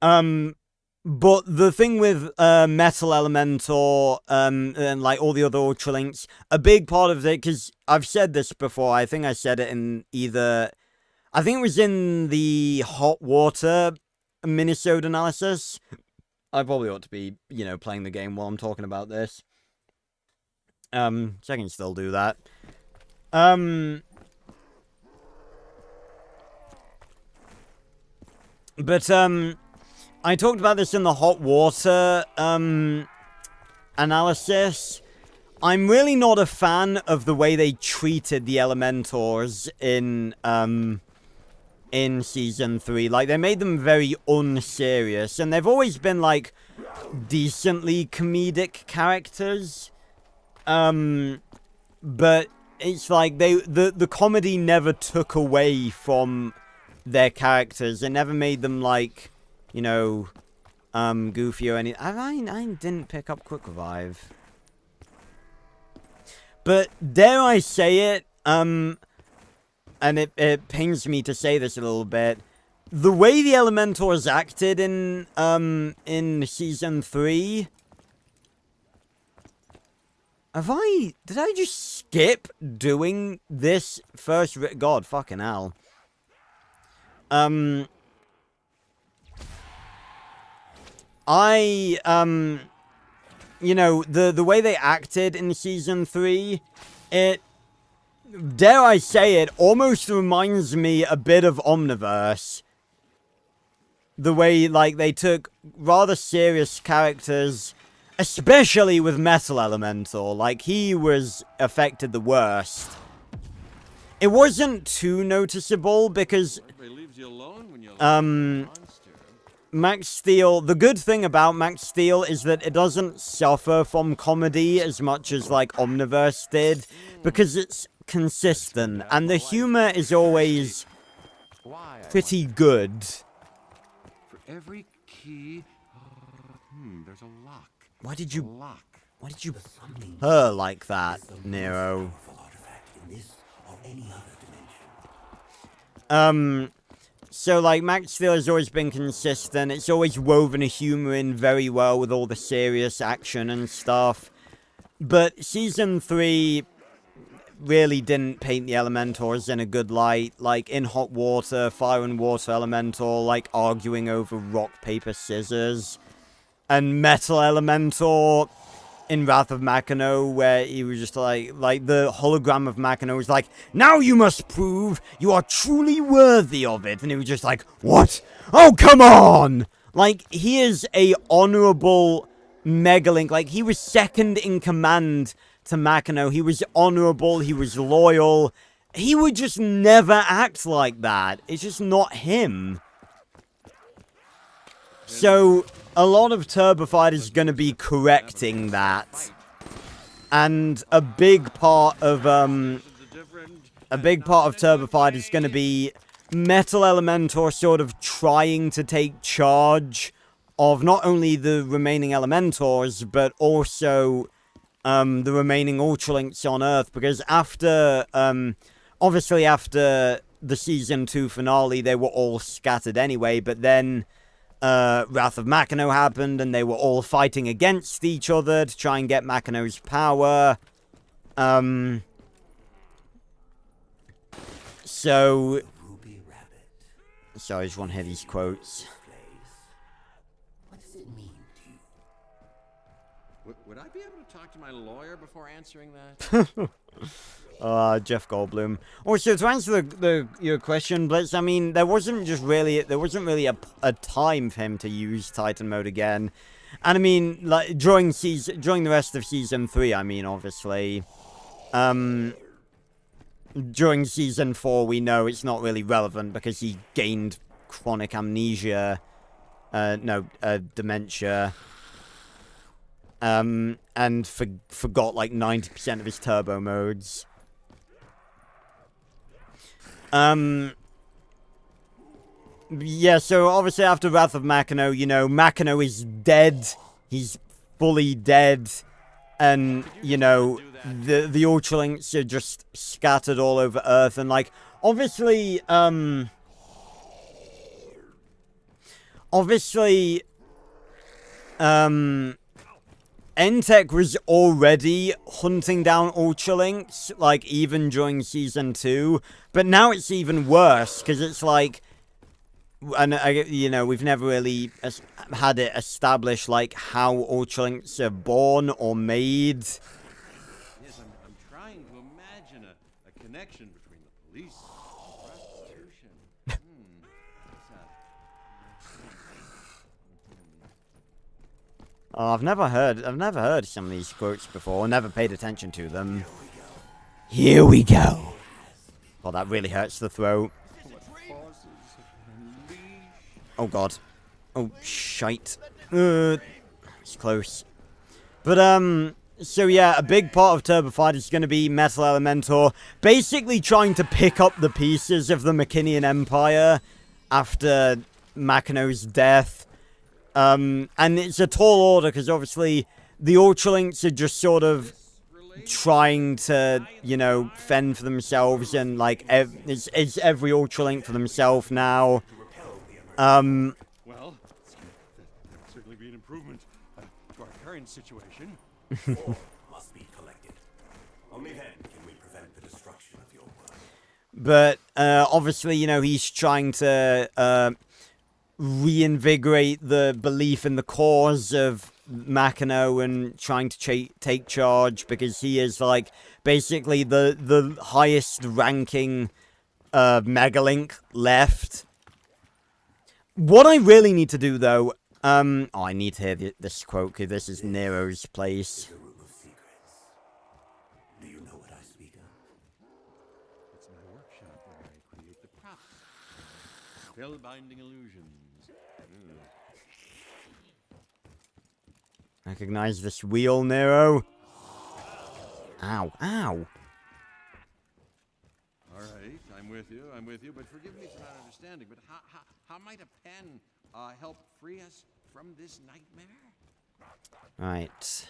Speaker 1: But the thing with Metal Elementor and like all the other Ultralinks, a big part of it, because I've said this before, I think I said it in either, I think it was in the Hot Water minisode analysis. I probably ought to be, you know, playing the game while I'm talking about this. So I can still do that. But, I talked about this in the Hot Water, analysis. I'm really not a fan of the way they treated the Elementors in Season 3. Like, they made them very unserious, and they've always been, like, decently comedic characters. But it's like the comedy never took away from their characters. It never made them, like, you know, goofy or anything. I didn't pick up Quick Revive. But dare I say it, and it pains me to say this a little bit, the way the Elementors acted in Season 3... Did I just skip doing this first... God, fucking hell. You know, the way they acted in Season 3, it, dare I say it, almost reminds me a bit of Omniverse. The way, like, they took rather serious characters, especially with Metal Elemental. Like, he was affected the worst. It wasn't too noticeable because, Max Steel, the good thing about Max Steel is that it doesn't suffer from comedy as much as, like, Omniverse did, because it's consistent, and the humor is always pretty good.
Speaker 7: For every key, there's a lock.
Speaker 1: Why did you purr like that, Nero? So, like, Max Steel has always been consistent. It's always woven a humor in very well with all the serious action and stuff. But Season 3 really didn't paint the Elementors in a good light. Like, in Hot Water, Fire and Water Elemental, like, arguing over rock, paper, scissors. And Metal Elementor in Wrath of Machino, where he was just like the hologram of Machino was like, now you must prove you are truly worthy of it. And he was just like, what? Oh, come on! Like, he is a honorable Megalink. Like, he was second in command to Machino. He was honorable. He was loyal. He would just never act like that. It's just not him. So a lot of Turbofied is going to be correcting that. And a big part of Turbofied is going to be Metal Elementor sort of trying to take charge of not only the remaining Elementors, but also the remaining Ultralinks on Earth. Because after, obviously after the Season 2 finale, they were all scattered anyway, but then Wrath of Machino happened, and they were all fighting against each other to try and get Machino's power. So I just want to hear these quotes.
Speaker 5: What does it mean to you?
Speaker 7: Would I be able to talk to my lawyer before answering that?
Speaker 1: Jeff Goldblum. Also, to answer your question, Blitz, I mean, there wasn't really a time for him to use Titan mode again. And I mean, like, during the rest of Season 3, I mean, obviously. During Season 4, we know it's not really relevant because he gained chronic amnesia. Dementia. And forgot, like, 90% of his turbo modes. Yeah, so obviously after Wrath of Machino, you know, Machino is dead. He's fully dead. and you know the Ultralinks are just scattered all over Earth, and like obviously Entech was already hunting down Ultralinks, like, even during Season 2. But now it's even worse, because it's like... And, you know, we've never really had it established, like, how Ultralinks are born or made.
Speaker 7: Yes, I'm trying to imagine a connection between the police and prostitution.
Speaker 1: Oh, I've never heard some of these quotes before, never paid attention to them. Here we go. Oh, that really hurts the throat. Oh god. Oh, shite. It's close. But, so yeah, a big part of Turbo Fight is going to be Metal Elementor basically trying to pick up the pieces of the Machinian Empire after Makino's death. And it's a tall order, because obviously the Ultralinks are just sort of trying to, you know, fend for themselves, and like, it's every Ultralink for themselves now.
Speaker 7: Well, that would certainly be an improvement to our current situation.
Speaker 6: Must be collected. Only then can we prevent the destruction of your world.
Speaker 1: But, obviously, you know, he's trying to, reinvigorate the belief in the cause of Makino and trying to take charge, because he is, like, basically the highest ranking, Megalink left. What I really need to do, though, oh, I need to hear this quote, because this is Nero's place.
Speaker 6: The room of secrets. Do you know what I speak of?
Speaker 7: It's my workshop where I create the props. Spellbinding illusions.
Speaker 1: Recognize this wheel, Nero? Ow, ow.
Speaker 7: All right, I'm with you, but forgive me for not understanding, but how might a pen help free us from this nightmare?
Speaker 1: Right.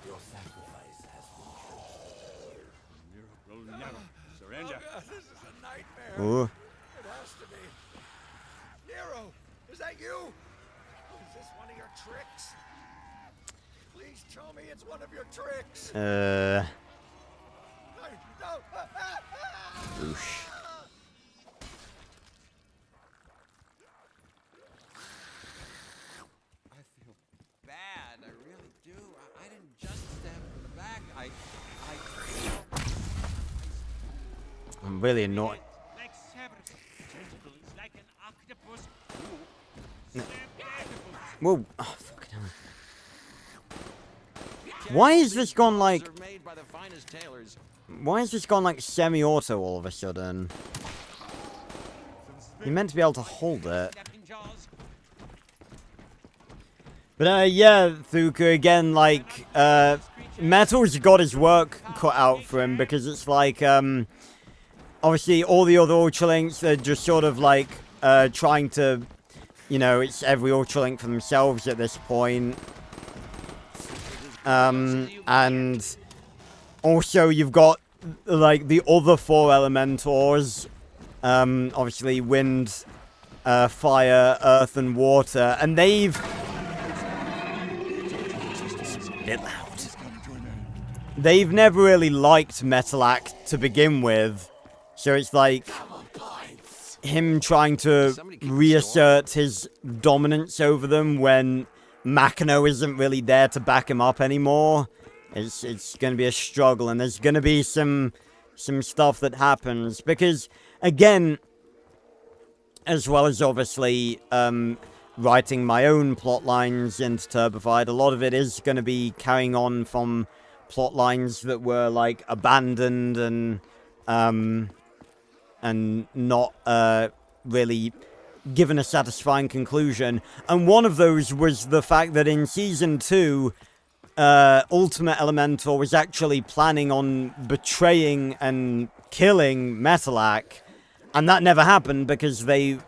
Speaker 6: Your sacrifice has been
Speaker 7: Nero will never surrender.
Speaker 8: This is a nightmare.
Speaker 1: Ooh.
Speaker 8: It has to be. Nero, is that you? Is this one of your tricks? Please tell me it's one of your tricks.
Speaker 1: Uh.
Speaker 8: No.
Speaker 1: Oosh.
Speaker 7: I feel bad. I really do. I didn't just stab in the back.
Speaker 1: I'm really annoyed.
Speaker 9: Like Cerberus, tentacles like an octopus.
Speaker 1: Whoa. Oh, fucking hell. Why is this gone like...
Speaker 7: Are made by the finest tailors.
Speaker 1: Why is this gone like semi-auto all of a sudden? You're meant to be able to hold it. But, yeah, Thuka, again, like, Metal's got his work cut out for him, because it's like, obviously all the other Ultralinks, they're just sort of like, trying to, you know, it's every Ultralink for themselves at this point. And also you've got, like, the other 4 Elementors, obviously Wind, Fire, Earth, and Water, and they've... a bit loud. They've never really liked Metalac to begin with, so it's like him trying to reassert his dominance over them when Makino isn't really there to back him up anymore. It's going to be a struggle, and there's going to be some stuff that happens, because, again, as well as obviously writing my own plot lines into Turbified, a lot of it is going to be carrying on from plot lines that were, like, abandoned and not really given a satisfying conclusion. And one of those was the fact that in Season 2, Ultimate Elementor was actually planning on betraying and killing Metalac, and that never happened because they,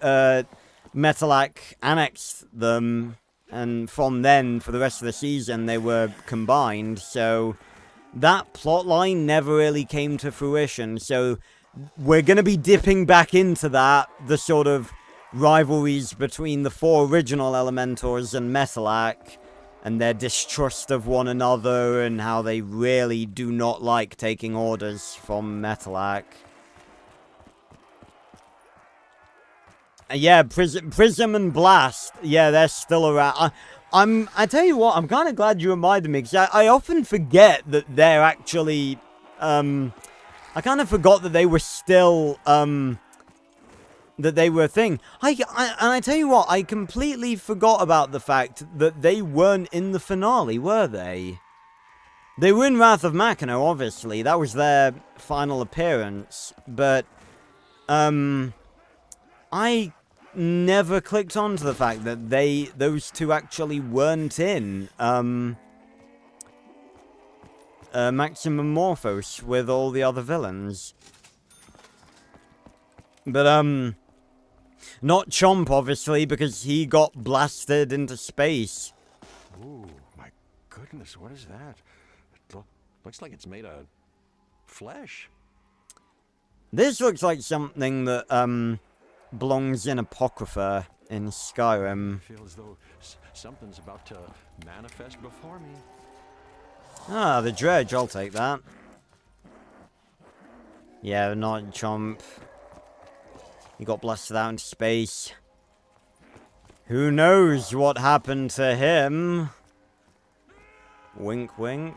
Speaker 1: Metalac annexed them, and from then, for the rest of the season, they were combined, so that plotline never really came to fruition, so we're going to be dipping back into that, the sort of rivalries between the 4 original Elementors and Metalak, and their distrust of one another, and how they really do not like taking orders from Metalak. Yeah, Prism and Blast, yeah, they're still around. I tell you what, I'm kind of glad you reminded me, because I often forget that they're actually, I kind of forgot that they were still, that they were a thing. And I tell you what, I completely forgot about the fact that they weren't in the finale, were they? They were in Wrath of Machina, obviously, that was their final appearance, but, I never clicked on to the fact that those two actually weren't in, Maximum Morphos with all the other villains. But, not Chomp, obviously, because he got blasted into space.
Speaker 7: Ooh, my goodness, what is that? It looks like it's made of flesh.
Speaker 1: This looks like something that, belongs in Apocrypha in Skyrim.
Speaker 7: I feel as though something's about to manifest before me.
Speaker 1: Ah, the Dredge, I'll take that. Yeah, not Chomp. He got blasted out into space. Who knows what happened to him? Wink, wink.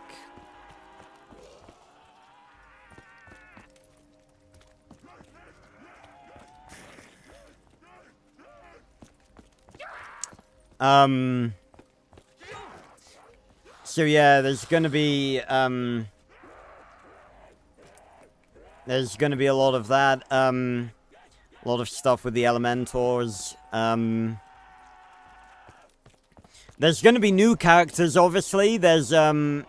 Speaker 1: So yeah, there's gonna be a lot of that, a lot of stuff with the Elementors, there's gonna be new characters, obviously. There's gonna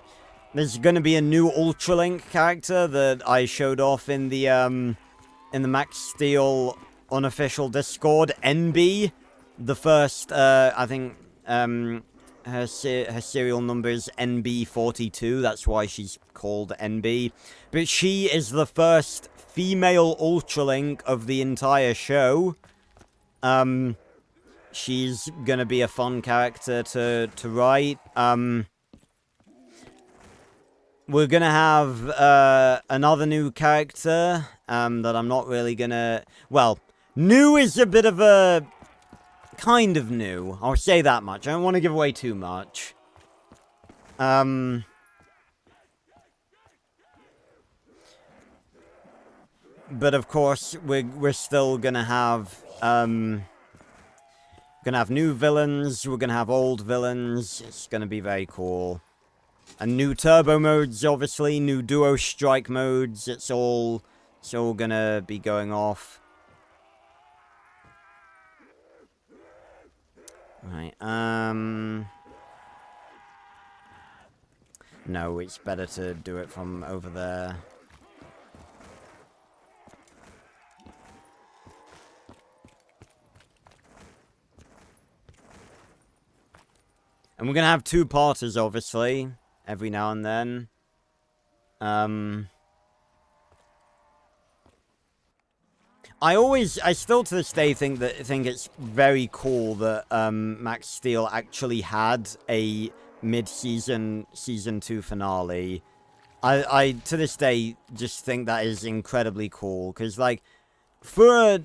Speaker 1: be a new Ultralink character that I showed off in the Max Steel unofficial Discord, NB. The first, I think, her serial number is NB42, that's why she's called NB. But she is the first female Ultralink of the entire show. She's gonna be a fun character to write. We're gonna have, another new character, that I'm not really gonna... Well, new is a bit of a... kind of new. I'll say that much. I don't want to give away too much. But of course, we're still gonna have new villains. We're gonna have old villains. It's gonna be very cool. And new turbo modes, obviously. New duo strike modes. It's all gonna be going off. Right, no, it's better to do it from over there. And we're gonna have 2-parters, obviously, every now and then. I still to this day think it's very cool that Max Steel actually had a mid-season Season 2 finale. I to this day just think that is incredibly cool, because like for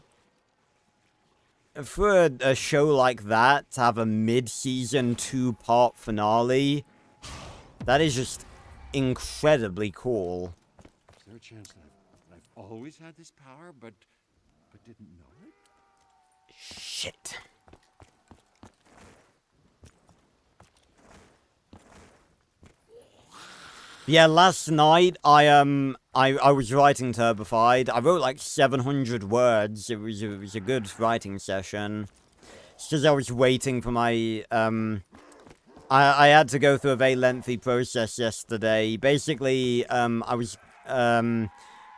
Speaker 1: a show like that to have a mid-season 2-part finale, that is just incredibly cool.
Speaker 7: Is there a chance that I've always had this power, but didn't know it?
Speaker 1: Shit. Yeah, last night I was writing Turbified. I wrote like 700 words. It was a good writing session. It's just I was waiting for my I had to go through a very lengthy process yesterday. Basically, I was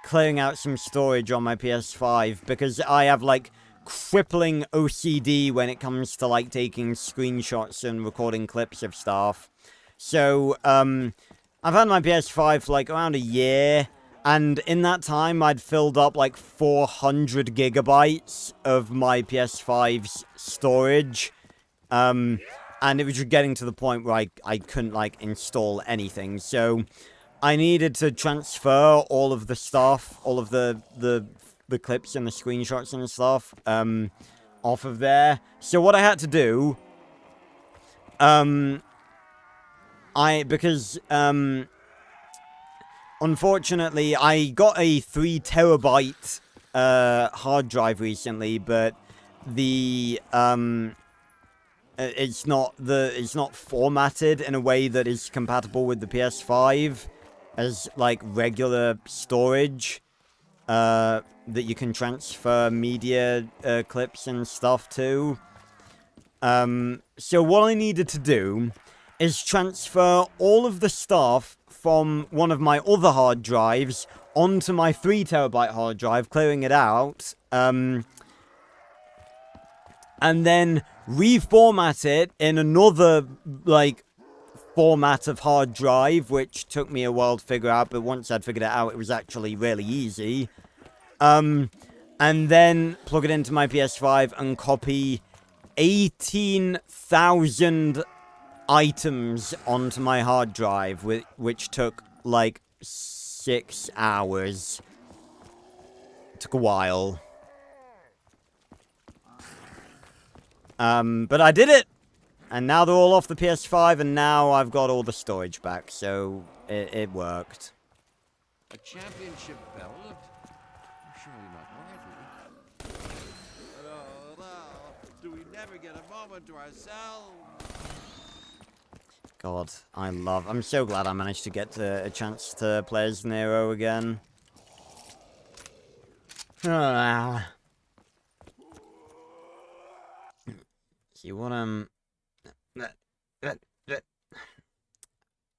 Speaker 1: clearing out some storage on my PS5 because I have like crippling OCD when it comes to, like, taking screenshots and recording clips of stuff. So, I've had my PS5 for, like, around a year, and in that time, I'd filled up, like, 400 gigabytes of my PS5's storage, and it was just getting to the point where I couldn't, like, install anything, so I needed to transfer all of the stuff, all of the clips and the screenshots and stuff, off of there. So what I had to do, because unfortunately, I got a 3 terabyte, hard drive recently, but the, it's not formatted in a way that is compatible with the PS5 as, like, regular storage, that you can transfer media, clips and stuff to. So what I needed to do is transfer all of the stuff from one of my other hard drives onto my 3 terabyte hard drive, clearing it out, and then reformat it in another, like, format of hard drive, which took me a while to figure out, but once I'd figured it out, it was actually really easy. And then plug it into my PS5 and copy 18,000 items onto my hard drive, which took, like, 6 hours. It took a while. But I did it! And now they're all off the PS5, and now I've got all the storage back, so it worked.
Speaker 7: A championship belt? I'm surely not worthy. No, do we never get a moment to ourselves?
Speaker 1: God, I'm so glad I managed to get a chance to play as Nero again. See what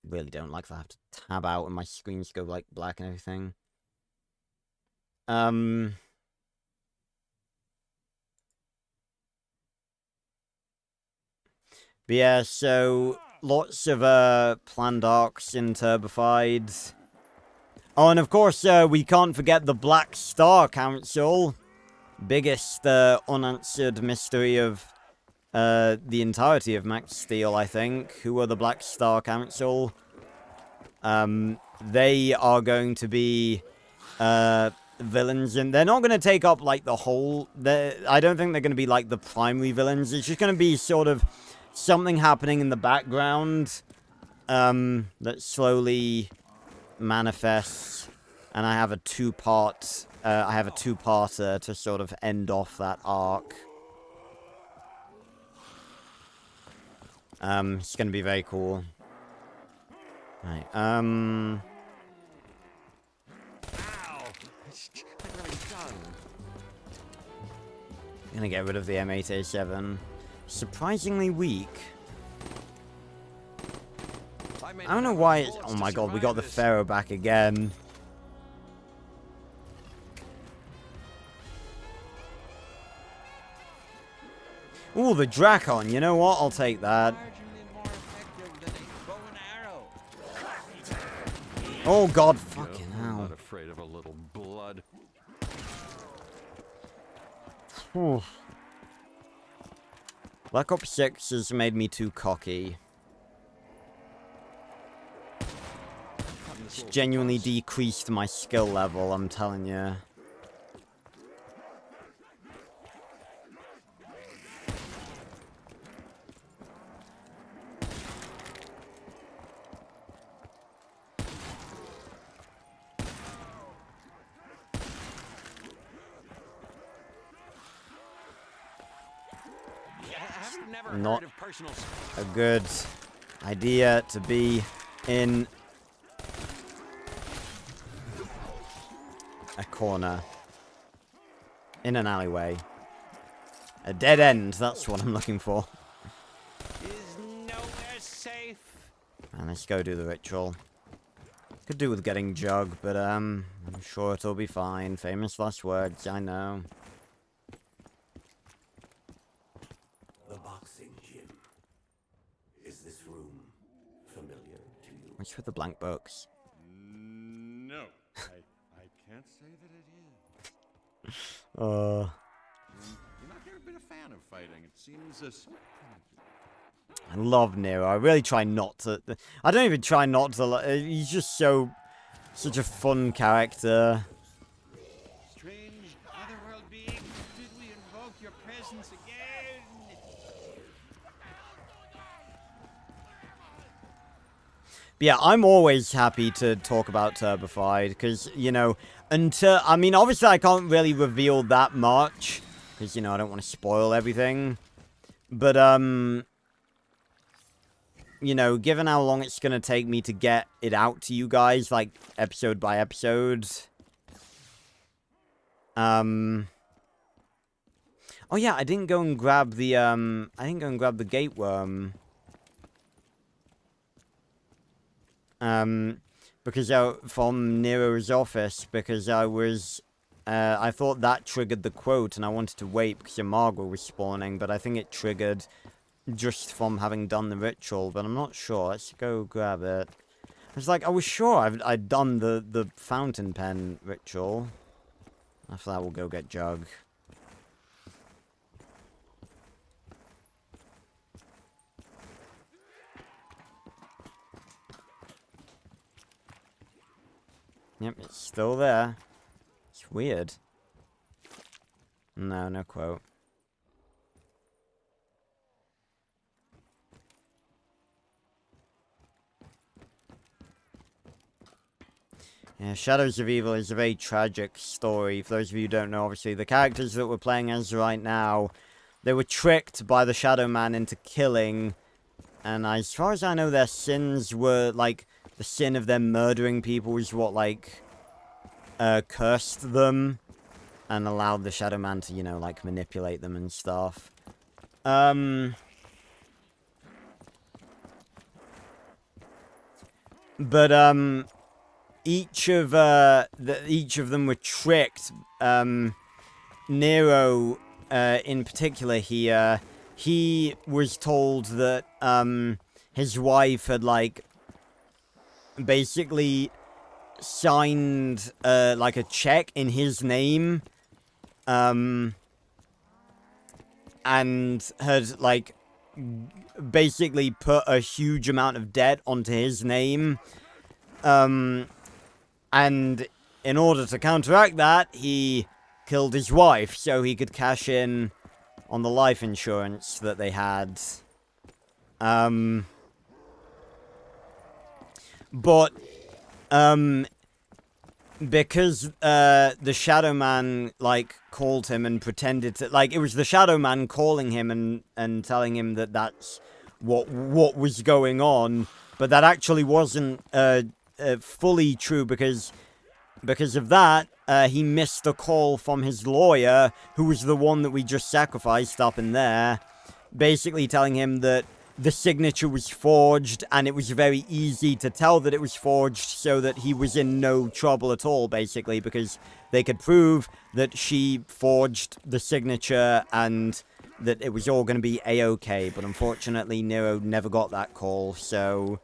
Speaker 1: really don't like that I have to tab out and my screens go, like, black and everything. But yeah, so lots of planned arcs in Turbified. Oh, and of course, we can't forget the Black Star Council. Biggest unanswered mystery of the entirety of Max Steel, I think. Who are the Black Star Council? They are going to be villains, and they're not going to take up, like, the whole... I don't think they're going to be, like, the primary villains. It's just going to be sort of something happening in the background that slowly manifests, and I have a two-parter to sort of end off that arc. It's gonna be very cool. Right,
Speaker 7: Ow!
Speaker 1: Gonna get rid of the M8A7. Surprisingly weak. I don't know why it's... Oh my god, we got the Pharaoh back again. Ooh, the Drakon. You know what? I'll take that. Oh god, fucking hell.
Speaker 7: I'm not afraid of a little blood.
Speaker 1: Whew. Black Ops 6 has made me too cocky. It's genuinely decreased my skill level, I'm telling you. Not a good idea to be in a corner. In an alleyway. A dead end, that's what I'm looking for.
Speaker 7: Is nowhere safe.
Speaker 1: And let's go do the ritual. Could do with getting Jug, but I'm sure it'll be fine. Famous last words, I know. What's with the blank books?
Speaker 7: No, I can't say that it is.
Speaker 1: Uh,
Speaker 7: You're not ever been a fan of fighting. It seems so primitive.
Speaker 1: I love Nero. I really try not to. I don't even try not to. He's just such a fun character.
Speaker 9: Strange otherworld beings, did we invoke your presence again?
Speaker 1: But yeah, I'm always happy to talk about Turbified, because, you know, I mean, obviously I can't really reveal that much, because, you know, I don't want to spoil everything. But, you know, given how long it's going to take me to get it out to you guys, like, episode by episode. Oh yeah, I didn't go and grab the, gate worm. Because from Nero's office, because I thought that triggered the quote, and I wanted to wait because Imago was spawning, but I think it triggered just from having done the ritual, but I'm not sure. Let's go grab it. I was sure I'd done the fountain pen ritual. After that, we'll go get Jug. Yep, it's still there. It's weird. No quote. Yeah, Shadows of Evil is a very tragic story. For those of you who don't know, obviously, the characters that we're playing as right now, they were tricked by the Shadow Man into killing. And as far as I know, their sins were, like, the sin of them murdering people is what, like, cursed them and allowed the Shadow Man to, you know, like, manipulate them and stuff. But, each of them were tricked. Nero, in particular here, he was told that, his wife had, like, basically signed, like, a check in his name, and had, like, basically put a huge amount of debt onto his name, and in order to counteract that, he killed his wife so he could cash in on the life insurance that they had. But, because, the Shadow Man, like, called him and pretended to, like, it was the Shadow Man calling him and telling him that that's what was going on, but that actually wasn't, fully true, because of that, he missed a call from his lawyer, who was the one that we just sacrificed up in there, basically telling him that the signature was forged, and it was very easy to tell that it was forged, so that he was in no trouble at all, basically, because they could prove that she forged the signature, and that it was all going to be A-okay, but unfortunately, Nero never got that call, so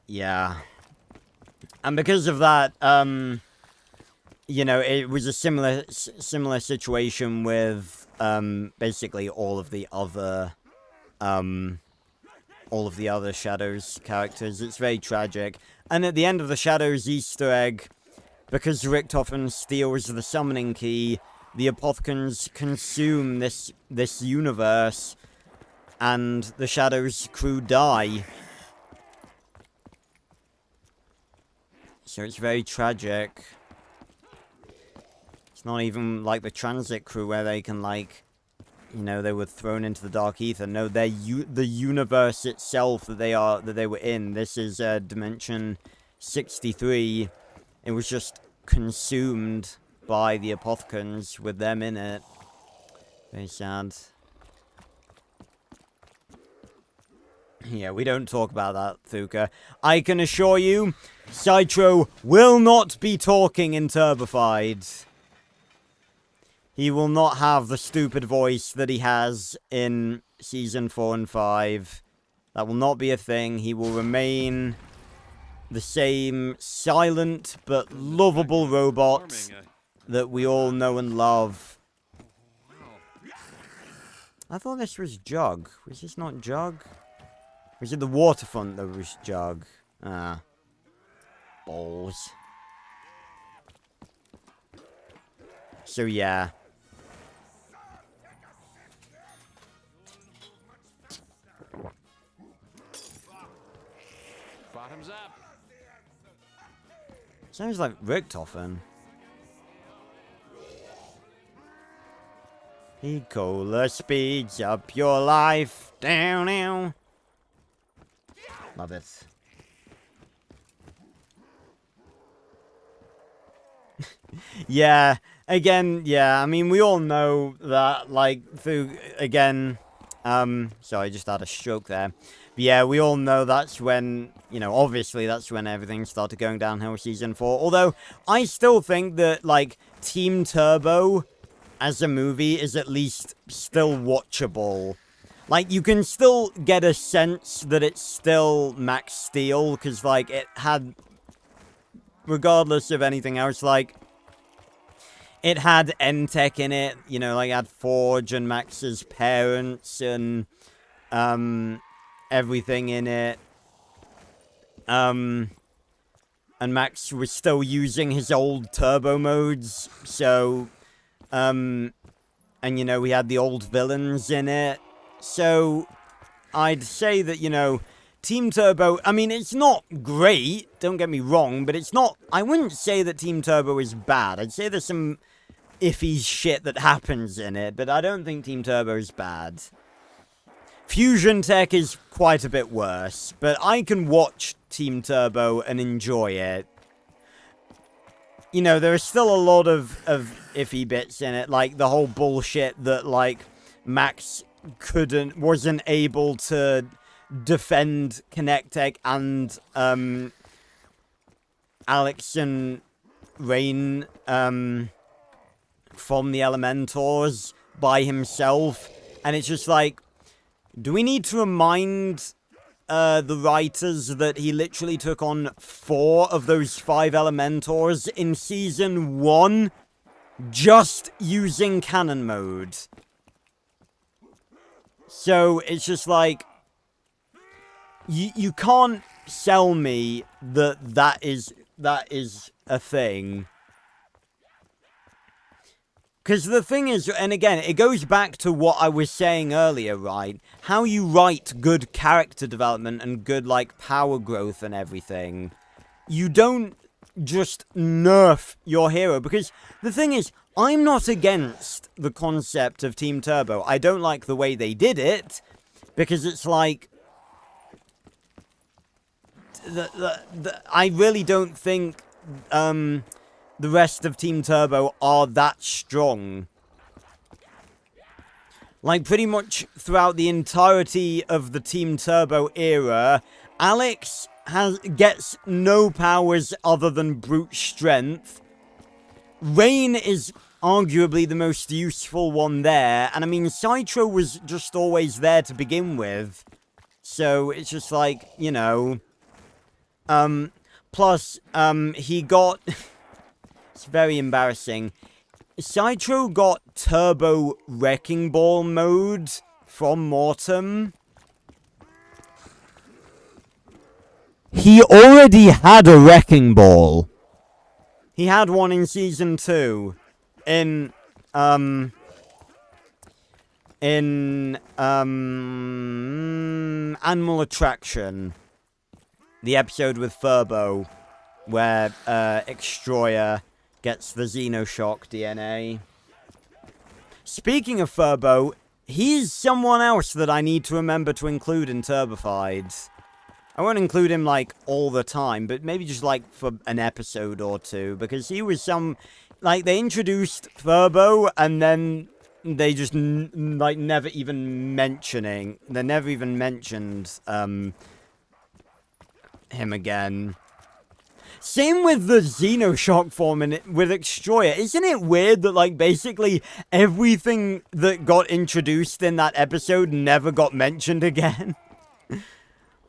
Speaker 1: yeah. And because of that, you know, it was a similar situation with, basically all of the other Shadows characters. It's very tragic. And at the end of the Shadows Easter egg, because Richtofen steals the summoning key, the Apothecans consume this universe, and the Shadows crew die. So it's very tragic. It's not even like the transit crew where they can, like, you know, they were thrown into the dark ether. No, they're the universe itself that they were in. This is dimension 63. It was just consumed by the Apothecans with them in it. Very sad. Yeah, we don't talk about that, Thuka. I can assure you, Citro will not be talking in Turbified. He will not have the stupid voice that he has in Season 4 and 5. That will not be a thing. He will remain the same silent but lovable robot that we all know and love. I thought this was Jug. Was this not Jug? Was it the waterfront that was Jug? Ah. Balls. So yeah.
Speaker 7: Bottoms up.
Speaker 1: Sounds like Richtofen. Cola speeds up your life. Down now. Love it. Yeah, again, yeah, I mean, we all know that, like, through, again, sorry, I just had a stroke there. But yeah, we all know that's when, you know, obviously that's when everything started going downhill season 4. Although, I still think that, like, Team Turbo as a movie is at least still watchable. Like, you can still get a sense that it's still Max Steel, because, like, it had, regardless of anything else, like, it had N-Tech in it, you know, like, it had Forge and Max's parents and, everything in it. And Max was still using his old turbo modes, so, and, you know, we had the old villains in it. So, I'd say that, you know, Team Turbo, I mean, it's not great, don't get me wrong, but it's not, I wouldn't say that Team Turbo is bad. I'd say there's some iffy shit that happens in it, but I don't think Team Turbo is bad. Fusion Tech is quite a bit worse, but I can watch Team Turbo and enjoy it. You know, there are still a lot of iffy bits in it, like the whole bullshit that, like, Max wasn't able to defend Connectech and, Alex and Rain, from the Elementors by himself, and it's just like, do we need to remind the writers that he literally took on 4 of those 5 Elementors in Season 1 just using cannon mode? So it's just like, you can't sell me that is a thing. Because the thing is, and again, it goes back to what I was saying earlier, right? How you write good character development and good, like, power growth and everything. You don't just nerf your hero. Because the thing is, I'm not against the concept of Team Turbo. I don't like the way they did it. Because it's like, I really don't think, the rest of Team Turbo are that strong. Like, pretty much throughout the entirety of the Team Turbo era, Alex gets no powers other than brute strength. Rain is arguably the most useful one there, and I mean, Citro was just always there to begin with. So, it's just like, you know, plus, he got... It's very embarrassing. Citro got Turbo Wrecking Ball mode from Mortem. He already had a Wrecking Ball. He had one in Season 2. In Animal Attraction. The episode with Furbo, where, Extroyer gets the Xenoshock DNA. Speaking of Furbo, he's someone else that I need to remember to include in Turbified. I won't include him, like, all the time, but maybe just, like, for an episode or two, because he was like, they introduced Furbo, and then they just, like, never even mentioned, him again. Same with the Xenoshock form with Extroyer. Isn't it weird that, like, basically everything that got introduced in that episode never got mentioned again?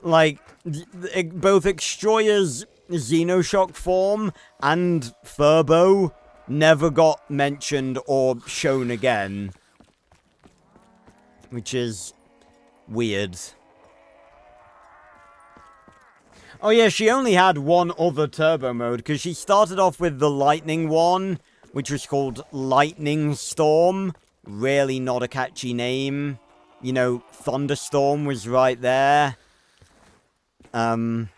Speaker 1: like, both Extroya's Xenoshock form and Furbo never got mentioned or shown again. Which is weird. Oh yeah, she only had one other turbo mode, because she started off with the lightning one, which was called Lightning Storm. Really not a catchy name. You know, Thunderstorm was right there. But,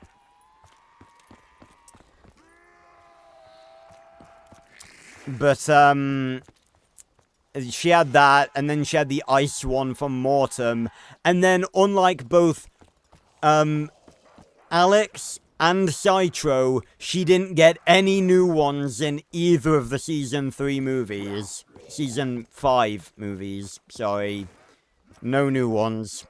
Speaker 1: she had that, and then she had the ice one from Mortem. And then, unlike both, Alex and Citro, she didn't get any new ones in either of the Season 3 movies. Season 5 movies, sorry. No new ones.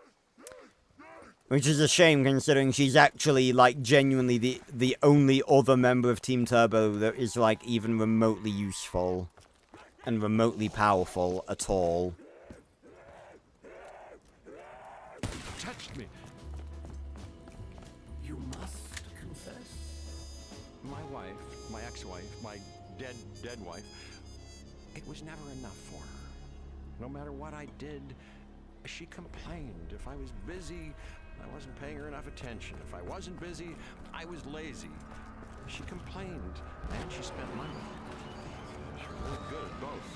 Speaker 1: Which is a shame, considering she's actually, like, genuinely the only other member of Team Turbo that is, like, even remotely useful. And remotely powerful at all.
Speaker 7: Touched me.
Speaker 5: You must confess.
Speaker 7: My wife, my ex-wife, my dead wife, it was never enough for her. No matter what I did, she complained. If I was busy, I wasn't paying her enough attention. If I wasn't busy, I was lazy. She complained, and she spent money. She was really good at both.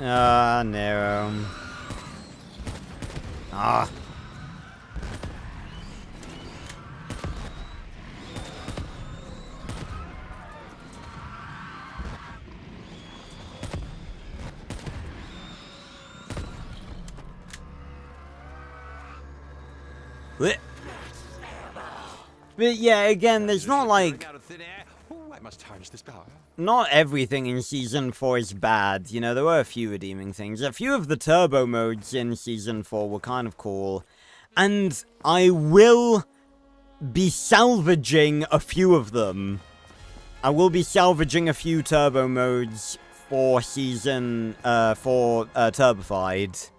Speaker 1: Ah, Nero. Ah. But yeah, again, there's not like...
Speaker 7: I must harness this power.
Speaker 1: Not everything in Season 4 is bad. You know, there were a few redeeming things. A few of the turbo modes in Season 4 were kind of cool. And I will be salvaging a few of them. I will be salvaging a few turbo modes for Season... for Turbified.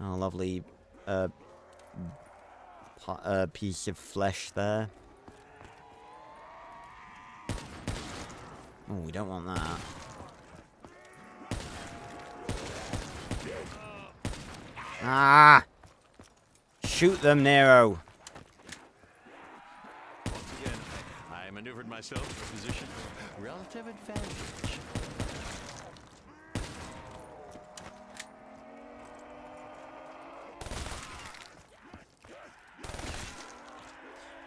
Speaker 1: Oh, lovely... piece of flesh there. Oh, we don't want that. Ah! Shoot them, Nero.
Speaker 7: Again, I maneuvered myself to a position of relative advantage.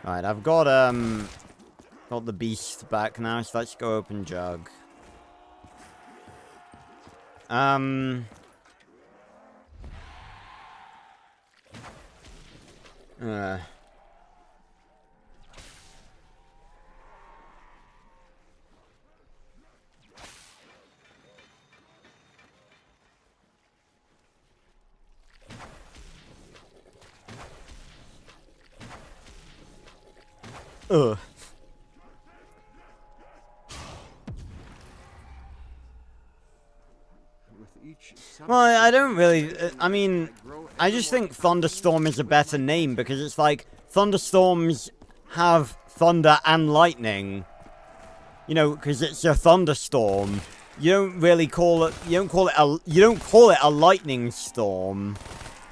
Speaker 1: Right, I've got the beast back now, so let's go open Jug. Ugh. Well, I don't really... I mean, I just think Thunderstorm is a better name, because it's like, thunderstorms have thunder and lightning. You know, because it's a thunderstorm. You don't really call it... You don't call it a lightning storm.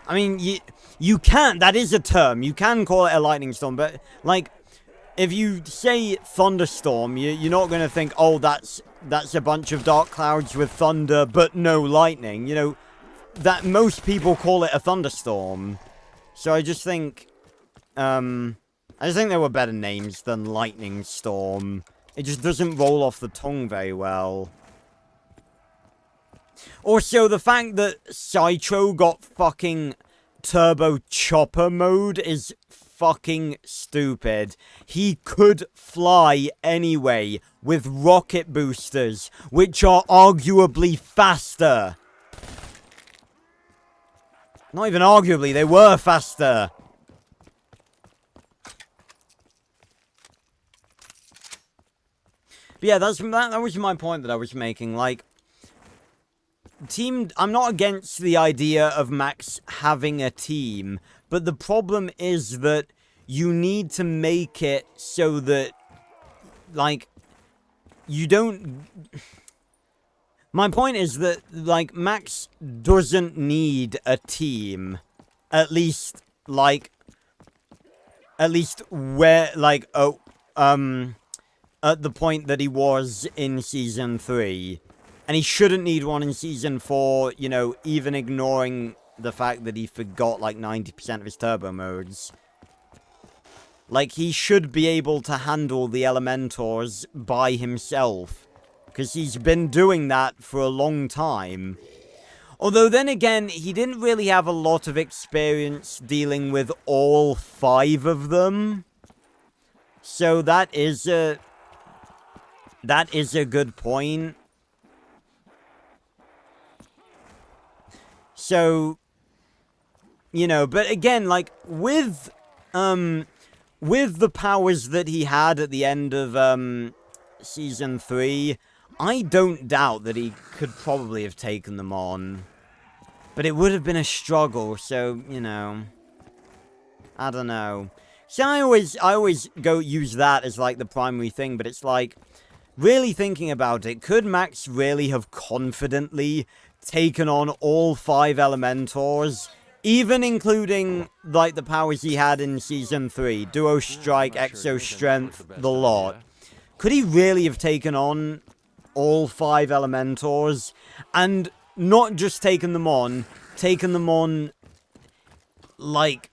Speaker 1: I mean, you can... That is a term. You can call it a lightning storm, but, like... If you say thunderstorm, you're not going to think, oh, that's a bunch of dark clouds with thunder, but no lightning. You know, that most people call it a thunderstorm. So I just think, there were better names than lightning storm. It just doesn't roll off the tongue very well. Also, the fact that Citro got fucking turbo chopper mode is fucking stupid. He could fly anyway with rocket boosters, which are arguably faster. Not even arguably, they were faster. But yeah, that was my point that I was making. Like, I'm not against the idea of Max having a team, but the problem is that you need to make it so that, like, you don't... My point is that, like, Max doesn't need a team. At least where, like, at the point that he was in Season 3. And he shouldn't need one in Season 4, you know, even ignoring the fact that he forgot, like, 90% of his turbo modes. Like, he should be able to handle the Elementors by himself. Because he's been doing that for a long time. Although, then again, he didn't really have a lot of experience dealing with all 5 of them. So that is a good point. So, you know, but again, like, with the powers that he had at the end of, Season 3, I don't doubt that he could probably have taken them on. But it would have been a struggle, so, you know, I don't know. So I always go use that as, like, the primary thing, but it's like, really thinking about it, could Max really have confidently taken on all 5 Elementors, even including, like, the powers he had in Season 3, Duo Strike, Exo Strength, the lot? Could he really have taken on all 5 Elementors, and not just taken them on, like,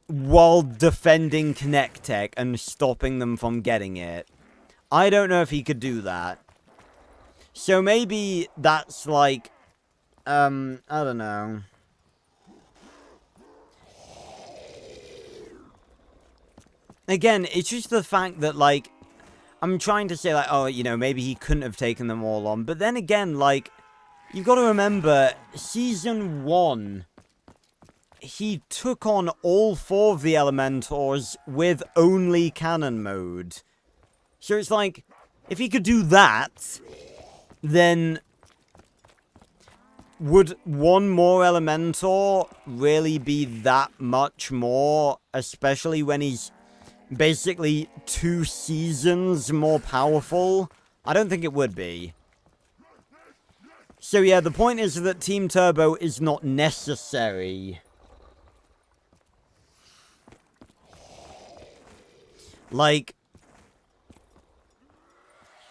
Speaker 1: while defending Connect Tech and stopping them from getting it? I don't know if he could do that. So maybe that's like, I don't know. Again, it's just the fact that, like, I'm trying to say, like, oh, you know, maybe he couldn't have taken them all on. But then again, like, you've got to remember, Season 1, he took on all 4 of the Elementors with only cannon mode. So it's like, if he could do that, then would one more Elementor really be that much more? Especially when he's basically 2 seasons more powerful? I don't think it would be. So yeah, the point is that Team Turbo is not necessary. Like,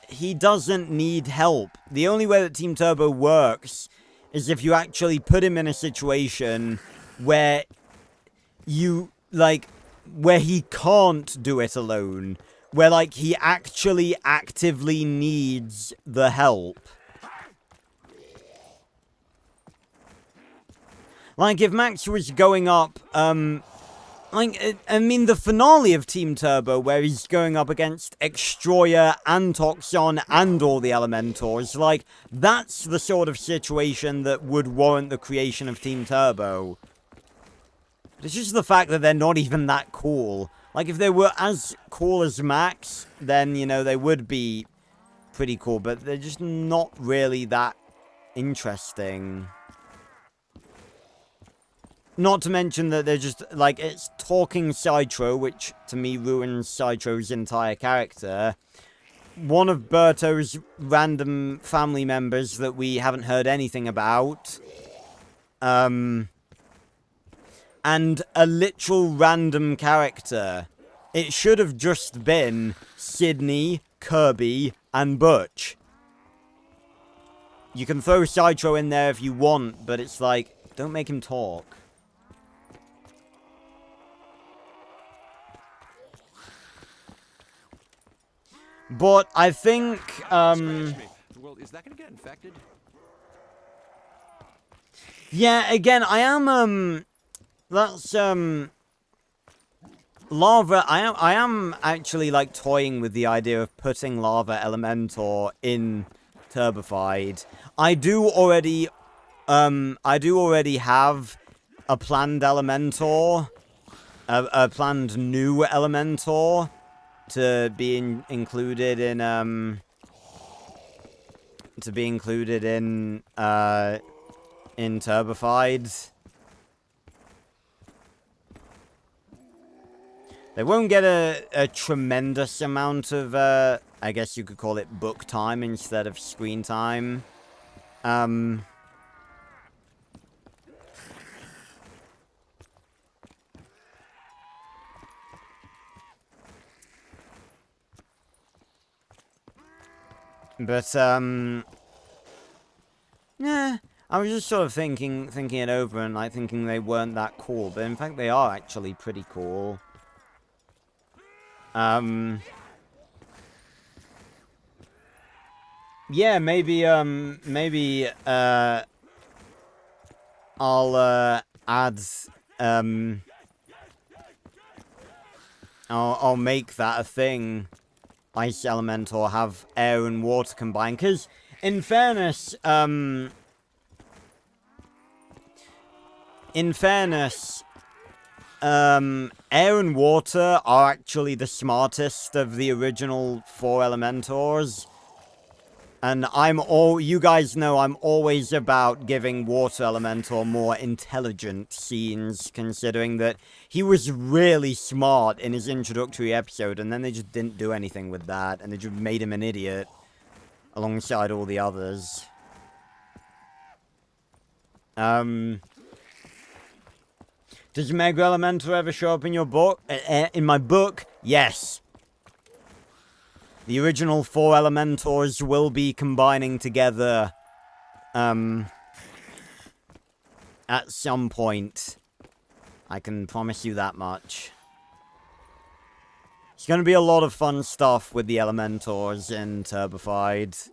Speaker 1: he doesn't need help. The only way that Team Turbo works is if you actually put him in a situation where you, like, where he can't do it alone. Where, like, he actually actively needs the help. Like, if Max was going up, like, I mean, the finale of Team Turbo, where he's going up against Extroyer and Toxon and all the Elementors, like, that's the sort of situation that would warrant the creation of Team Turbo. But it's just the fact that they're not even that cool. Like, if they were as cool as Max, then, you know, they would be pretty cool, but they're just not really that interesting. Not to mention that they're just, like, it's talking Citro, which to me ruins Citro's entire character. One of Berto's random family members that we haven't heard anything about. And a literal random character. It should have just been Sydney, Kirby, and Butch. You can throw Citro in there if you want, but it's like, don't make him talk. But I think,
Speaker 7: Well, is that gonna get infected?
Speaker 1: yeah, again, I am, that's, Lava, I am actually, like, toying with the idea of putting Lava Elementor in Turbified. I do already have a planned Elementor, a planned new Elementor, to be included in, to be included in Turbified. They won't get a tremendous amount of, I guess you could call it book time instead of screen time. But, yeah, I was just sort of thinking it over and, like, thinking they weren't that cool. But, in fact, they are actually pretty cool. Yeah, maybe, I'll, add, I'll make that a thing. Ice Elemental have air and water combined. Because, in fairness, air and water are actually the smartest of the original 4 Elementors. And you guys know I'm always about giving Water Elemental more intelligent scenes, considering that he was really smart in his introductory episode, and then they just didn't do anything with that, and they just made him an idiot alongside all the others. Does Mega Elemental ever show up in your book? In my book? Yes. The original 4 Elementors will be combining together, at some point. I can promise you that much. It's going to be a lot of fun stuff with the Elementors in Turbified.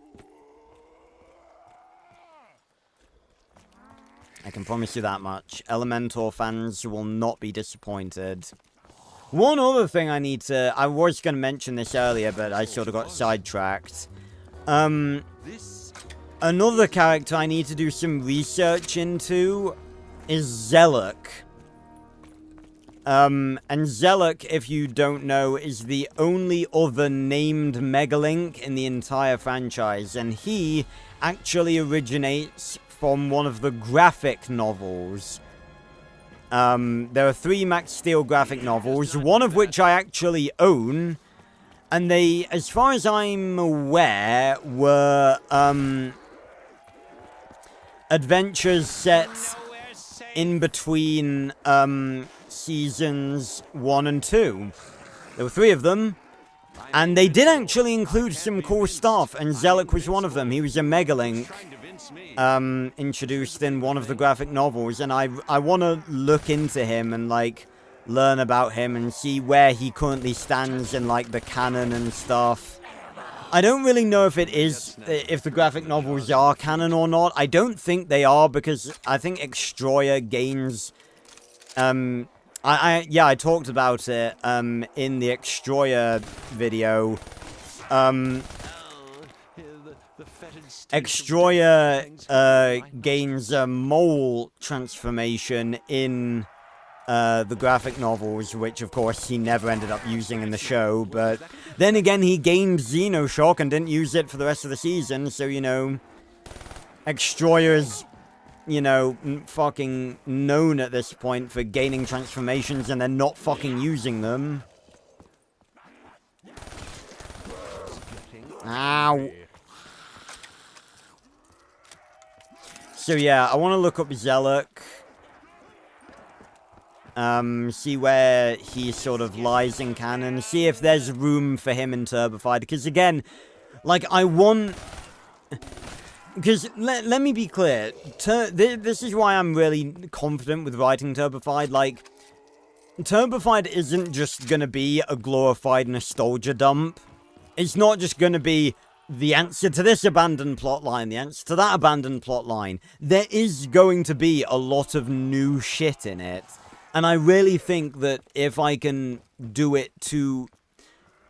Speaker 1: I can promise you that much. Elementor fans will not be disappointed. One other thing I was going to mention this earlier, but I sort of got sidetracked. Another character I need to do some research into is Zeluk. And Zeluk, if you don't know, is the only other named Megalink in the entire franchise. And he actually originates from one of the graphic novels. There are 3 Max Steel graphic novels, one of which I actually own, and they, as far as I'm aware, were, adventures set in between, seasons 1 and 2. There were 3 of them, and they did actually include some cool stuff, and Zeluk was one of them. He was a Megalink. Introduced in one of the graphic novels, and I want to look into him and, like, learn about him and see where he currently stands in, like, the canon and stuff. I don't really know if if the graphic novels are canon or not. I don't think they are, because I think Extroyer gains, I talked about it, in the Extroyer video. Extroyer gains a mole transformation in the graphic novels, which of course he never ended up using in the show, but then again he gained Xenoshock and didn't use it for the rest of the season, so, you know, Extroyer is, you know, fucking known at this point for gaining transformations and then not fucking using them. Ow. So yeah, I want to look up Zeluk. See where he sort of lies in canon. See if there's room for him in Turbified. Because again, like, I want... Because, let me be clear. This is why I'm really confident with writing Turbified. Like, Turbified isn't just gonna be a glorified nostalgia dump. It's not just gonna be the answer to this abandoned plotline, the answer to that abandoned plotline. There is going to be a lot of new shit in it. And I really think that if I can do it to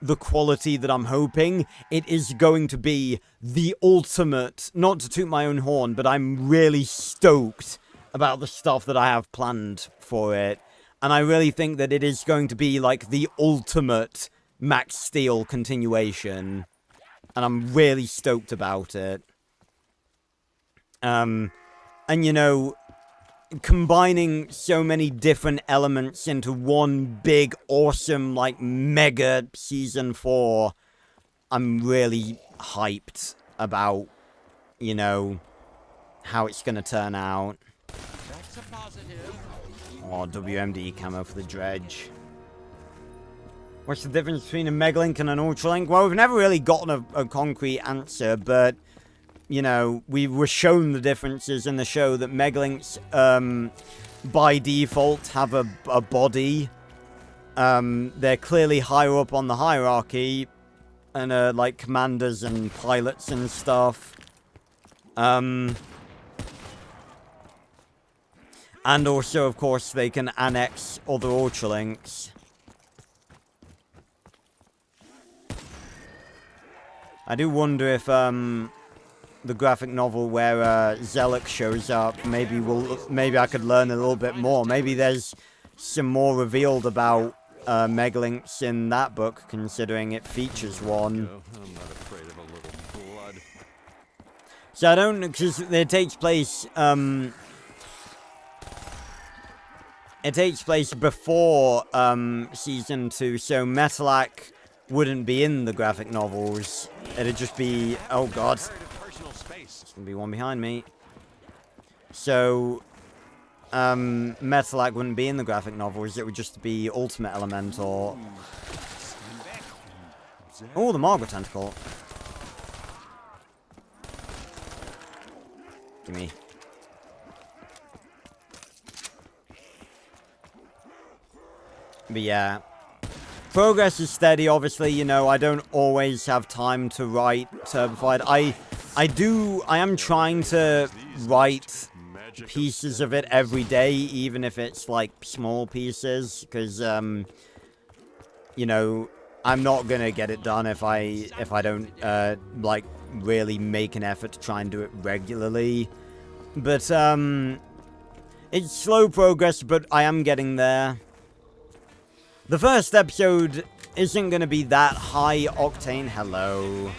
Speaker 1: the quality that I'm hoping, it is going to be the ultimate, not to toot my own horn, but I'm really stoked about the stuff that I have planned for it. And I really think that it is going to be like the ultimate Max Steel continuation. And I'm really stoked about it. And, you know, combining so many different elements into one big, awesome, like, mega Season 4, I'm really hyped about, you know, how it's gonna turn out.
Speaker 9: That's a positive.
Speaker 1: Oh, WMD camo for the dredge. What's the difference between a Megalink and an Ultralink? Well, we've never really gotten a concrete answer, but, you know, we were shown the differences in the show that Megalinks, by default, have a body. They're clearly higher up on the hierarchy, and are, like, commanders and pilots and stuff. And also, of course, they can annex other Ultralinks. I do wonder if, the graphic novel where, Zelek shows up, maybe I could learn a little bit more. Maybe there's some more revealed about, Megalinks in that book, considering it features one.
Speaker 7: I'm not afraid of a little blood.
Speaker 1: So I don't, because it takes place, it takes place before, Season 2, so Metalak wouldn't be in the graphic novels. It'd just be, oh god, there's gonna be one behind me. So, Metalak wouldn't be in the graphic novels, it would just be Ultimate Elementor. Oh, the Margaret Tentacle. Gimme. But yeah. Progress is steady, obviously, you know, I don't always have time to write Turbified. I am trying to write pieces of it every day, even if it's, like, small pieces, because, you know, I'm not gonna get it done if I don't, like, really make an effort to try and do it regularly. But, it's slow progress, but I am getting there. The first episode isn't going to be that high octane. Hello.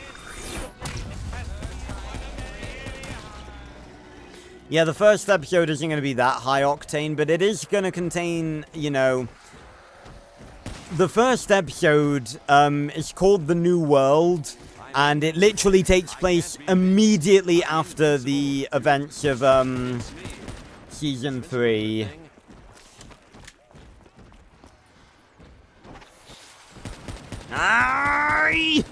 Speaker 1: Yeah, the first episode isn't going to be that high octane, but it is going to contain, you know... The first episode is called The New World, and it literally takes place immediately after the events of Season 3. Aye!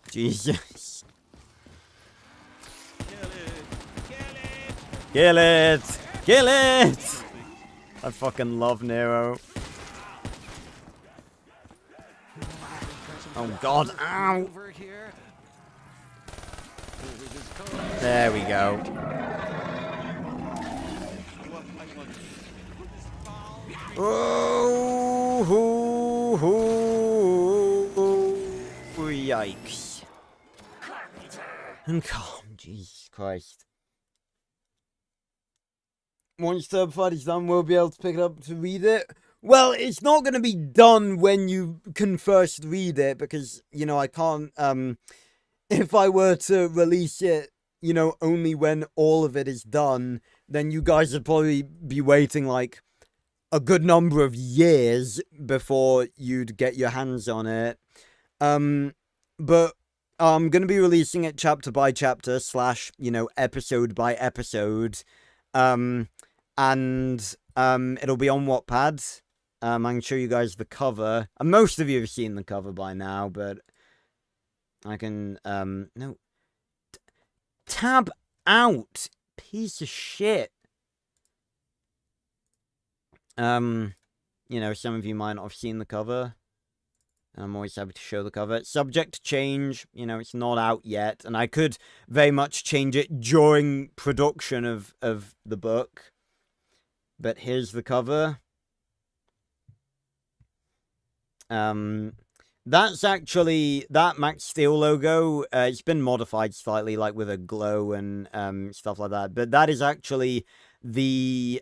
Speaker 1: Jesus. Kill it! Kill it! I fucking love Nero. Oh god, ow! There we go. Oh, hoo, hoo, yikes. And calm, Jesus Christ. Once Turbified is done, we'll be able to pick it up to read it. Well, it's not going to be done when you can first read it, because, you know, I can't, if I were to release it, you know, only when all of it is done, then you guys would probably be waiting, like, a good number of years before you'd get your hands on it. But I'm going to be releasing it chapter by chapter / you know, episode by episode. And it'll be on Wattpad. I can show you guys the cover. And most of you have seen the cover by now, but I can, no. Tab out! Piece of shit. You know, some of you might not have seen the cover. I'm always happy to show the cover. Subject to change. You know, it's not out yet. And I could very much change it during production of the book. But here's the cover. That's actually, that Max Steel logo, it's been modified slightly, like with a glow and stuff like that. But that is actually the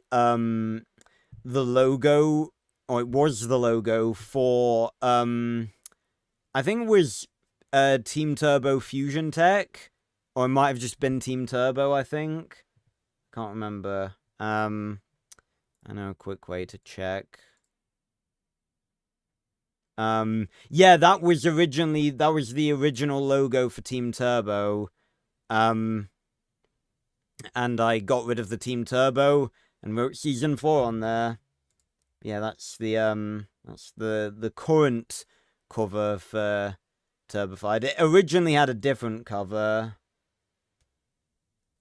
Speaker 1: logo, or it was the logo for, I think it was Team Turbo Fusion Tech, Or it might have just been Team Turbo, I think. Can't remember. I know a quick way to check. Yeah, that was the original logo for Team Turbo. And I got rid of the Team Turbo and wrote Season 4 on there. Yeah, that's the current cover for Turbified. It originally had a different cover.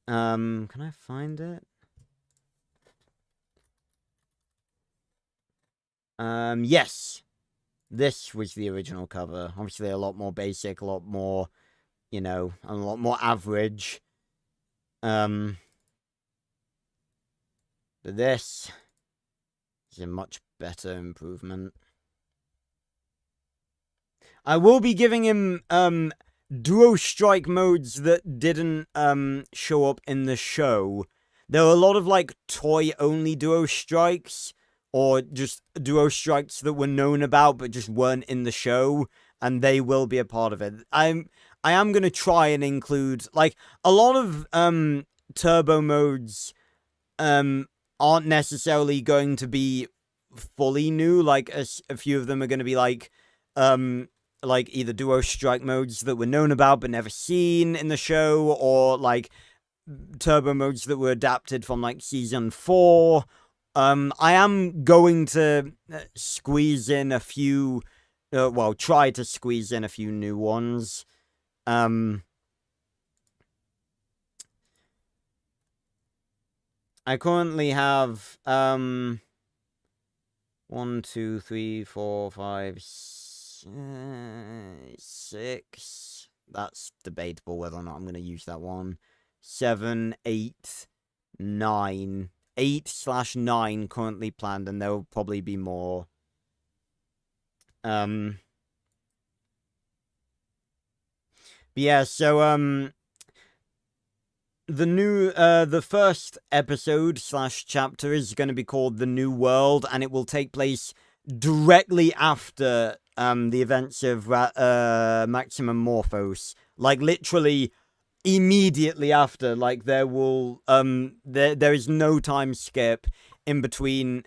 Speaker 1: Can I find it? Yes. This was the original cover. Obviously a lot more basic, a lot more, you know, a lot more average. But this is a much better improvement. I will be giving him, duo strike modes that didn't, show up in the show. There are a lot of, like, toy-only duo strikes, or just duo strikes that were known about but just weren't in the show, and they will be a part of it. I am gonna try and include, like, a lot of, turbo modes, aren't necessarily going to be fully new. Like, a few of them are gonna be, like either duo strike modes that were known about but never seen in the show, or, like, turbo modes that were adapted from, like, Season 4. I am going to squeeze in a few, well, try to squeeze in a few new ones. I currently have, 1, 2, 3, 4, 5, 6. That's debatable whether or not I'm going to use that one. 7, 8, 9. 8/9 currently planned, and there will probably be more. But yeah, so, the first episode/chapter is going to be called The New World, and it will take place directly after, the events of, Maximum Morphos. Like, literally immediately after. Like, there will, there is no time skip in between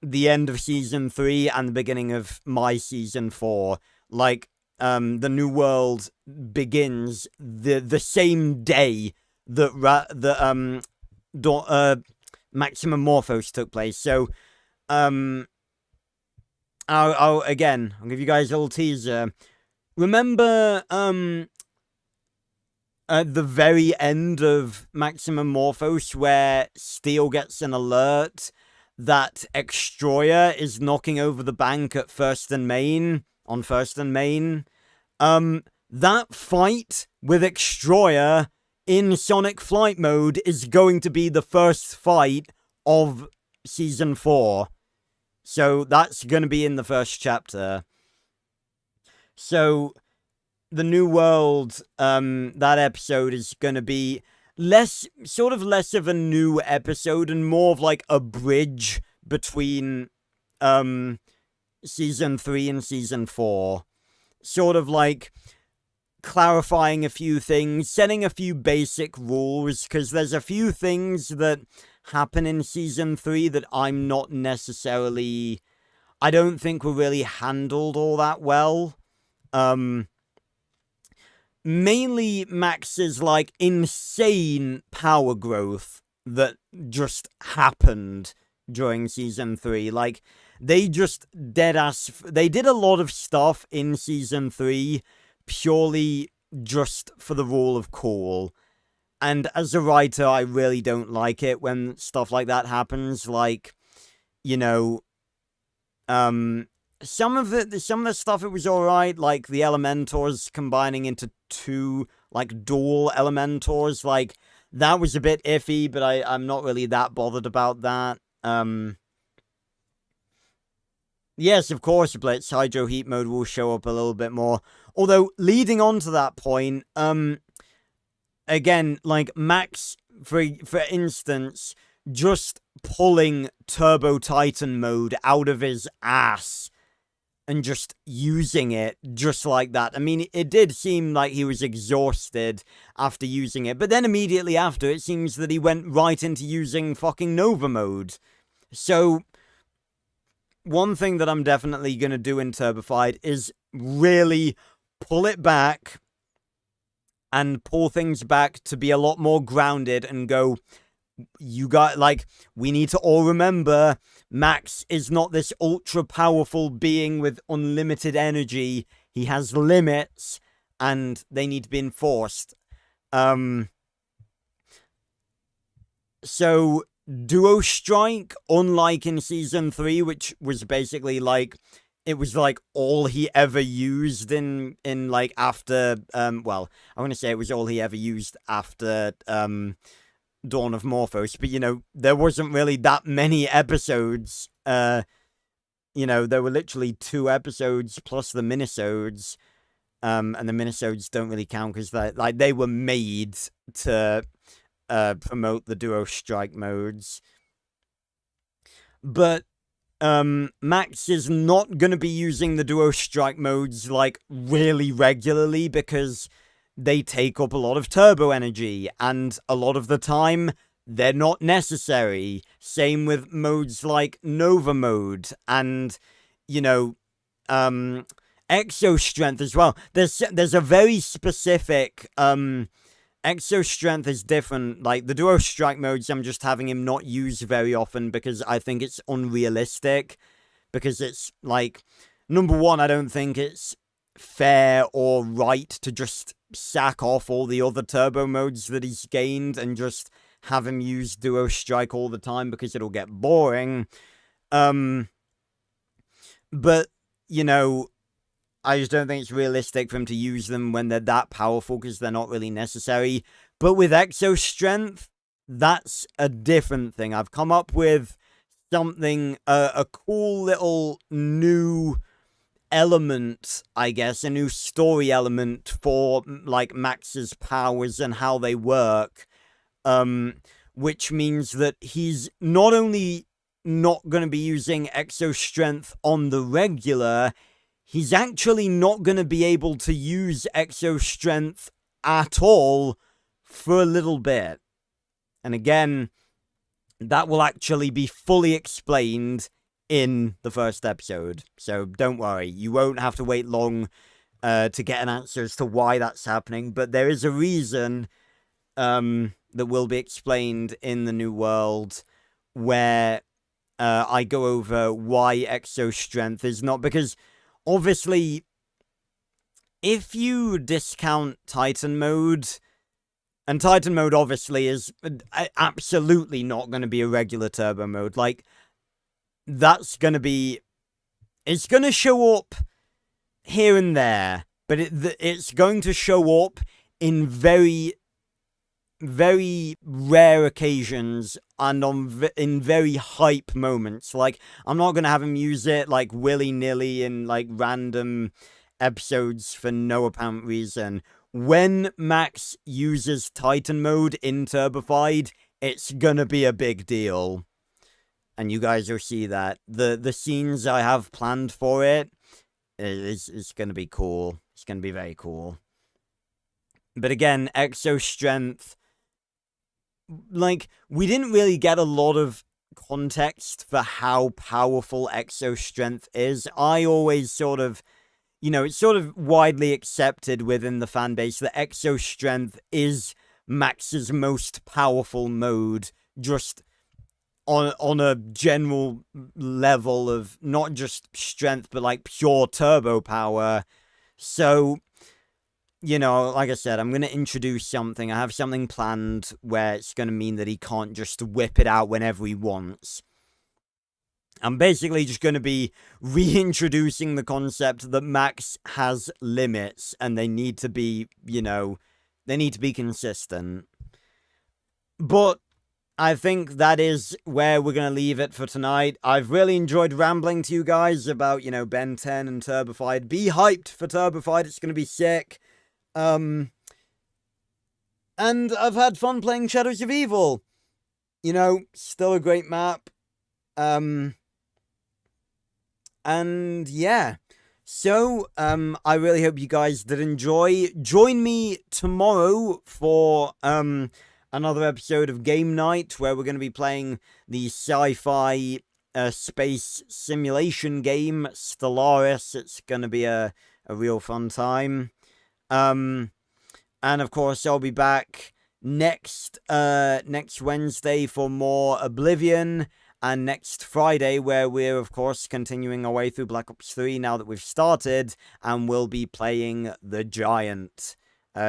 Speaker 1: the end of Season 3 and the beginning of my Season 4. Like, the New World begins the same day that Maximum Morphos took place. So, I'll give you guys a little teaser. Remember, at the very end of Maximum Morphos, where Steel gets an alert that Extroyer is knocking over the bank at First and Main, on First and Main, that fight with Extroyer in Sonic Flight mode is going to be the first fight of Season 4. So that's going to be in the first chapter. So The New World, that episode is going to be less of a new episode and more of like a bridge between, Season 3 and Season 4. Sort of like clarifying a few things, setting a few basic rules, because there's a few things that happen in Season 3 that I'm not necessarily, I don't think were really handled all that well. Mainly Max's, like, insane power growth that just happened during Season 3. Like, they just they did a lot of stuff in Season 3 purely just for the rule of cool. And as a writer, I really don't like it when stuff like that happens. Like, you know, some of the stuff, it was alright, like the Elementors combining into two, like, dual Elementors, like, that was a bit iffy, but I'm not really that bothered about that. Yes, of course, Blitz, Hydro Heat Mode will show up a little bit more. Although, leading on to that point, again, like, Max, for instance, just pulling Turbo Titan mode out of his ass, and just using it just like that. I mean, it did seem like he was exhausted after using it, but then immediately after, it seems that he went right into using fucking Nova mode. So, one thing that I'm definitely going to do in Turbified is really pull it back and pull things back to be a lot more grounded and go, you got, like, we need to all remember Max is not this ultra powerful being with unlimited energy. He has limits and they need to be enforced. So Duo Strike, unlike in season 3, which was basically like, it was like all he ever used in like after, well, I want to say it was all he ever used after, Dawn of Morphos, but, you know, there wasn't really that many episodes. You know, there were literally 2 episodes plus the minisodes, and the minisodes don't really count because they were made to promote the Duo Strike modes. But Max is not going to be using the Duo Strike modes like really regularly because they take up a lot of turbo energy, and a lot of the time, they're not necessary. Same with modes like Nova mode, and, you know, Exo Strength as well. There's a very specific, Exo Strength is different. Like, the Duo Strike modes, I'm just having him not use very often because I think it's unrealistic. Because it's, like, number one, I don't think it's fair or right to just sack off all the other turbo modes that he's gained and just have him use Duo Strike all the time because it'll get boring. But, you know, I just don't think it's realistic for him to use them when they're that powerful because they're not really necessary. But with Exo Strength, that's a different thing. I've come up with something, a cool little new element, I guess, a new story element for, like, Max's powers and how they work, which means that he's not only not going to be using Exo Strength on the regular, he's actually not going to be able to use Exo Strength at all for a little bit. And again, that will actually be fully explained in the first episode, so don't worry, you won't have to wait long to get an answer as to why that's happening, but there is a reason that will be explained in the new world where I go over why Exo Strength is not, because obviously if you discount Titan mode, and Titan mode obviously is absolutely not going to be a regular turbo mode, like, that's going to be, it's going to show up here and there, but it's going to show up in very, very rare occasions and in very hype moments. Like, I'm not going to have him use it, like, willy-nilly in, like, random episodes for no apparent reason. When Max uses Titan mode in Turbified, it's going to be a big deal. And you guys will see that. The scenes I have planned for it is going to be cool. It's going to be very cool. But again, Exo Strength, like, we didn't really get a lot of context for how powerful Exo Strength is. I always sort of, you know, it's sort of widely accepted within the fan base that Exo Strength is Max's most powerful mode, just on a general level of not just strength, but like pure turbo power. So, you know, like I said, I'm going to introduce something. I have something planned where it's going to mean that he can't just whip it out whenever he wants. I'm basically just going to be reintroducing the concept that Max has limits and they need to be, you know, they need to be consistent. But I think that is where we're going to leave it for tonight. I've really enjoyed rambling to you guys about, you know, Ben 10 and Turbified. Be hyped for Turbified. It's going to be sick. And I've had fun playing Shadows of Evil. You know, still a great map. And yeah. So, I really hope you guys did enjoy. Join me tomorrow for, another episode of Game Night, where we're going to be playing the sci-fi, space simulation game, Stellaris. It's going to be a real fun time. And of course, I'll be back next Wednesday for more Oblivion, and next Friday, where we're, of course, continuing our way through Black Ops 3 now that we've started, and we'll be playing The Giant.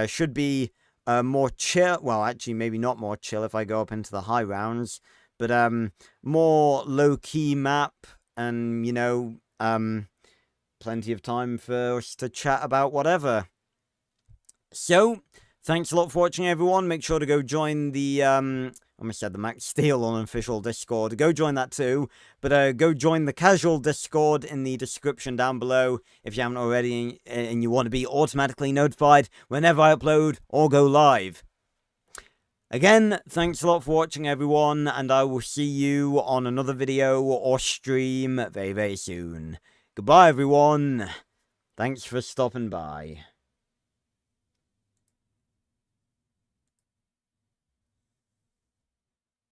Speaker 1: Should be more chill. Well, actually, maybe not more chill if I go up into the high rounds, but more low-key map, and, you know, plenty of time for us to chat about whatever. So, thanks a lot for watching, everyone. Make sure to go join the, I almost said the Max Steel unofficial Discord. Go join that too. But go join the casual Discord in the description down below if you haven't already and you want to be automatically notified whenever I upload or go live. Again, thanks a lot for watching, everyone, and I will see you on another video or stream very, very soon. Goodbye, everyone. Thanks for stopping by.